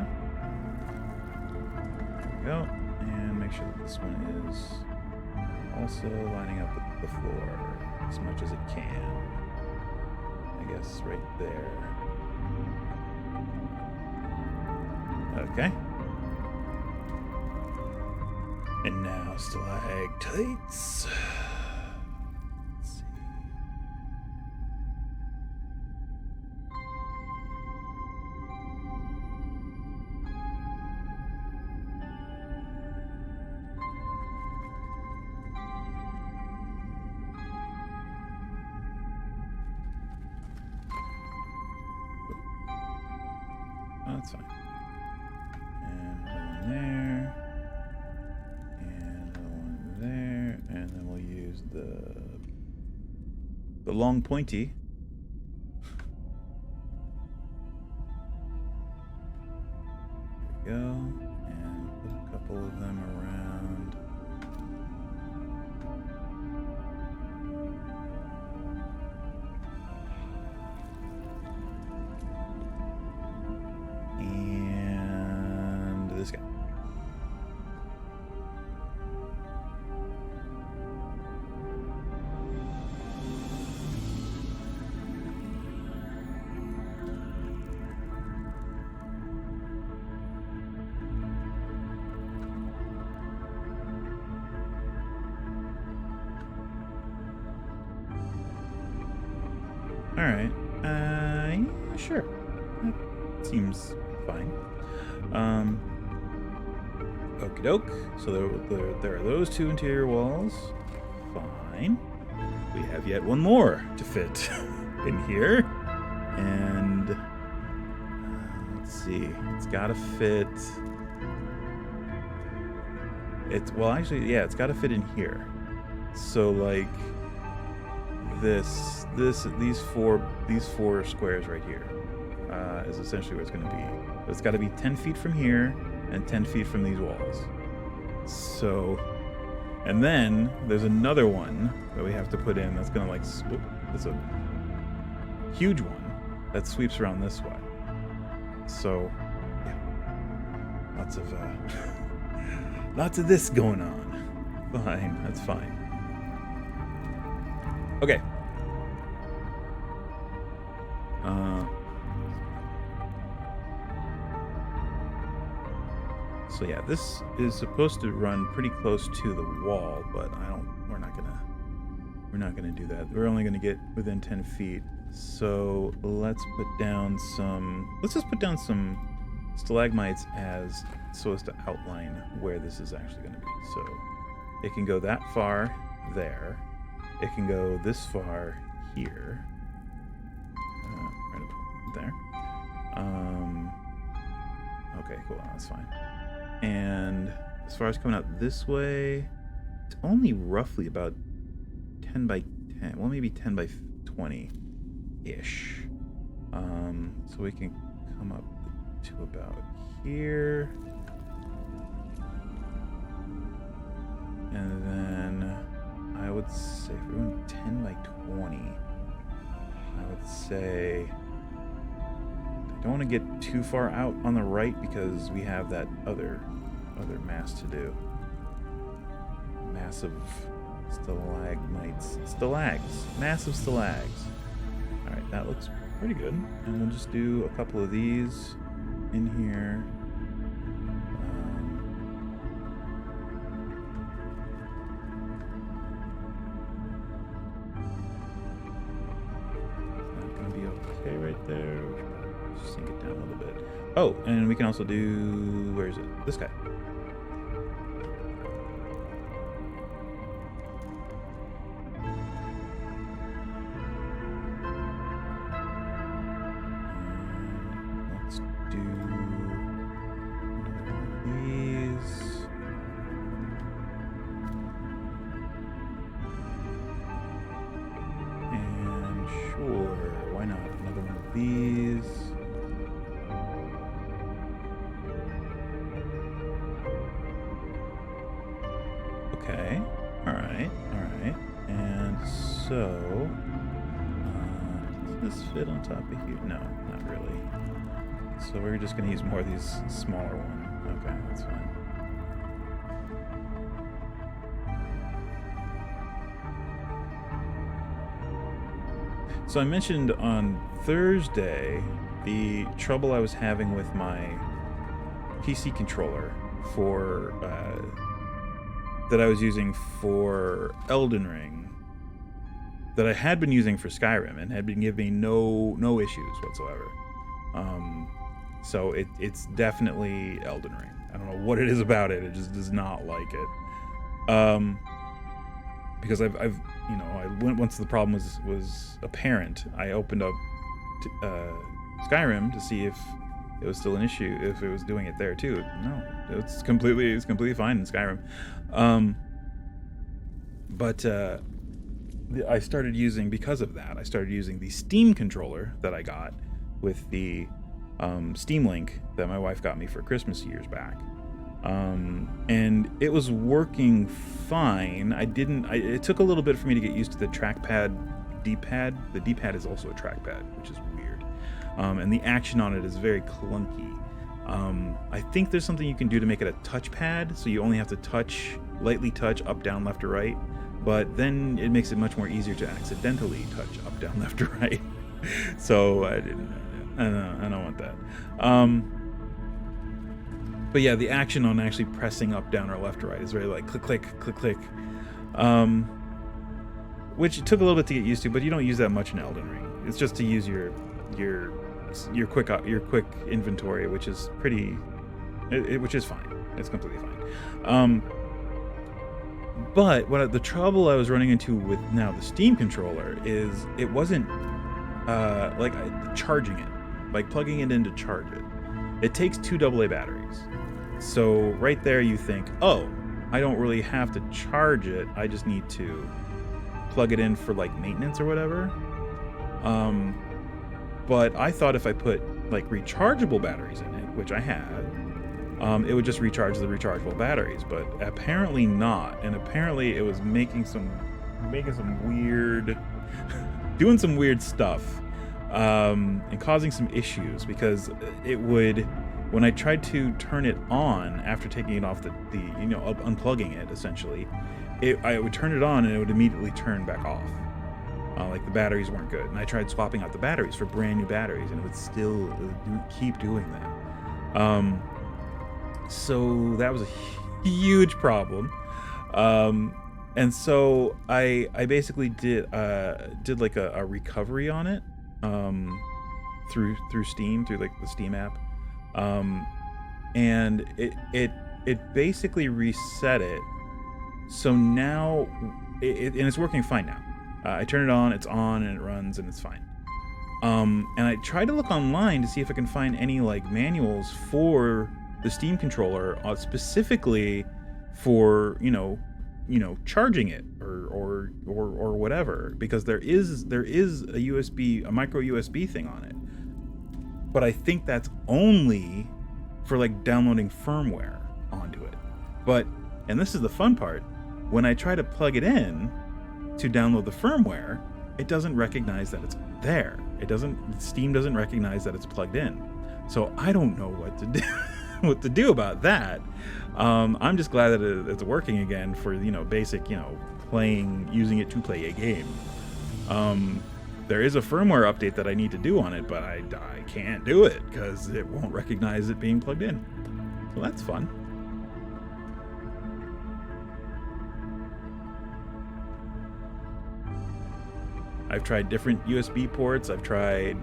There we go. And make sure that this one is also lining up with the floor as much as it can. I guess right there. Okay. And now stalactites. Let's see. Oh, that's fine. And one there. There, and then we'll use the long pointy. There we go, and put a couple of them around. And this guy. Alright, yeah, sure. That seems fine. Okie doke. So there are those two interior walls. Fine. We have yet one more to fit in here. And let's see. It's gotta fit. Well, actually, yeah, it's gotta fit in here. So like these four squares right here is essentially what it's going to be. But it's got to be 10 feet from here and 10 feet from these walls. So, and then there's another one that we have to put in that's going to like swoop. It's a huge one that sweeps around this way. So, yeah, lots of this going on. fine. That's fine. Okay. So yeah, this is supposed to run pretty close to the wall, but we're not gonna do that. We're only gonna get within 10 feet. So let's just put down some stalagmites so as to outline where this is actually gonna be. So it can go that far there. It can go this far here. Right up there. Okay, cool. That's fine. And as far as coming out this way, it's only roughly about 10 by 10. Well, maybe 10 by 20-ish. So we can come up to about here. And then I would say if we're doing 10 by 20, I would say I don't want to get too far out on the right because we have that other mass to do. Massive stalagmites. Massive stalags. Alright, that looks pretty good. And we'll just do a couple of these in here. Is that going to be okay right there? Just sink it down a little bit. Oh, and we can also do... where is it? This guy. Let's do these. And sure, why not? Another one of these. Okay. All right. And so, does this fit on top of here? No, not really. So we're just gonna use more of these smaller ones. Okay, that's fine. So I mentioned on Thursday the trouble I was having with my PC controller for that I was using for Elden Ring, that I had been using for Skyrim and had been giving me no issues whatsoever. So it's definitely Elden Ring. I don't know what it is about it. It just does not like it. Because I went once the problem was apparent. I opened up Skyrim to see if it was still an issue, if it was doing it there too. No, it's completely fine in Skyrim. But I started using, because of that, I started using the Steam controller that I got with the Steam Link that my wife got me for Christmas years back. And it was working fine. It took a little bit for me to get used to the trackpad D-pad. The D-pad is also a trackpad, which is weird. And the action on it is very clunky. I think there's something you can do to make it a touchpad, so you only have to lightly touch up, down, left, or right. But then it makes it much more easier to accidentally touch up, down, left, or right. So I don't want that. But yeah, the action on actually pressing up, down, or left, or right is very like click, click, click, click. Which it took a little bit to get used to, but you don't use that much in Elden Ring. It's just to use your quick inventory, which is which is fine. It's completely fine. But the trouble I was running into with now the Steam controller is it wasn't charging it, like plugging it in to charge it. It takes 2 AA batteries. So right there you think, oh, I don't really have to charge it. I just need to plug it in for like maintenance or whatever. But I thought if I put like rechargeable batteries in it, which I had, it would just recharge the rechargeable batteries, but apparently not. And apparently it was making some weird, doing some weird stuff, and causing some issues, because it would when I tried to turn it on after taking it off the unplugging it essentially, I would turn it on and it would immediately turn back off. Like the batteries weren't good, and I tried swapping out the batteries for brand new batteries, and it would keep doing that. So that was a huge problem. And so I basically did like a recovery on it through Steam, through like the Steam app, and it basically reset it. So now and it's working fine now. I turn it on, it's on, and it runs, and it's fine. And I tried to look online to see if I can find any like manuals for the Steam controller, specifically for charging it or whatever, because there is a micro USB thing on it. But I think that's only for like downloading firmware onto it. And this is the fun part, when I try to plug it in to download the firmware, it doesn't recognize that it's there. Steam doesn't recognize that it's plugged in. So I don't know what to do what to do about that. I'm just glad that it's working again for basic using it to play a game. There is a firmware update that I need to do on it, but I can't do it because it won't recognize it being plugged in. So that's fun. I've tried different USB ports. I've tried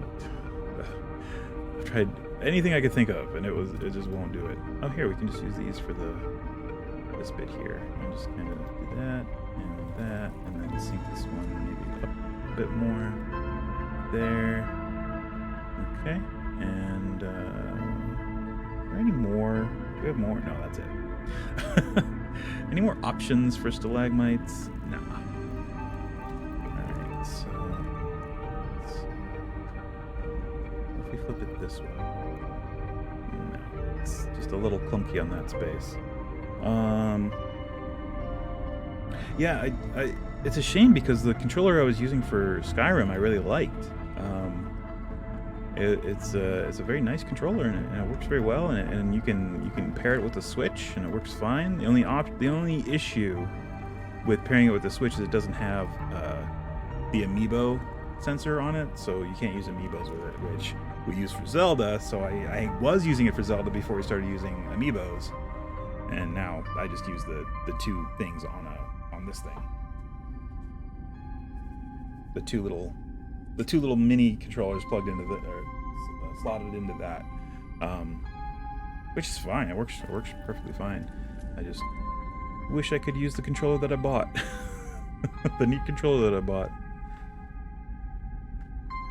anything I could think of, and it just won't do it. Oh, here, we can just use these for this bit here. And just kind of do that, and then sync this one maybe up a bit more. There. Okay. And are there any more? Do we have more? No, that's it. Any more options for stalagmites? No. Alright, so if we flip it this way. No, it's just a little clunky on that space. Yeah, it's a shame because the controller I was using for Skyrim I really liked. It's a very nice controller, and it works very well, and you can pair it with the Switch and it works fine. The only issue with pairing it with the Switch is it doesn't have the amiibo sensor on it, so you can't use amiibos with it, which we use for Zelda. So I was using it for Zelda before we started using amiibos, and now I just use the two things on this thing. The two little mini controllers plugged into slotted into that, which is fine. It works perfectly fine. I just wish I could use the controller that I bought. The neat controller that I bought.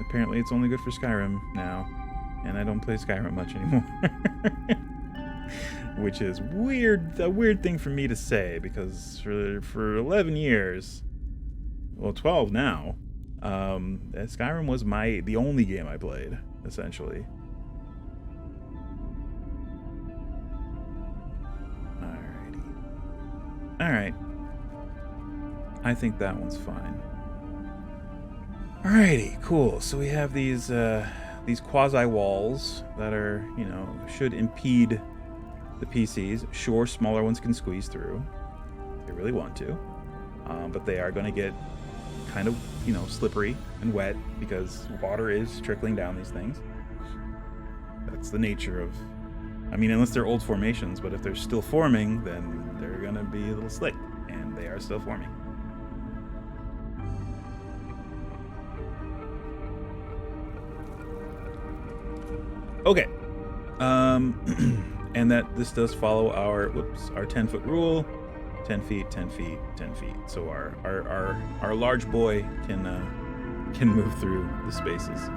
Apparently it's only good for Skyrim now, and I don't play Skyrim much anymore. Which is a weird thing for me to say, because for 11 years, well 12 now, Skyrim was the only game I played, essentially. Alright. I think that one's fine. Alrighty, cool. So we have these quasi walls that are, should impede the PCs. Sure, smaller ones can squeeze through. They really want to. But they are going to get kind of, slippery and wet because water is trickling down these things. That's the nature of, unless they're old formations, but if they're still forming, then they're going to be a little slick, and they are still forming. Okay. And that this does follow our 10-foot rule. 10 feet, 10 feet, 10 feet. So our large boy can move through the spaces.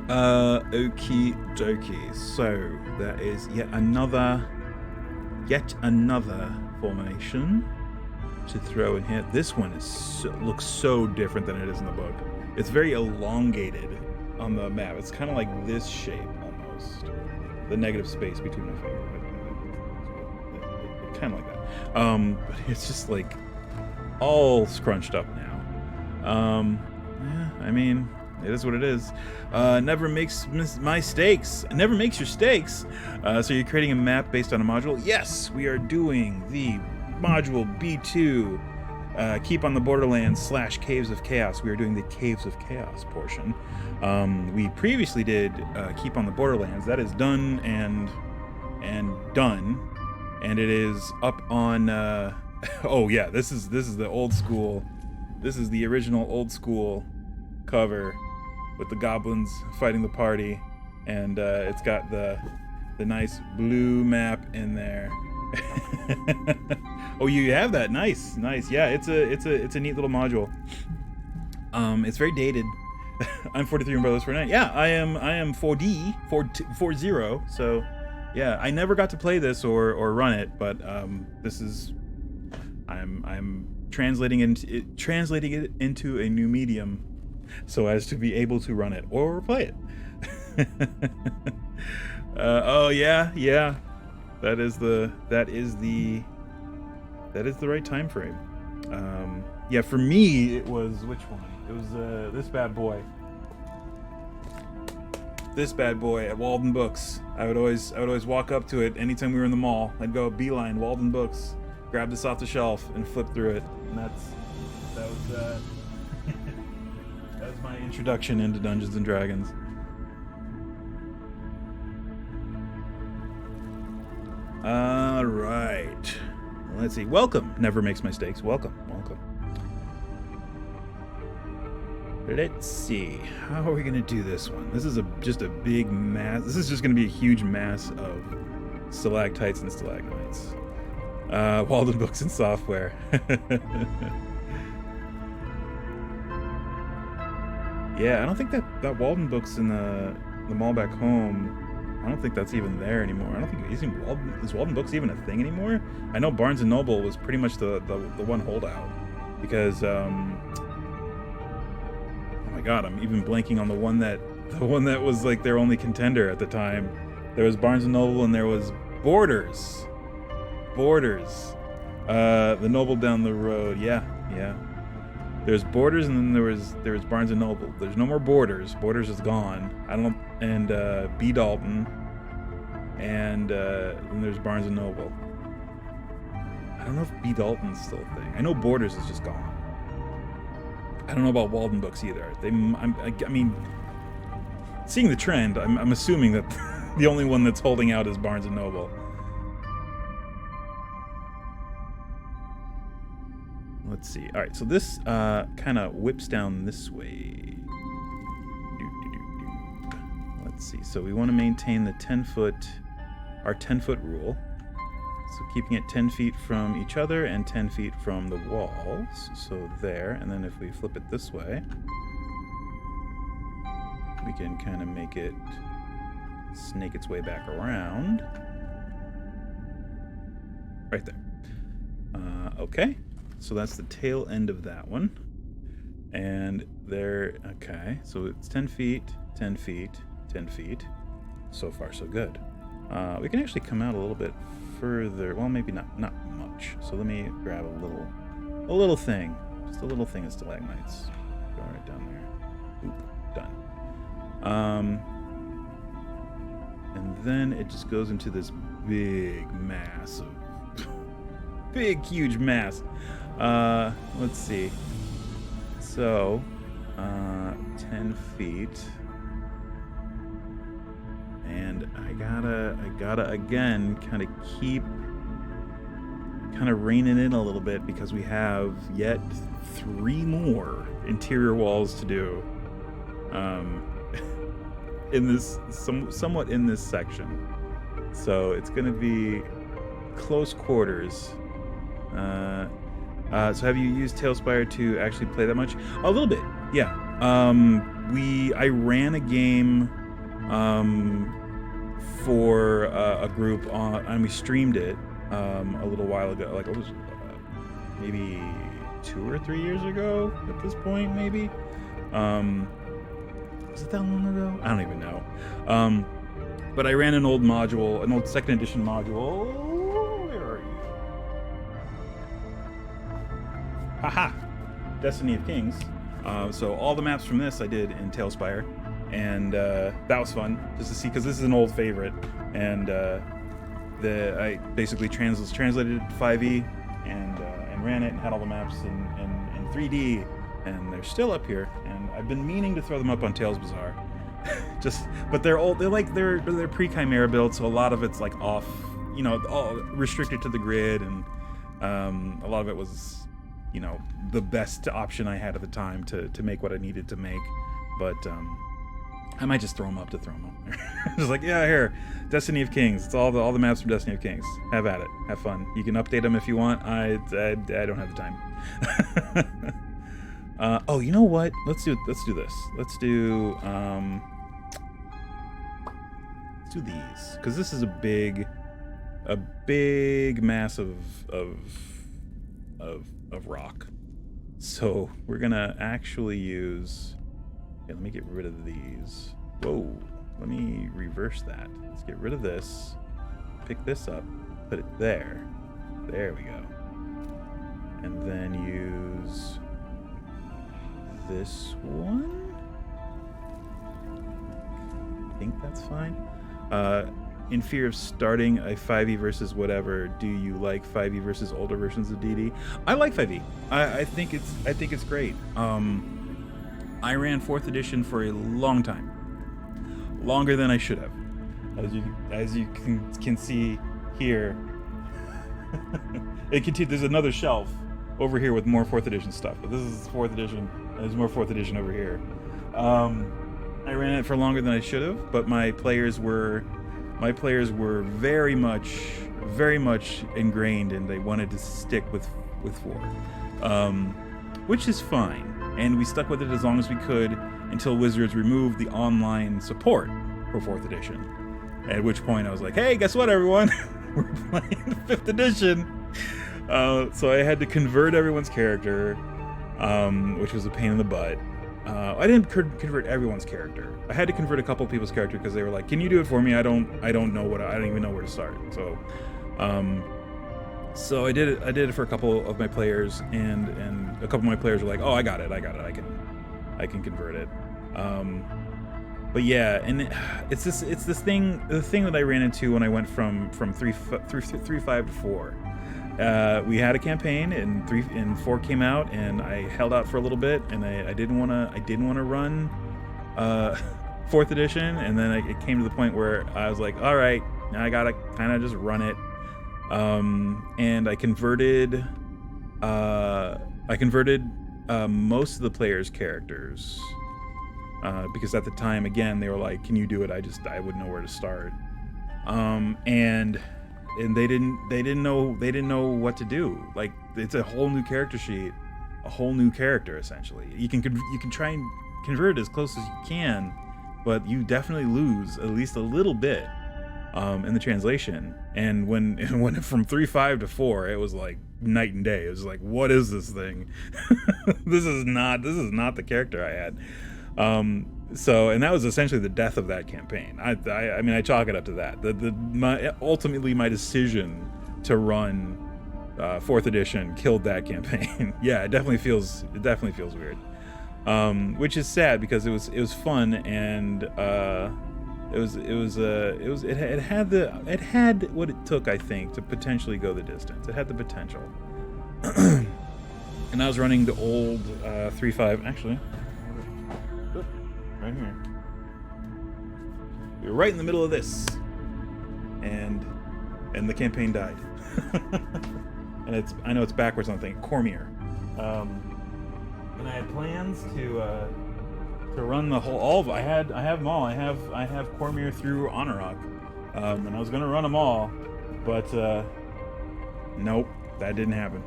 Okie dokie. So that is yet another formation to throw in here. This one looks so different than it is in the book. It's very elongated on the map. It's kind of like this shape almost. The negative space between my fingers. Kind of like that. But it's just like all scrunched up now. Yeah, It is what it is. Never makes my stakes. Never makes your stakes. So you're creating a map based on a module? Yes, we are doing the module B2, Keep on the Borderlands / Caves of Chaos. We are doing the Caves of Chaos portion. We previously did Keep on the Borderlands. That is done and done. And it is up on... oh yeah, this is the old school... This is the original old school cover with the goblins fighting the party, and it's got the nice blue map in there. Oh, you have that? Nice. Yeah, it's a neat little module. It's very dated. I'm 43 and Brothers 49. Yeah, I am 4D 40. So yeah, I never got to play this or run it, but this is I'm translating it into a new medium so as to be able to run it or play it. Oh yeah, that is the right time frame. Yeah, for me it was, which one? It was this bad boy. This bad boy at Walden Books. I would always walk up to it anytime we were in the mall. I'd go beeline Walden Books, grab this off the shelf and flip through it. And that was that was my introduction into Dungeons and Dragons. All right. Let's see. Welcome. Never makes mistakes. Welcome. Let's see. How are we going to do this one? This is just a big mass. This is just going to be a huge mass of stalactites and stalagmites. Walden Books and Software. Yeah, I don't think that Walden Books in the mall back home, I don't think that's even there anymore. I don't think is Walden Books even a thing anymore? I know Barnes & Noble was pretty much the one holdout, because oh my god, I'm even blanking on the one that was like their only contender at the time. There was Barnes & Noble and there was Borders. The Noble down the road. Yeah. There's Borders, and then there was Barnes & Noble. There's no more Borders. Borders is gone. And B. Dalton, and then there's Barnes & Noble. I don't know if B. Dalton's still a thing. I know Borders is just gone. I don't know about Walden Books either. I mean, seeing the trend, I'm assuming that the only one that's holding out is Barnes & Noble. Let's see. All right, so this kind of whips down this way. Let's see. So we want to maintain the 10-foot, our 10-foot rule. So keeping it 10 feet from each other and 10 feet from the walls. So there, and then if we flip it this way, we can kind of make it snake its way back around. Right there. Okay. So that's the tail end of that one. And there, okay, so it's 10 feet, 10 feet, 10 feet. So far, so good. We can actually come out a little bit further. Well, maybe not much. So let me grab a little thing. Just a little thing of stalagmites. Go right down there. Oop, done. And then it just goes into this big mass of big, huge mass. Let's see. So, 10 feet. And I gotta again kind of keep reining in a little bit, because we have yet 3 more interior walls to do. In this, somewhat in this section. So it's gonna be close quarters. So have you used TaleSpire to actually play that much? A little bit, yeah. I ran a game for a group and we streamed it a little while ago. Like it was maybe 2 or 3 years ago at this point, maybe. Was it that long ago? I don't even know. But I ran an old module, an old 2nd edition module. Haha! Destiny of Kings. So all the maps from this I did in TaleSpire, and that was fun just to see, because this is an old favorite, and I basically translated it to 5e and ran it and had all the maps in 3D, and they're still up here, and I've been meaning to throw them up on Tales Bazaar. But they're old. They're pre-Chimera builds, so a lot of it's like off, all restricted to the grid, and a lot of it was, the best option I had at the time to make what I needed to make. But I might just throw them up to throw them up. Just like, yeah, here, Destiny of Kings. It's all the maps from Destiny of Kings. Have at it. Have fun. You can update them if you want. I don't have the time. Oh, you know what? Let's do this. Let's do these, because this is a big mass of rock. So we're gonna actually use. Okay, let me get rid of these. Whoa! Let me reverse that. Let's get rid of this. Pick this up. Put it there. There we go. And then use this one. I think that's fine. In fear of starting a 5e versus whatever, do you like 5e versus older versions of DD? I like 5e. I think it's great. I ran 4th edition for a long time, longer than I should have, as you can see here. There's another shelf over here with more 4th edition stuff, but this is 4th edition. There's more 4th edition over here. I ran it for longer than I should have, but my players were very much ingrained, and they wanted to stick with 4, which is fine. And we stuck with it as long as we could until Wizards removed the online support for 4th edition. At which point I was like, hey, guess what, everyone? We're playing 5th edition. So I had to convert everyone's character, which was a pain in the butt. I didn't convert everyone's character. I had to convert a couple people's character because they were like, "Can you do it for me? I don't even know where to start." So, so I did it for a couple of my players, and a couple of my players were like, "Oh, I got it. I can convert it." But yeah, and it's the thing that I ran into when I went from 3.5 to 4. We had a campaign, and 3 and 4 came out, and I held out for a little bit, and I didn't want to run 4th edition, and then it came to the point where I was like, all right, now I gotta kind of just run it, and I converted most of the players' characters, because at the time, again, they were like, can you do it? I wouldn't know where to start, and they didn't know what to do. Like, it's a whole new character sheet, a whole new character essentially. You can try and convert it as close as you can, but you definitely lose at least a little bit in the translation. And when from 3.5 to 4, it was like night and day. It was like, what is this thing? This is not the character I had. So, and that was essentially the death of that campaign. I mean, I chalk it up to that. Ultimately, my decision to run 4th edition killed that campaign. Yeah, it definitely feels weird. Which is sad, because it was fun, and it had what it took, I think, to potentially go the distance. It had the potential. And I was running the old 3.5, actually. Right here. We were right in the middle of this, and the campaign died. And I know it's backwards on the thing. Cormier. And I had plans to run the whole. I have them all. I have Cormier through Honorok, and I was gonna run them all, but nope, that didn't happen.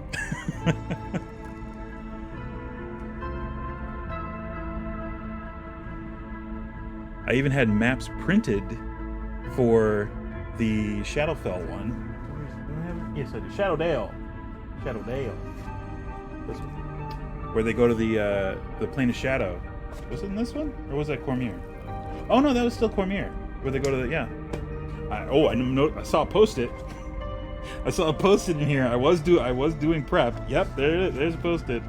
I even had maps printed for the Shadowfell one. Yes, I do. Shadowdale. This one. Where they go to the Plane of Shadow. Was it in this one? Or was that Cormier? Oh no, that was still Cormier. Where they go to the, yeah. I saw it posted. I saw it posted in here. I was doing prep. Yep, there's posted.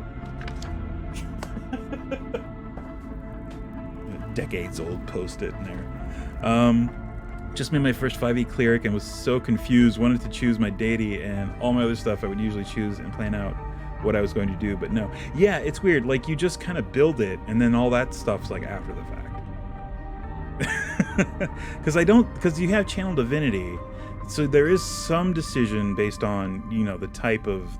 decades-old post-it in there. Just made my first 5e cleric and was so confused, wanted to choose my deity and all my other stuff I would usually choose and plan out what I was going to do, but no. Yeah, it's weird. Like, you just kind of build it, and then all that stuff's like after the fact. Because you have channel divinity, so there is some decision based on, you know, the type of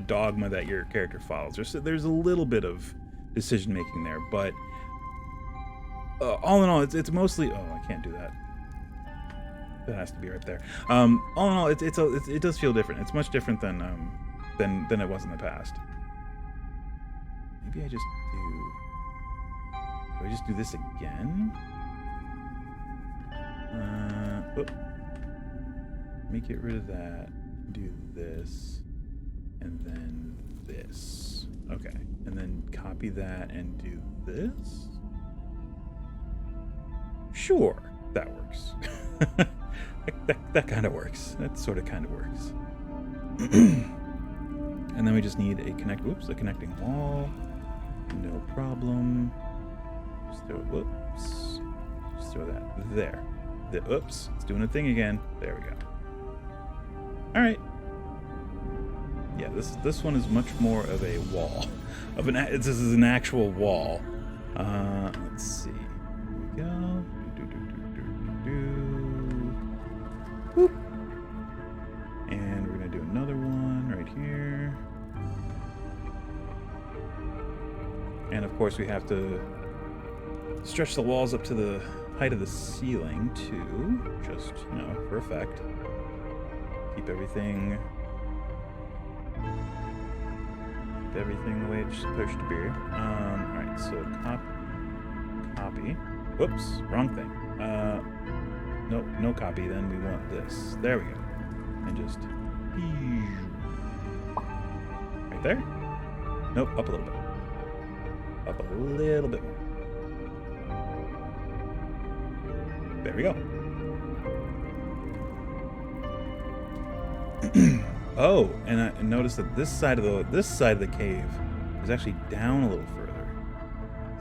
dogma that your character follows. There's a little bit of decision making there, but all in all, it's mostly. Oh, I can't do that. That has to be right there. All in all, it does feel different. It's much different than it was in the past. Maybe I just do. Do I just do this again? Let me get rid of that. Do this, and then this. Okay, and then copy that and do this. Sure, that works. that kind of works. That sort of kind of works. And then we just need a connecting wall. No problem. Just throw Just throw that there. Oops, it's doing a thing again. There we go. All right. Yeah, this one is much more of a wall. This is an actual wall. Let's see. Here we go. Whoop. And we're gonna do another one right here. And of course we have to stretch the walls up to the height of the ceiling too, just, you know, for effect. Keep everything the way it's supposed to be. Alright, so copy. Whoops, wrong thing. Nope, no copy, then we want this. There we go. And just right there. Nope, up a little bit. Up a little bit more. There we go. Oh, and I noticed that this side of the cave is actually down a little further,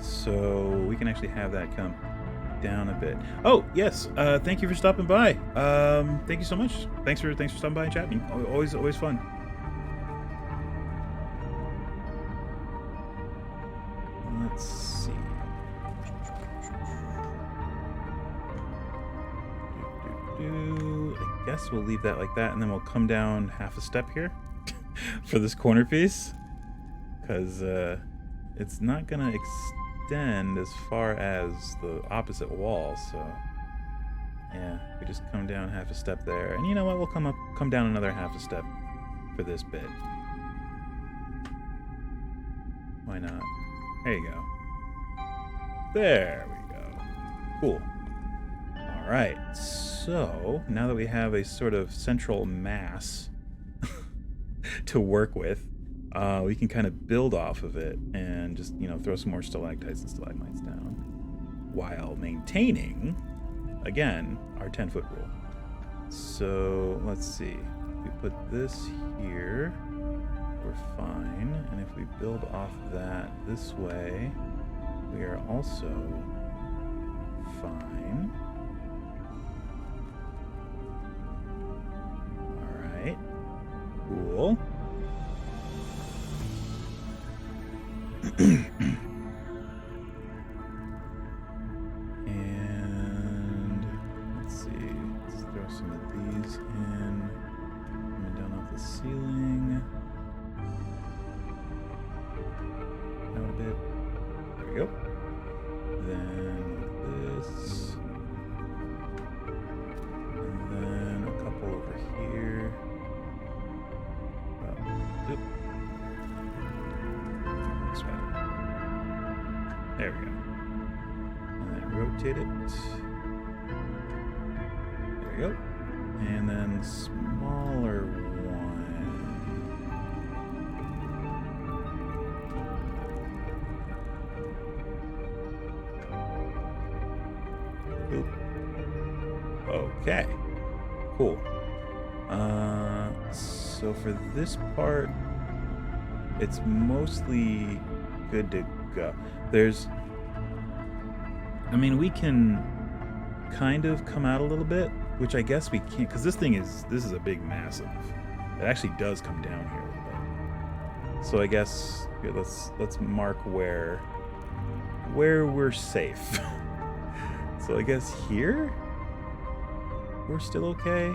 so we can actually have that come down a bit. Oh yes, thank you for stopping by. Thank you so much. Thanks for stopping by and chatting. Always fun. Let's see. I guess we'll leave that like that, and then we'll come down half a step here for this corner piece, because it's not gonna extend as far as the opposite wall. So yeah, we just come down half a step there, and you know what? We'll come down another half a step for this bit. Why not? There you go. There we go. Cool. All right. So now that we have a sort of central mass to work with, we can kind of build off of it and just, you know, throw some more stalactites and stalagmites down while maintaining, again, our 10-foot rule. So let's see. If we put this here, we're fine. And if we build off that this way, we are also fine. All right. Cool. And let's see. Let's throw some of these in. Coming down off the ceiling. Down a bit. There we go. Then this. And then a couple over here. Oop. This way. There we go. And then rotate it. There we go. And then smaller one. Oop. Okay. Cool. So for this part, it's mostly good to go. I mean, we can kind of come out a little bit, which I guess we can't, because this is a big massive. It actually does come down here a little bit. So I guess here, let's mark where we're safe. So I guess here we're still okay.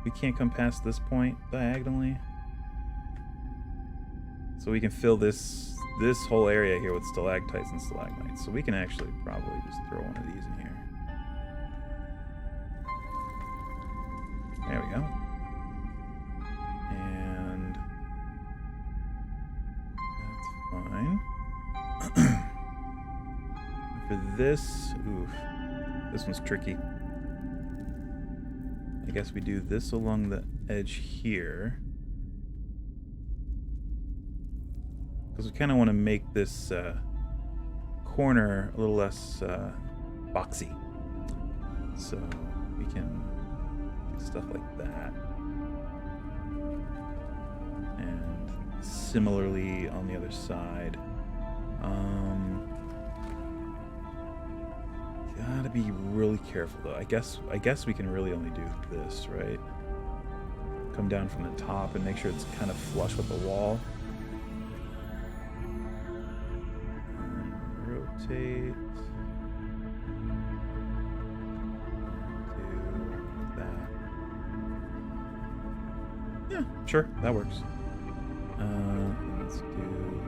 We can't come past this point diagonally. So we can fill this whole area here with stalactites and stalagmites. So we can actually probably just throw one of these in here. There we go. And that's fine. For this, oof, this one's tricky. I guess we do this along the edge here. Because we kind of want to make this corner a little less boxy. So we can do stuff like that. And similarly on the other side. Gotta be really careful though. I guess we can really only do this, right? Come down from the top and make sure it's kind of flush with the wall. Rotate. Do that. Yeah, sure, that works. Let's do.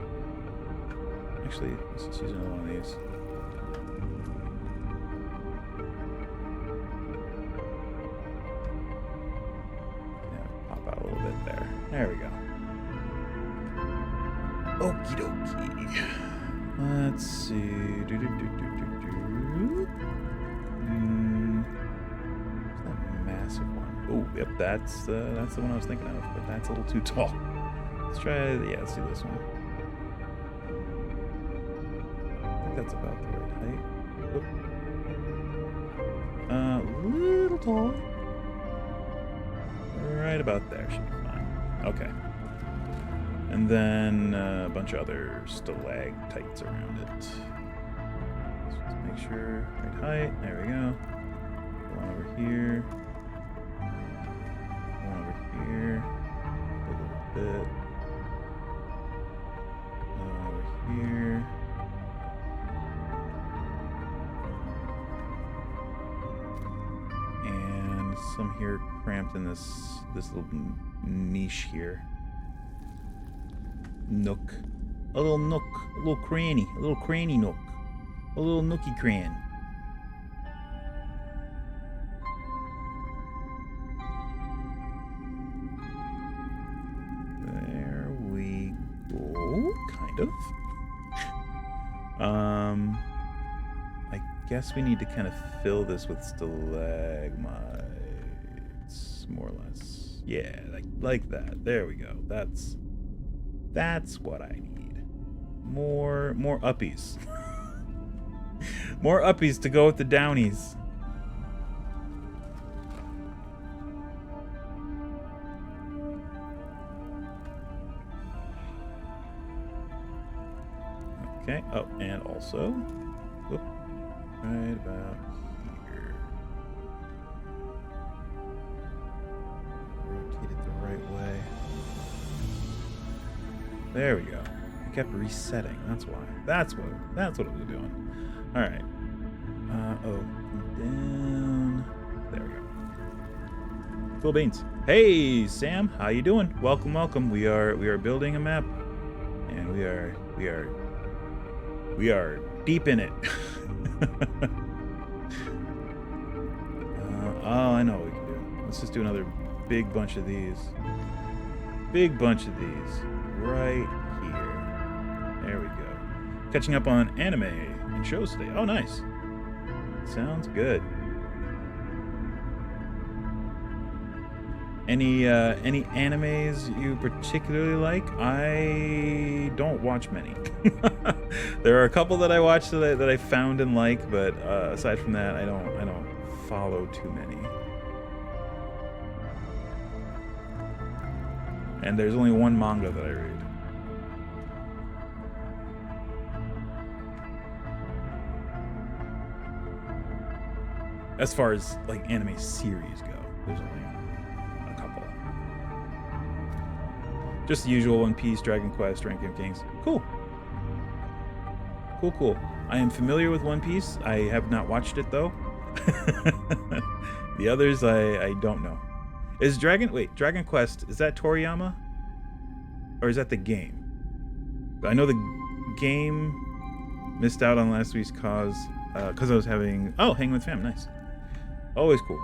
Actually, let's just use another one of these. Yeah, pop out a little bit there. There we go. Okie dokie. Let's see. That massive one. Oh, yep, that's the one I was thinking of, but that's a little too tall. Let's try. Yeah, let's do this one. I think that's about the right height. Oop. Little tall. Right about there should be fine. Okay. And then a bunch of other stalactites around it. Let's just make sure, right height, there we go. One over here. One over here. A little bit. One over here. And some here cramped in this little niche here. Nook. A little nook. A little cranny. A little cranny nook. A little nookie cran. There we go. Kind of. I guess we need to kind of fill this with stalagmites. More or less. Yeah, like that. There we go. That's what I need. More uppies. More uppies to go with the downies. Okay. Oh, and also, whoop, right about here. Rotate it the right way. There we go. I kept resetting. That's why. That's what it was doing. All right. Down. There we go. Cool beans. Hey, Sam. How you doing? Welcome, welcome. We are building a map, and we are deep in it. Oh, I know what we can do. Let's just do another big bunch of these. Big bunch of these. Right here. There we go. Catching up on anime and shows today. Oh, nice. Sounds good. Any animes you particularly like? I don't watch many. There are a couple that I watch that I found and like, but aside from that, I don't follow too many. And there's only one manga that I read. As far as like anime series go, there's only a couple. Just the usual: One Piece, Dragon Quest, Ranking of Kings. Cool. Cool. I am familiar with One Piece. I have not watched it though. The others I don't know. Is Dragon Quest, is that Toriyama? Or is that the game? I know the game missed out on last week's cause because I was having Hang with Fam, nice. Always cool.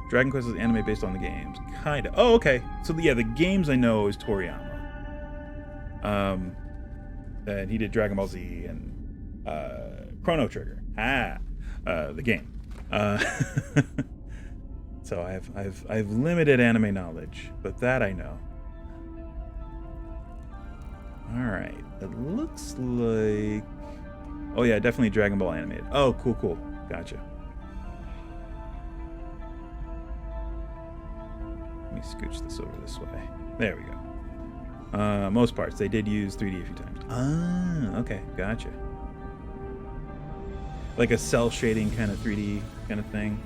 Dragon Quest is anime based on the games. Kinda. Oh, okay. So yeah, the games I know is Toriyama. And he did Dragon Ball Z and Chrono Trigger. The game. So I've limited anime knowledge, but that I know. All right. It looks like. Oh yeah, definitely Dragon Ball animated. Oh, cool. Gotcha. Let me scooch this over this way. There we go. Most parts they did use 3D a few times. Okay, gotcha. Like a cell shading kind of 3D kind of thing,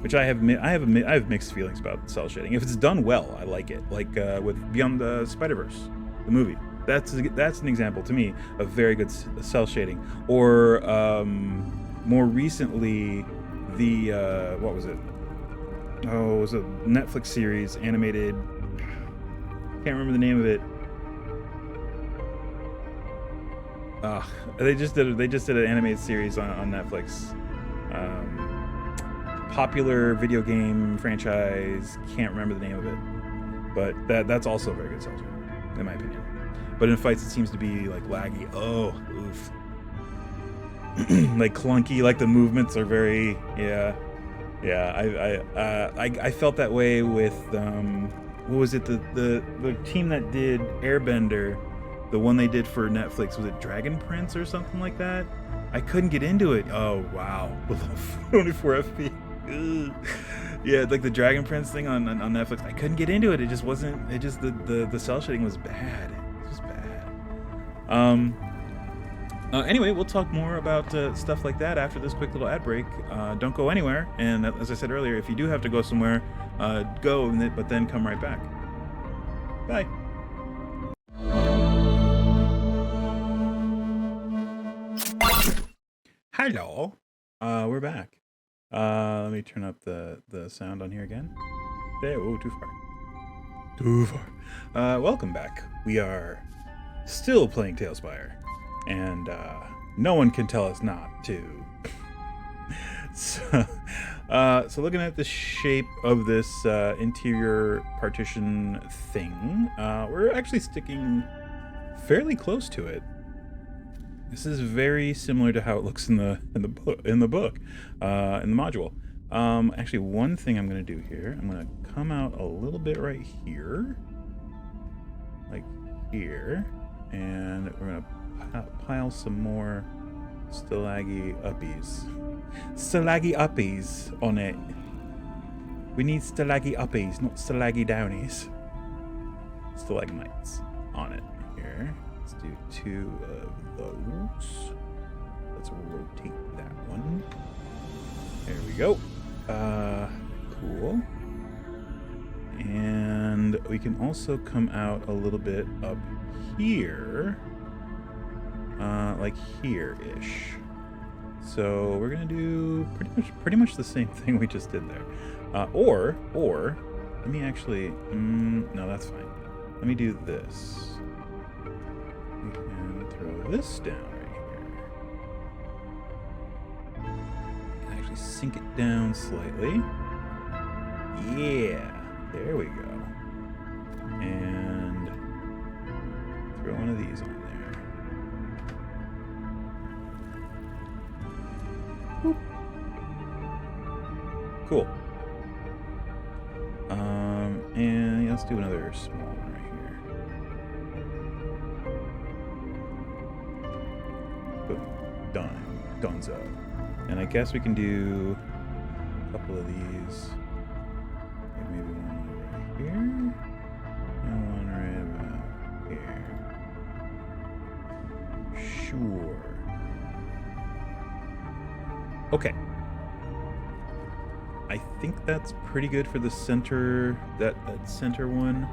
which I have mixed feelings about cell shading. If it's done well, I like it. Like with Beyond the Spider-Verse, the movie. That's an example to me of very good cell shading. Or more recently, the what was it? Oh, it was a Netflix series animated. Can't remember the name of it. They just did an animated series on Netflix. Popular video game franchise. Can't remember the name of it, but that's also very good cell shading, in my opinion. But in fights, it seems to be like laggy. Oh, oof. Like clunky. Like the movements are very I felt that way with what was it, the team that did Airbender, the one they did for Netflix, was it Dragon Prince or something like that? I couldn't get into it. Oh wow, 24 FPS. Ugh. Yeah, like the Dragon Prince thing on Netflix, I couldn't get into it. It just wasn't. It just the cell shading was bad. It was bad. Anyway, we'll talk more about stuff like that after this quick little ad break. Don't go anywhere. And as I said earlier, if you do have to go somewhere, go, but then come right back. Bye. Hello. We're back. Let me turn up the sound on here again. There. Oh, too far. Welcome back. We are still playing TaleSpire. And no one can tell us not to. So looking at the shape of this interior partition thing, we're actually sticking fairly close to it. This is very similar to how it looks in the book, in the module. Actually, one thing I'm going to do here, I'm going to come out a little bit right here, like here, and we're going to pile some more stalaggy uppies on it. We need stalaggy uppies, not stalaggy downies. Stalagmites on it here. Let's do 2 of those. Let's rotate that one. There we go. Cool. And we can also come out a little bit up here. Like here-ish. So we're gonna do pretty much the same thing we just did there. Or let me actually no, that's fine. Let me do this. We can throw this down right here. Actually sink it down slightly. Yeah, there we go. And throw one of these on there. Boop. Cool. And let's do another small one right here. Boom. Done. Donezo. And I guess we can do a couple of these. Maybe one right here. And one right about here. sure. Okay. I think that's pretty good for the center, that center one.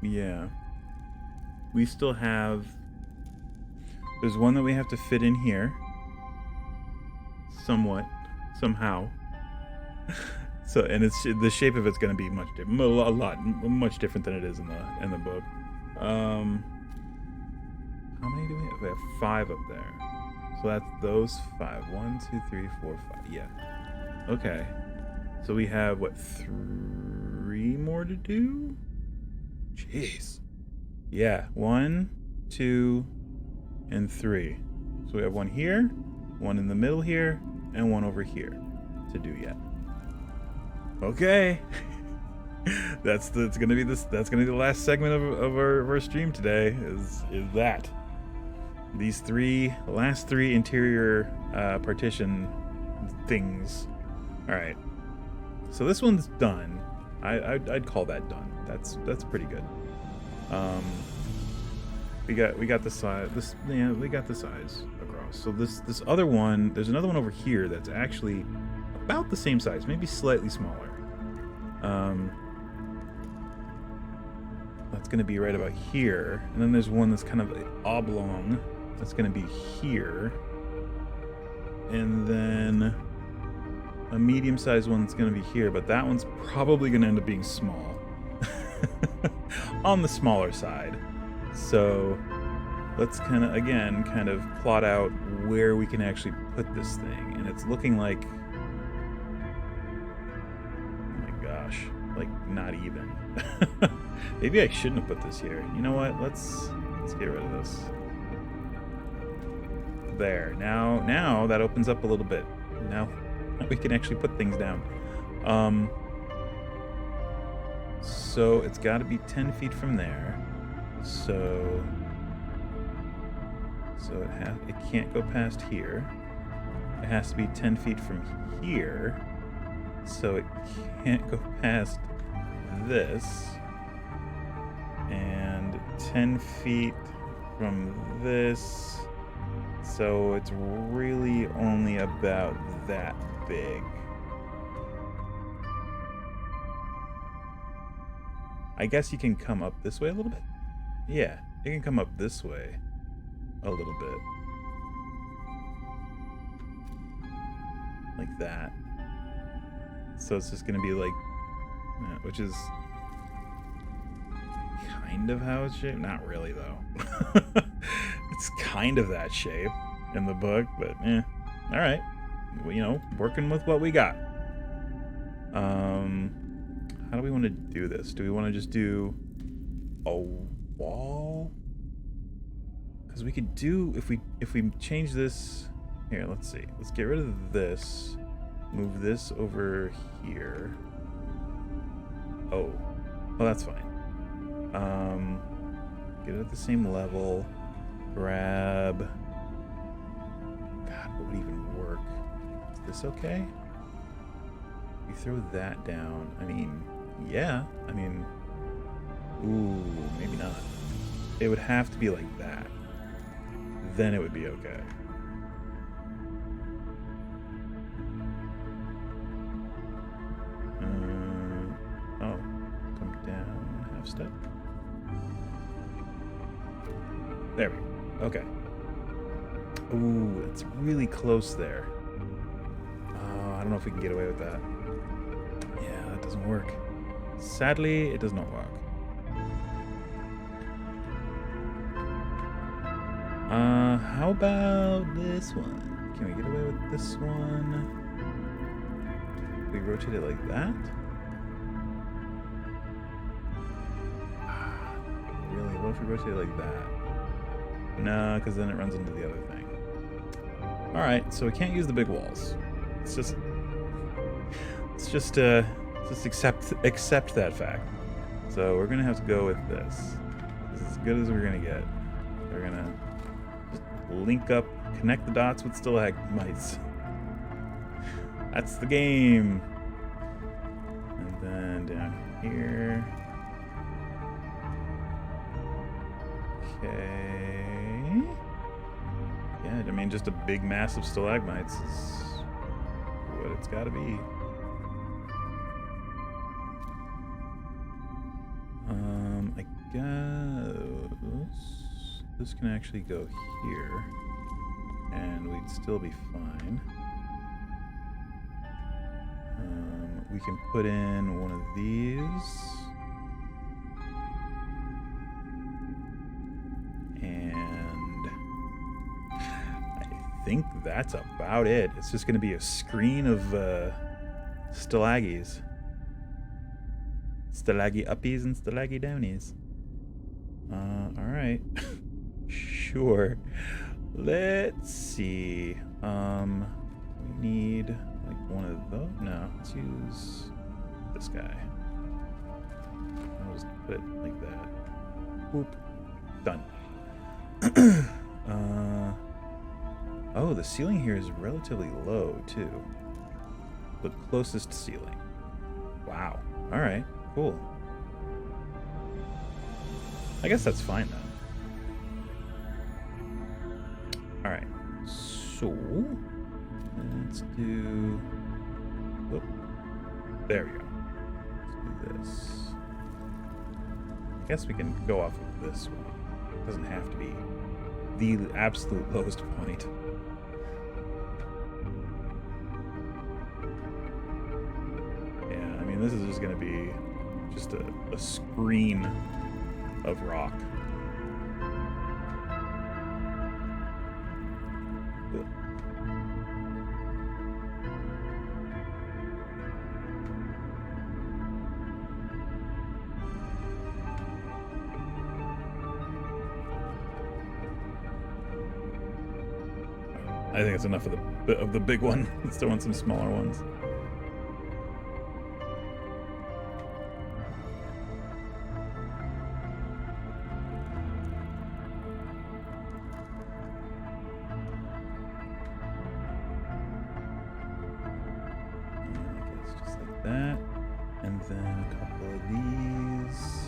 Yeah. We still have... There's one that we have to fit in here. Somewhat. Somehow. So, and it's the shape of it's going to be much different, much different than it is in the book. How many do we have? We have 5 up there. So that's those 5. 1, 2, 3, 4, 5. Yeah. Okay. So we have what, 3 more to do? Jeez. Yeah. 1, 2, and 3. So we have 1 here, 1 in the middle here, and 1 over here to do yet. Okay. That's gonna be the last segment of our stream today. Is that these last three interior partition things. All right. So this one's done. I'd call that done. That's pretty good. We got the size. We got the size across. So this other one, there's another one over here that's actually about the same size, maybe slightly smaller. That's going to be right about here, and then there's one that's kind of oblong. That's going to be here, and then a medium-sized one's going to be here, but that one's probably going to end up being small, on the smaller side. So let's kind of plot out where we can actually put this thing, and it's looking like, oh my gosh, like not even. Maybe I shouldn't have put this here. You know what? Let's get rid of this. There. Now that opens up a little bit. Now we can actually put things down. So it's got to be 10 feet from there. So it can't go past here. It has to be 10 feet from here. So it can't go past this. And 10 feet from this. So it's really only about that big. I guess you can come up this way a little bit. Yeah, it can come up this way a little bit. Like that. So it's just gonna be like, which is kind of how it's shaped. Not really though. It's kind of that shape in the book, but all right. Well, working with what we got. How do we want to do this? Do we want to just do a wall? Because we could do, if we change this here. Let's see. Let's get rid of this. Move this over here. Oh, well, that's fine. Get it at the same level. Grab. God, what would even work? Is this okay? We throw that down. I mean, yeah. I mean, ooh, maybe not. It would have to be like that. Then it would be okay. Oh, come down half step. There we go. Okay. Ooh, it's really close there. Oh, I don't know if we can get away with that. Yeah, that doesn't work. Sadly, it does not work. How about this one? Can we get away with this one? We rotate it like that? Really? What if we rotate it like that? No, because then it runs into the other thing. Alright, so we can't use the big walls. Let's just accept that fact. So we're gonna have to go with this. This is as good as we're gonna get. We're gonna just link up, connect the dots with stalagmites. That's the game. And then down here. Okay. Yeah, I mean, just a big mass of stalagmites is what it's got to be. I guess this can actually go here, and we'd still be fine. We can put in one of these. And I think that's about it. It's just going to be a screen of stalaggies. Stalaggy uppies and stalaggy downies. Alright. Sure. Let's see. We need like one of those. No, let's use this guy. I'll just put it like that. Boop. Done. Oh, the ceiling here is relatively low too. The closest ceiling. Wow. Alright, cool. I guess that's fine then. Alright, so let's do. Whoop. There we go. Let's do this. I guess we can go off of this one. It doesn't have to be the absolute lowest point. Yeah, I mean, this is just going to be just a screen of rock. I think it's enough of the big one. Let's throw in some smaller ones. I guess just like that. And then a couple of these.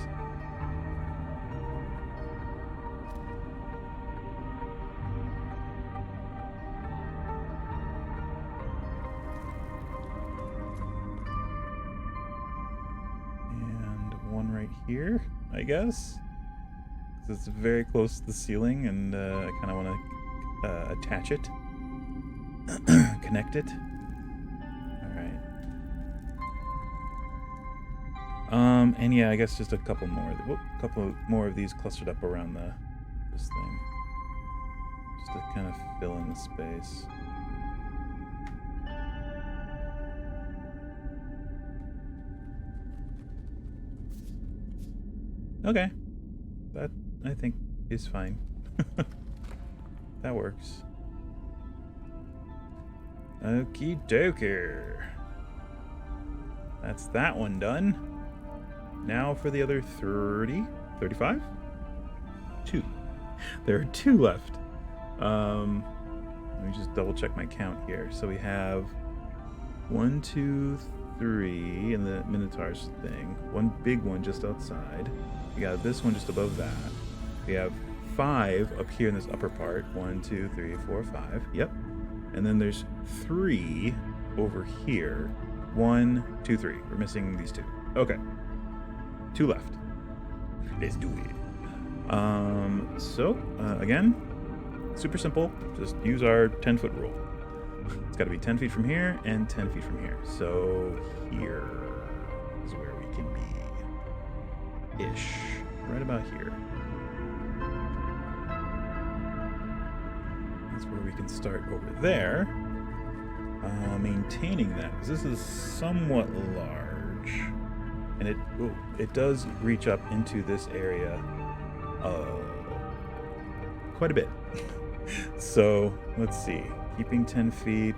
One right here, I guess, because it's very close to the ceiling, and I kind of want to attach it, connect it. All right. And yeah, I guess just a couple more of these clustered up around this thing, just to kind of fill in the space. Okay, that I think is fine. That works. Okie dokie. That's that one done. Now for the other 30, 35? 2. There are 2 left. Let me just double check my count here. So we have 1, 2, 3 in the Minotaur's thing. One big one just outside. We got this one just above that. We have 5 up here in this upper part. 1, 2, 3, 4, 5. Yep. And then there's 3 over here. 1, 2, 3. We're missing these 2. Okay. 2 left. Let's do it. So, again, super simple. Just use our 10-foot rule. It's got to be 10 feet from here and 10 feet from here. So here is where we can be. Ish. Right about here. That's where we can start over there. Maintaining that, because this is somewhat large. And it does reach up into this area quite a bit. So, let's see. Keeping 10 feet.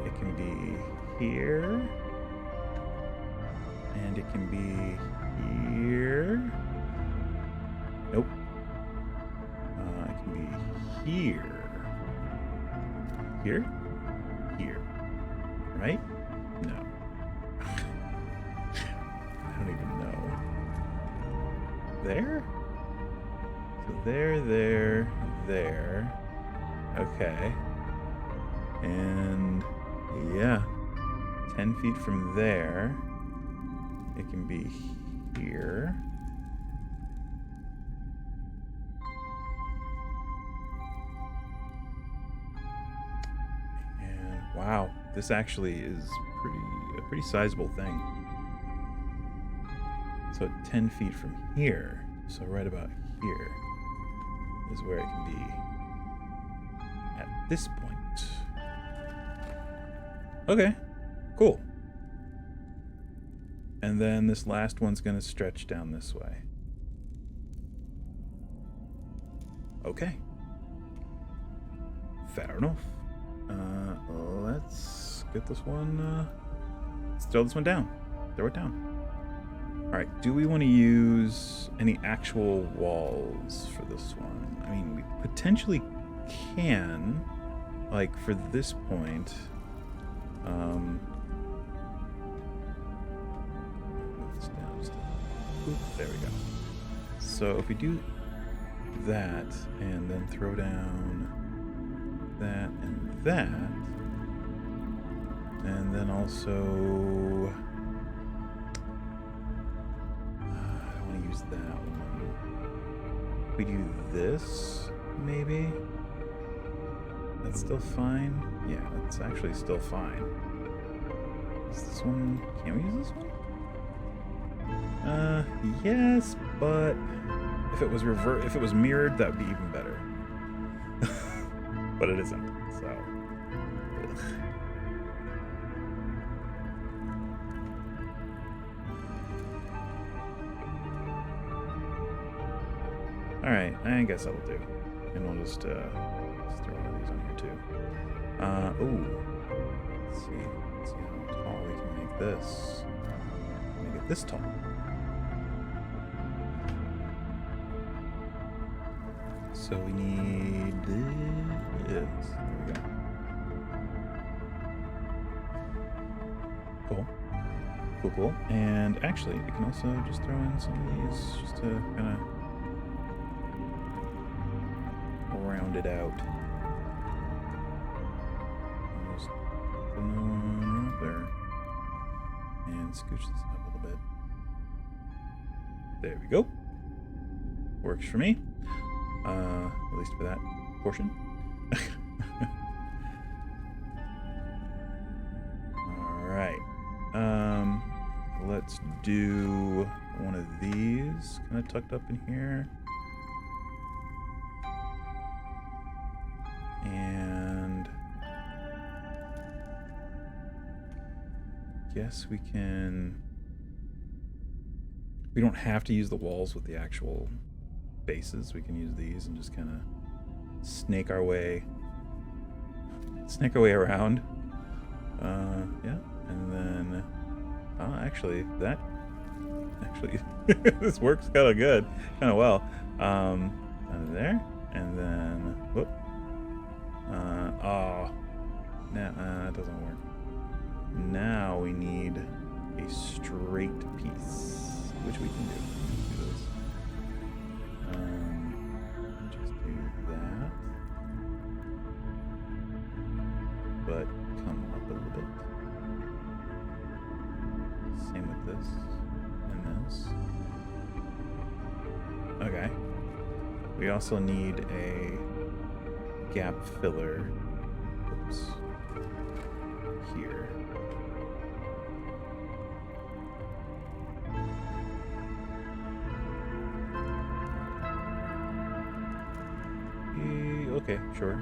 It can be here. And it can be here. Nope. It can be here. Here? Here. Right? No. there? So there. Okay. And yeah, 10 feet from there, it can be here. And wow, this actually is a pretty sizable thing. So 10 feet from here, so right about here is where it can be at this point. Okay, cool. And then this last one's gonna stretch down this way. Okay. Fair enough. Let's get this one, let's throw this one down. Throw it down. Alright, do we want to use any actual walls for this one? I mean, we potentially can, like, for this point. Move this down just a, oop, there we go. So if we do that, and then throw down that and that, and then also... use that one. We do this, maybe? That's still fine? Yeah, that's actually still fine. Is this one... Can we use this one? Yes, but... If it was mirrored, that would be even better. But it isn't, so... Ugh. Alright, I guess that'll do. And we'll just throw one of these on here too. Ooh. Let's see how tall we can make this. Make it this tall. So we need this. There we go. Cool. Cool. And actually, we can also just throw in some of these just to kind of round it out. Almost put another one right there. And scooch this up a little bit. There we go. Works for me. At least for that portion. Alright. Let's do one of these kind of tucked up in here. And guess we can... We don't have to use the walls with the actual bases. We can use these and just kind of snake our way around. Yeah, and then actually this works kind of good, kind of well. Under there, and then whoop. Nah, it doesn't work. Now we need a straight piece, which we can do. Just do that. But come up a little bit. Same with this and this. Okay. We also need a gap filler. Oops. Here. Okay, sure.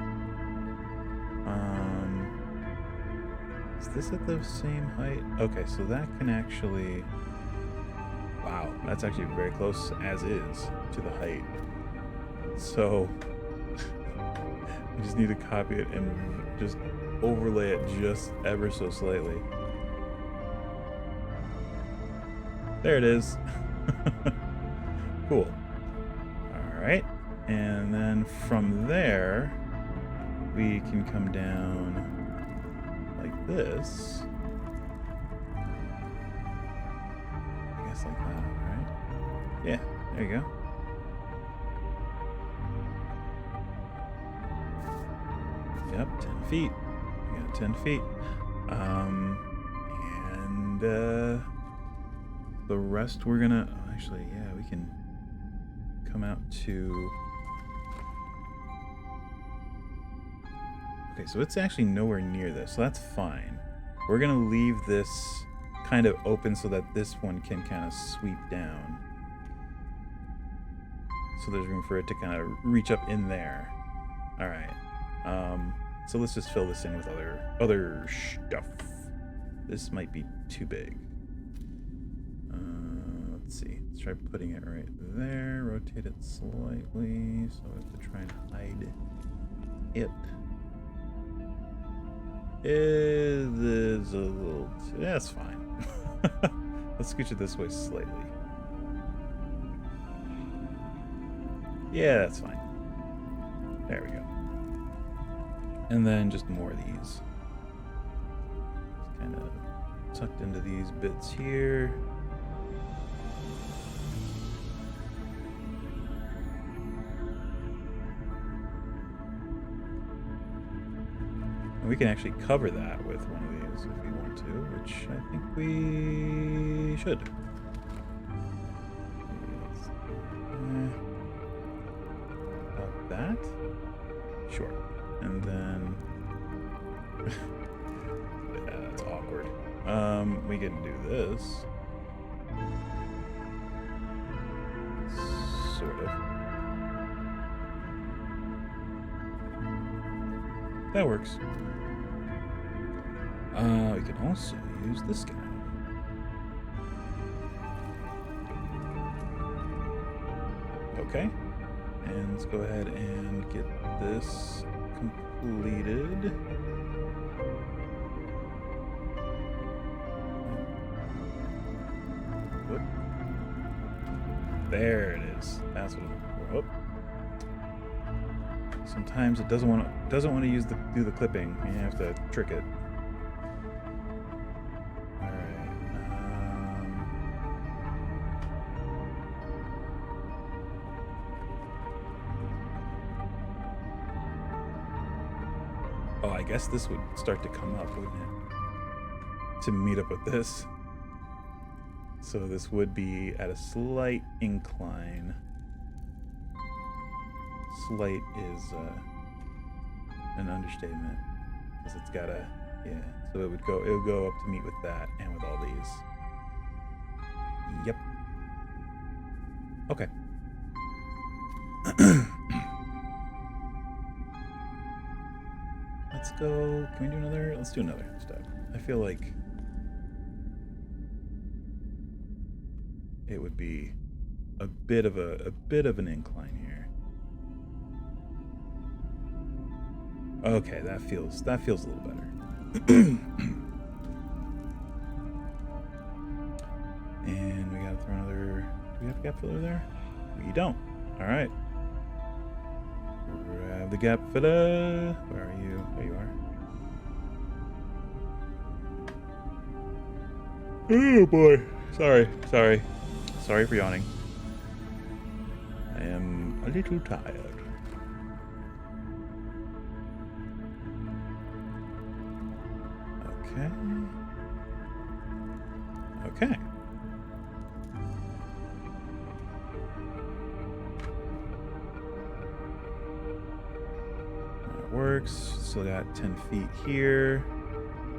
Is this at the same height? Okay, so that can actually... Wow, that's actually very close as is to the height. So we just need to copy it and just overlay it just ever so slightly. There it is. Cool. Alright. And then from there, we can come down like this. I guess like that, right? Yeah. There you go. Yep, 10 feet. We got 10 feet. And the rest we're gonna... Oh, actually, yeah, we can come out to... Okay, so it's actually nowhere near this, so that's fine. We're gonna leave this kind of open so that this one can kind of sweep down. So there's room for it to kind of reach up in there. All right. So let's just fill this in with other stuff. This might be too big. Let's see. Let's try putting it right there. Rotate it slightly so we have to try and hide it. It is a little... That's fine. Let's scooch it this way slightly. Yeah, that's fine. There we go. And then just more of these. Just kind of tucked into these bits here. And we can actually cover that with one of these if we want to, which I think we should. About that? Sure. And then... yeah, that's awkward. We can do this. Sort of. That works. We can also use this guy. Okay. And let's go ahead and get this completed. Whoop. There it is. That's what I'm looking for. Sometimes it doesn't want to do the clipping. You have to trick it. All right. Oh, I guess this would start to come up, wouldn't it? To meet up with this. So this would be at a slight incline. Slight is an understatement, because it's got a, yeah. So it would go up to meet with that and with all these. Yep. Okay. Let's go. Can we do another? Let's do another step. I feel like it would be a bit of an incline here. Okay, that feels a little better. And we gotta throw another. Do we have a gap filler there? We don't. All right. Grab the gap filler. Where are you? There you are. Oh boy. Sorry for yawning. I am a little tired. Okay. That works. Still got 10 feet here.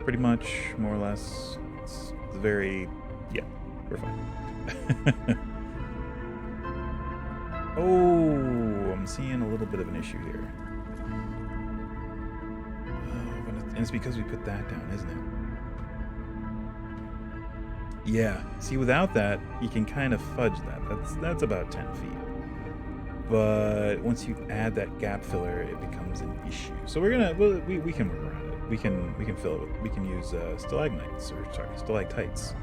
Pretty much, more or less. It's very... Yeah, we're fine. Oh, I'm seeing a little bit of an issue here. And it's because we put that down, isn't it? Yeah. See, without that, you can kind of fudge that. That's about 10 feet. But once you add that gap filler, it becomes an issue. So we're gonna, well, we can work around it. We can fill it with, we can use stalactites,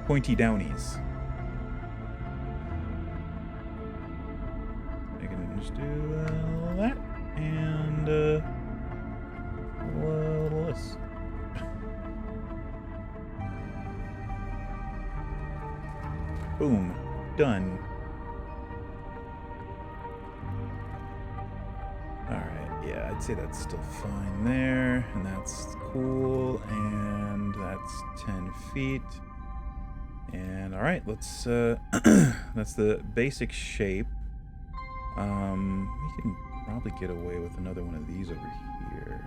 pointy downies. I can just do that and a little this. Boom, done. I'd say that's still fine there, and that's cool, and that's 10 feet. And all right, let's that's the basic shape. We can probably get away with another one of these over here.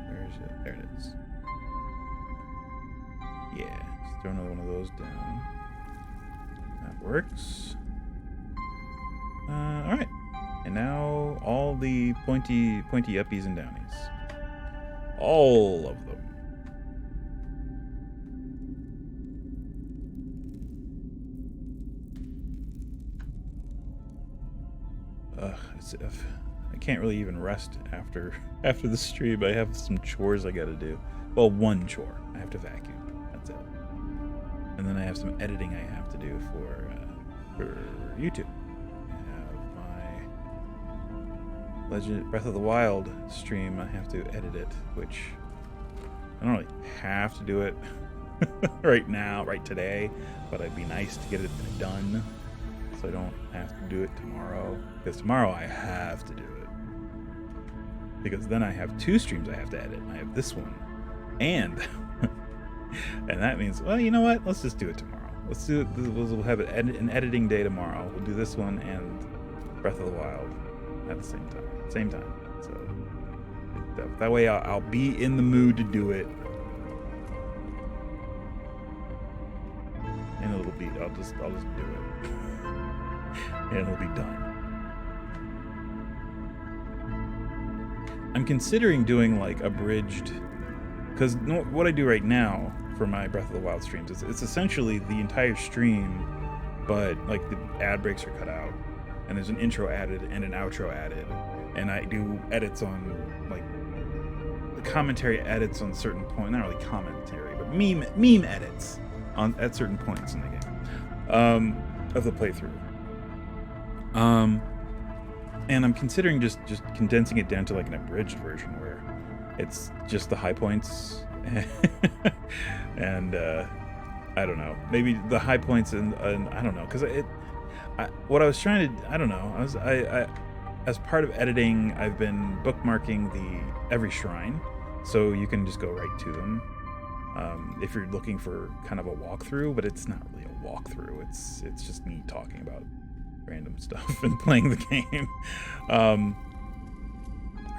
Where is it? There it is. Yeah, just throw another one of those down. That works. All right. And now all the pointy uppies and downies. All of them. I can't really even rest after the stream. I have some chores I gotta do. Well, one chore. I have to vacuum. That's it. And then I have some editing I have to do for YouTube. Breath of the Wild stream, I have to edit it, which I don't really have to do it right now, right today, but it'd be nice to get it done so I don't have to do it tomorrow, because tomorrow I have to do it, because then I have 2 streams I have to edit. I have this one and and that means, well, you know what, let's just do it tomorrow. Let's do it. We'll have an editing day tomorrow. We'll do this one and Breath of the Wild at the same time. So that way I'll be in the mood to do it, and it'll be I'll just do it, and it'll be done. I'm considering doing like abridged, because what I do right now for my Breath of the Wild streams is it's essentially the entire stream, but like the ad breaks are cut out, and there's an intro added and an outro added. And I do edits on, like, the commentary edits on certain points. Not really commentary, but meme edits at certain points in the game of the playthrough. And I'm considering just condensing it down to like an abridged version where it's just the high points, and I don't know, maybe the high points and I don't know, because what I was trying to, I don't know, I as part of editing, I've been bookmarking every shrine, so you can just go right to them if you're looking for kind of a walkthrough, but it's not really a walkthrough. It's just me talking about random stuff and playing the game.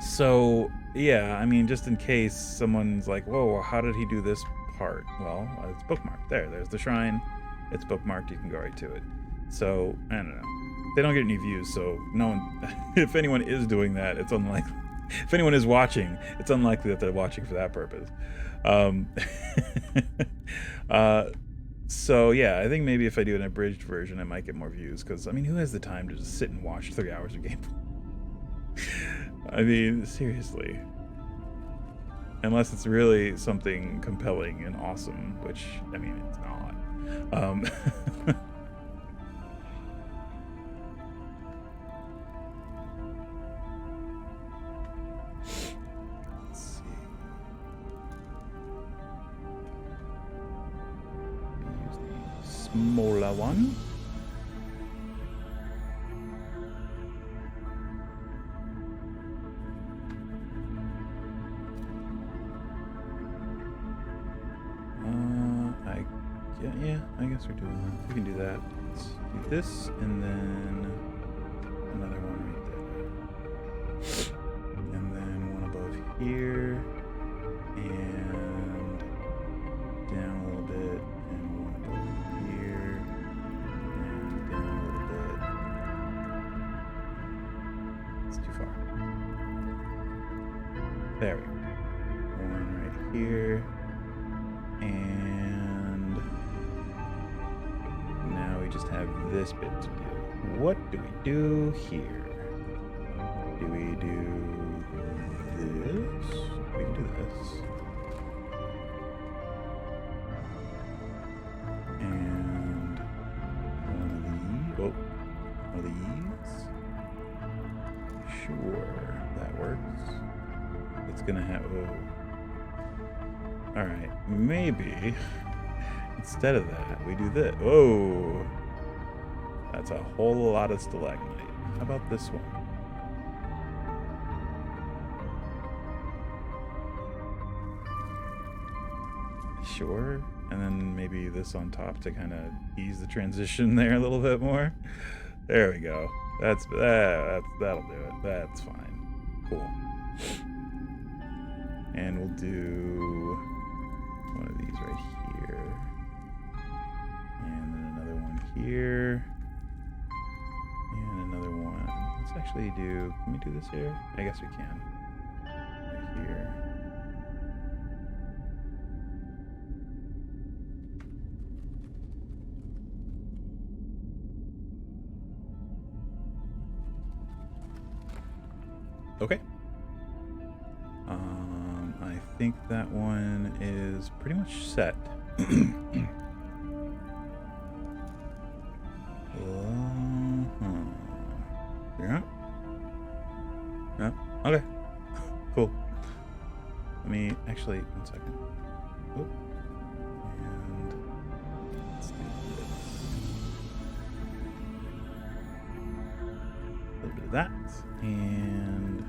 So yeah, I mean, just in case someone's like, whoa, how did he do this part? Well, it's bookmarked. There's the shrine. It's bookmarked. You can go right to it. So I don't know. They don't get any views, so no one. If anyone is doing that, it's unlikely. If anyone is watching, it's unlikely that they're watching for that purpose. So yeah, I think maybe if I do an abridged version, I might get more views. Because I mean, who has the time to just sit and watch 3 hours of gameplay? I mean, seriously. Unless it's really something compelling and awesome, which I mean, it's not. Smaller one. Yeah, I guess we're doing that. We can do that. Let's do this, and then another one right there. And then one above here, and down a little bit, and one above here, and down a little bit. It's too far. There we go. One right here, and now we just have this bit to do. What do we do here? Do we do this? We can do this. And one of these. Sure, that works. It's gonna have, alright, maybe instead of that, we do this. Whoa! That's a whole lot of stalagmite. How about this one? Sure. And then maybe this on top to kind of ease the transition there a little bit more. There we go. That'll do it. That's fine. Cool. And we'll do one of these right here. And then another one here. And another one. Let's actually do... Can we do this here? I guess we can. Right here. Okay. I think that one is pretty much set. Yeah. Yeah. Okay. Cool. Let me actually 1 second. Oop. And let's do this. A little bit of that and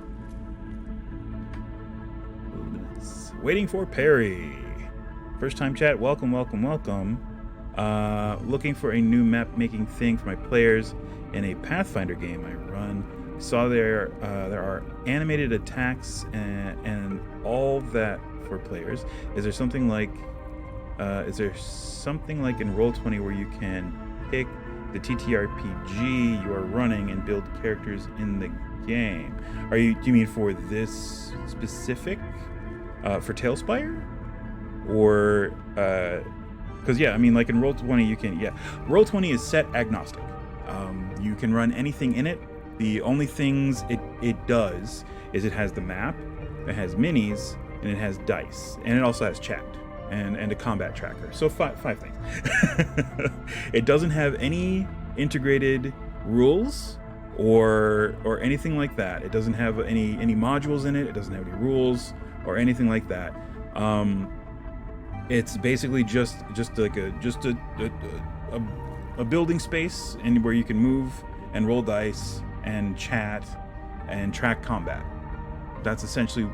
a little bit of this. Waiting for Perry. First time chat. Welcome, welcome, welcome. Looking for a new map making thing for my players in a Pathfinder game I run. Saw there are animated attacks and all that for players. Is there something like in Roll20 where you can pick the TTRPG you are running and build characters in the game? Do you mean for this specific for TaleSpire? Or because yeah, I mean, like in Roll20 you can, yeah, Roll20 is set agnostic. You can run anything in it. The only things it does is it has the map, it has minis, and it has dice, and it also has chat and a combat tracker. So five things. It doesn't have any integrated rules or anything like that. It doesn't have any modules in it. It doesn't have any rules or anything like that. It's basically just like a building space and where you can move and roll dice and chat and track combat. That's essentially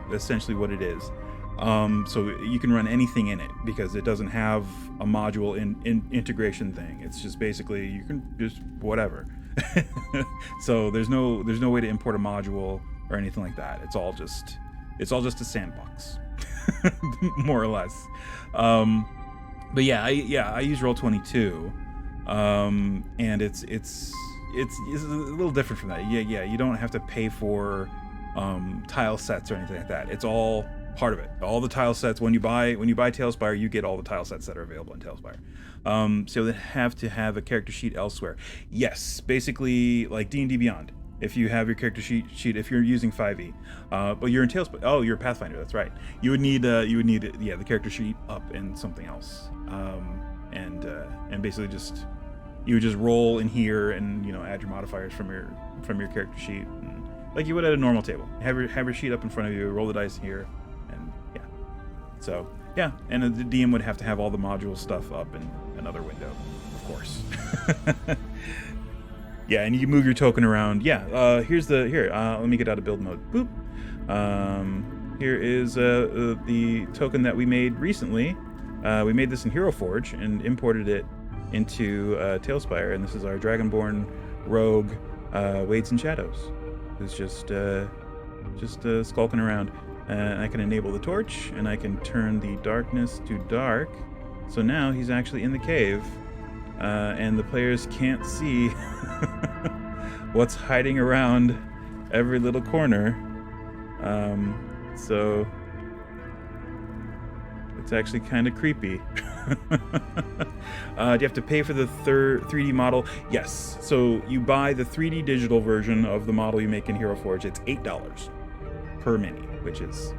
what it is. So you can run anything in it because it doesn't have a module in integration thing. It's just basically you can just whatever. So there's no way to import a module or anything like that. It's all just a sandbox, more or less. But yeah, I use Roll20 too, and it's a little different from that. Yeah, you don't have to pay for tile sets or anything like that. It's all part of it. All the tile sets, when you buy TaleSpire, you get all the tile sets that are available in TaleSpire. So they have to have a character sheet elsewhere. Yes, basically like D&D Beyond. If you have your character sheet, if you're using 5e, but you're in TaleSpire. Oh, you're a Pathfinder. That's right. You would need the character sheet up in something else, and basically you would just roll in here and add your modifiers from your character sheet, and, like you would at a normal table. Have your sheet up in front of you, roll the dice here, and yeah. So yeah, and the DM would have to have all the module stuff up in another window, of course. Yeah, and you can move your token around. Yeah, let me get out of build mode. Boop. Here is the token that we made recently. We made this in Hero Forge and imported it into TaleSpire, and this is our Dragonborn rogue, Wades and Shadows, who's just skulking around. And I can enable the torch, and I can turn the darkness to dark. So now he's actually in the cave. And the players can't see what's hiding around every little corner. So it's actually kind of creepy. Do you have to pay for the 3D model? Yes. So you buy the 3D digital version of the model you make in Hero Forge. It's $8 per mini, which is,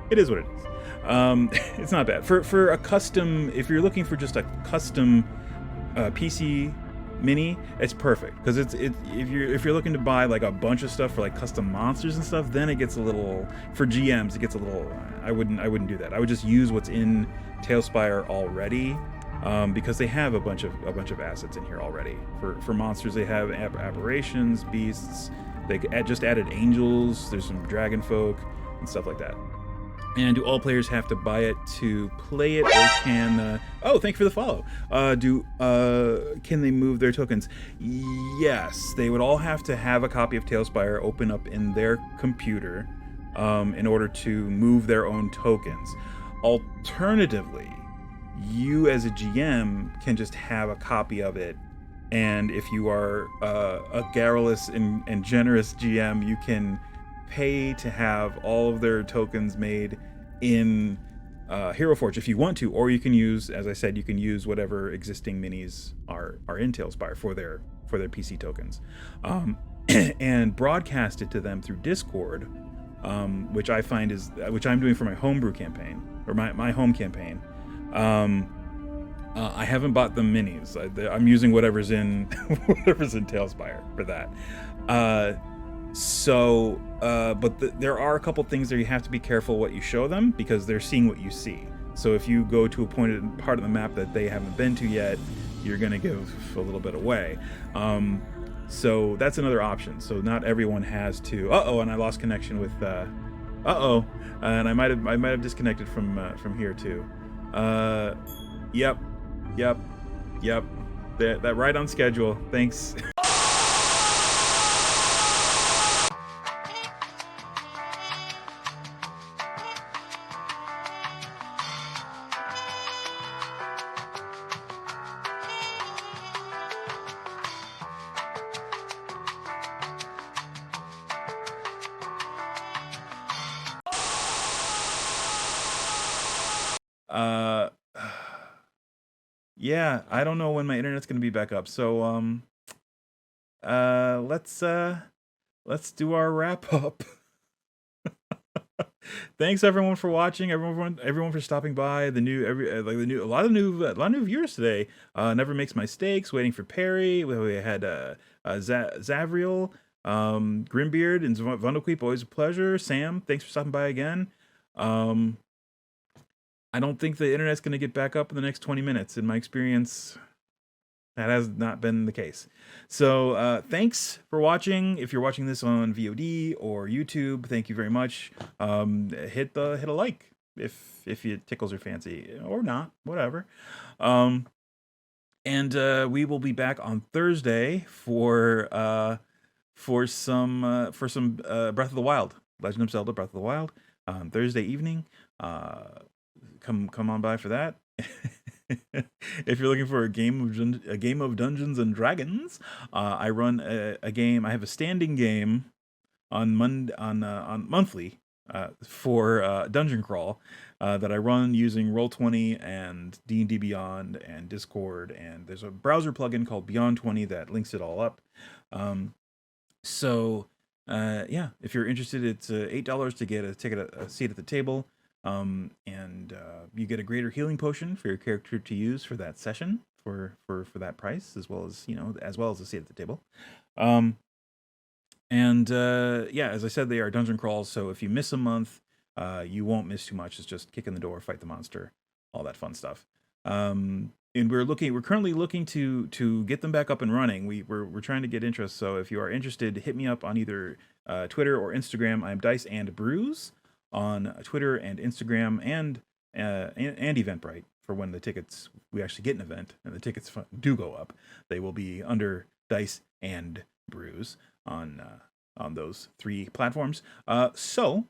it is what it is. It's not bad for a custom. If you're looking for just a custom PC mini, it's perfect because it's if you're looking to buy like a bunch of stuff for like custom monsters and stuff, then it gets a little, for GMs it gets a little, I wouldn't do that. I would just use what's in TaleSpire already, because they have a bunch of assets in here already. For monsters, they have aberrations, beasts. They just added angels. There's some dragon folk and stuff like that. And do all players have to buy it to play it, or can? Oh, thank you for the follow. Can they move their tokens? Yes, they would all have to have a copy of TaleSpire open up in their computer in order to move their own tokens. Alternatively, you as a GM can just have a copy of it, and if you are a garrulous and generous GM, you can pay to have all of their tokens made in Hero Forge if you want to, or you can use, as I said, you can use whatever existing minis are in TaleSpire for their PC tokens, and broadcast it to them through Discord, which I find is which I'm doing for my homebrew campaign, or my home campaign. I haven't bought the minis. I'm using whatever's in TaleSpire for that. But there are a couple things there you have to be careful what you show them, because they're seeing what you see. So if you go to a part of the map that they haven't been to yet, you're going to give a little bit away. So that's another option. So not everyone has to. And I lost connection with. And I might have disconnected from here too. Yep. That right on schedule. Thanks. Yeah, I don't know when my internet's gonna be back up. So let's do our wrap up. Thanks everyone for watching. Everyone for stopping by. A lot of new viewers today. Never Makes Mistakes, Waiting for Perry. We had Zavriel, Grimbeard, and Vondelqueep. Always a pleasure. Sam, thanks for stopping by again. I don't think the internet's going to get back up in the next 20 minutes. In my experience, that has not been the case. So thanks for watching. If you're watching this on VOD or YouTube, thank you very much. Hit a like if it tickles your fancy, or not, whatever. And we will be back on Thursday for some Breath of the Wild, Legend of Zelda Breath of the Wild, Thursday evening. Come on by for that. If you're looking for a game of Dungeons and Dragons, I run a game. I have a standing game on monthly for Dungeon Crawl that I run using Roll20 and D&D Beyond and Discord, and there's a browser plugin called Beyond 20 that links it all up. Yeah, if you're interested, it's $8 to get a seat at the table. And you get a greater healing potion for your character to use for that session for that price, as well as a seat at the table. Yeah, as I said, they are dungeon crawls, so if you miss a month, you won't miss too much. It's just kick in the door, fight the monster, all that fun stuff. And we're currently looking to get them back up and running. We're trying to get interest, so if you are interested, hit me up on either Twitter or Instagram. I'm Dice and Brews on Twitter and Instagram, and Eventbrite for when the tickets, we actually get an event and the tickets do go up. They will be under Dice and Brews on those three platforms. So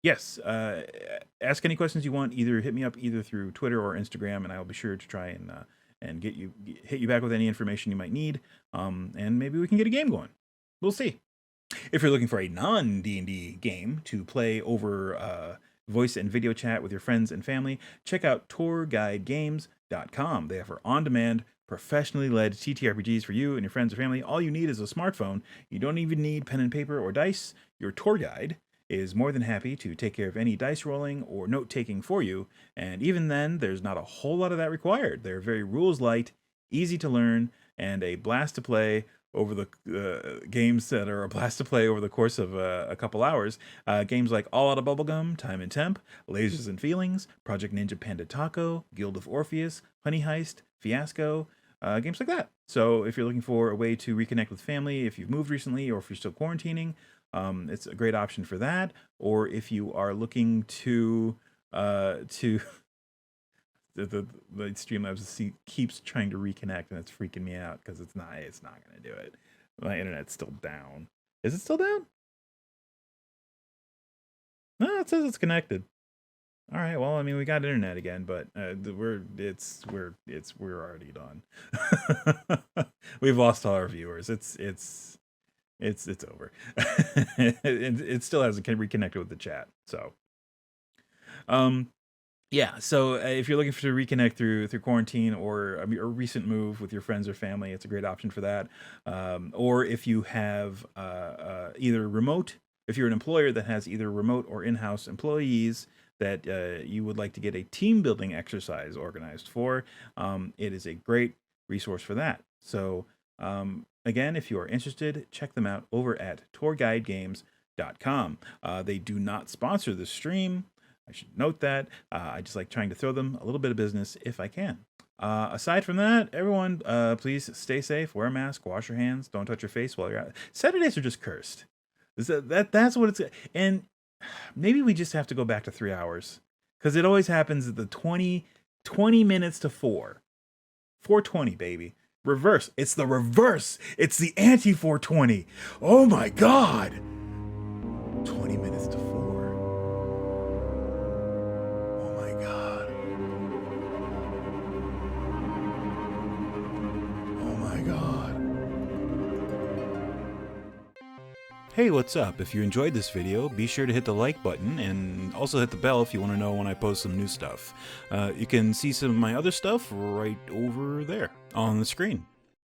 yes, ask any questions you want. Either hit me up either through Twitter or Instagram, and I will be sure to try and hit you back with any information you might need. And maybe we can get a game going. We'll see. If you're looking for a non-D&D game to play over voice and video chat with your friends and family, check out tourguidegames.com. They offer on-demand, professionally led TTRPGs for you and your friends or family. All you need is a smartphone. You don't even need pen and paper or dice. Your tour guide is more than happy to take care of any dice rolling or note-taking for you. And even then, there's not a whole lot of that required. They're very rules light, easy to learn, and a blast to play over the games that are a blast to play over the course of a couple hours. Games like All Out of Bubblegum, Time and Temp, Lasers and Feelings, Project Ninja Panda Taco, Guild of Orpheus, Honey Heist, Fiasco, games like that. So if you're looking for a way to reconnect with family, if you've moved recently or if you're still quarantining, it's a great option for that. Or if you are looking to to the Streamlabs keeps trying to reconnect, and it's freaking me out because it's not gonna do it. My internet's still down. Is it still down? No, it says it's connected. All right, well, I mean, we got internet again, but we're already done. We've lost all our viewers. It's over. it still hasn't reconnected with the chat. So, yeah. So if you're looking to reconnect through quarantine or a recent move with your friends or family, it's a great option for that. Or if you have either remote, if you're an employer that has either remote or in-house employees that you would like to get a team building exercise organized for, it is a great resource for that. So again, if you are interested, check them out over at tourguidegames.com. They do not sponsor the stream. I should note that. I just like trying to throw them a little bit of business if I can. Aside from that, everyone, please stay safe, wear a mask, wash your hands, don't touch your face while you're out. Saturdays are just cursed. That's what it's. And maybe we just have to go back to 3 hours, because it always happens at the 20 minutes to 4. 4:20, baby. Reverse. It's the reverse. It's the anti-420. Oh my God. 20 minutes to 4. Oh my God. Oh my God. Hey, what's up? If you enjoyed this video, be sure to hit the like button and also hit the bell if you want to know when I post some new stuff. You can see some of my other stuff right over there on the screen.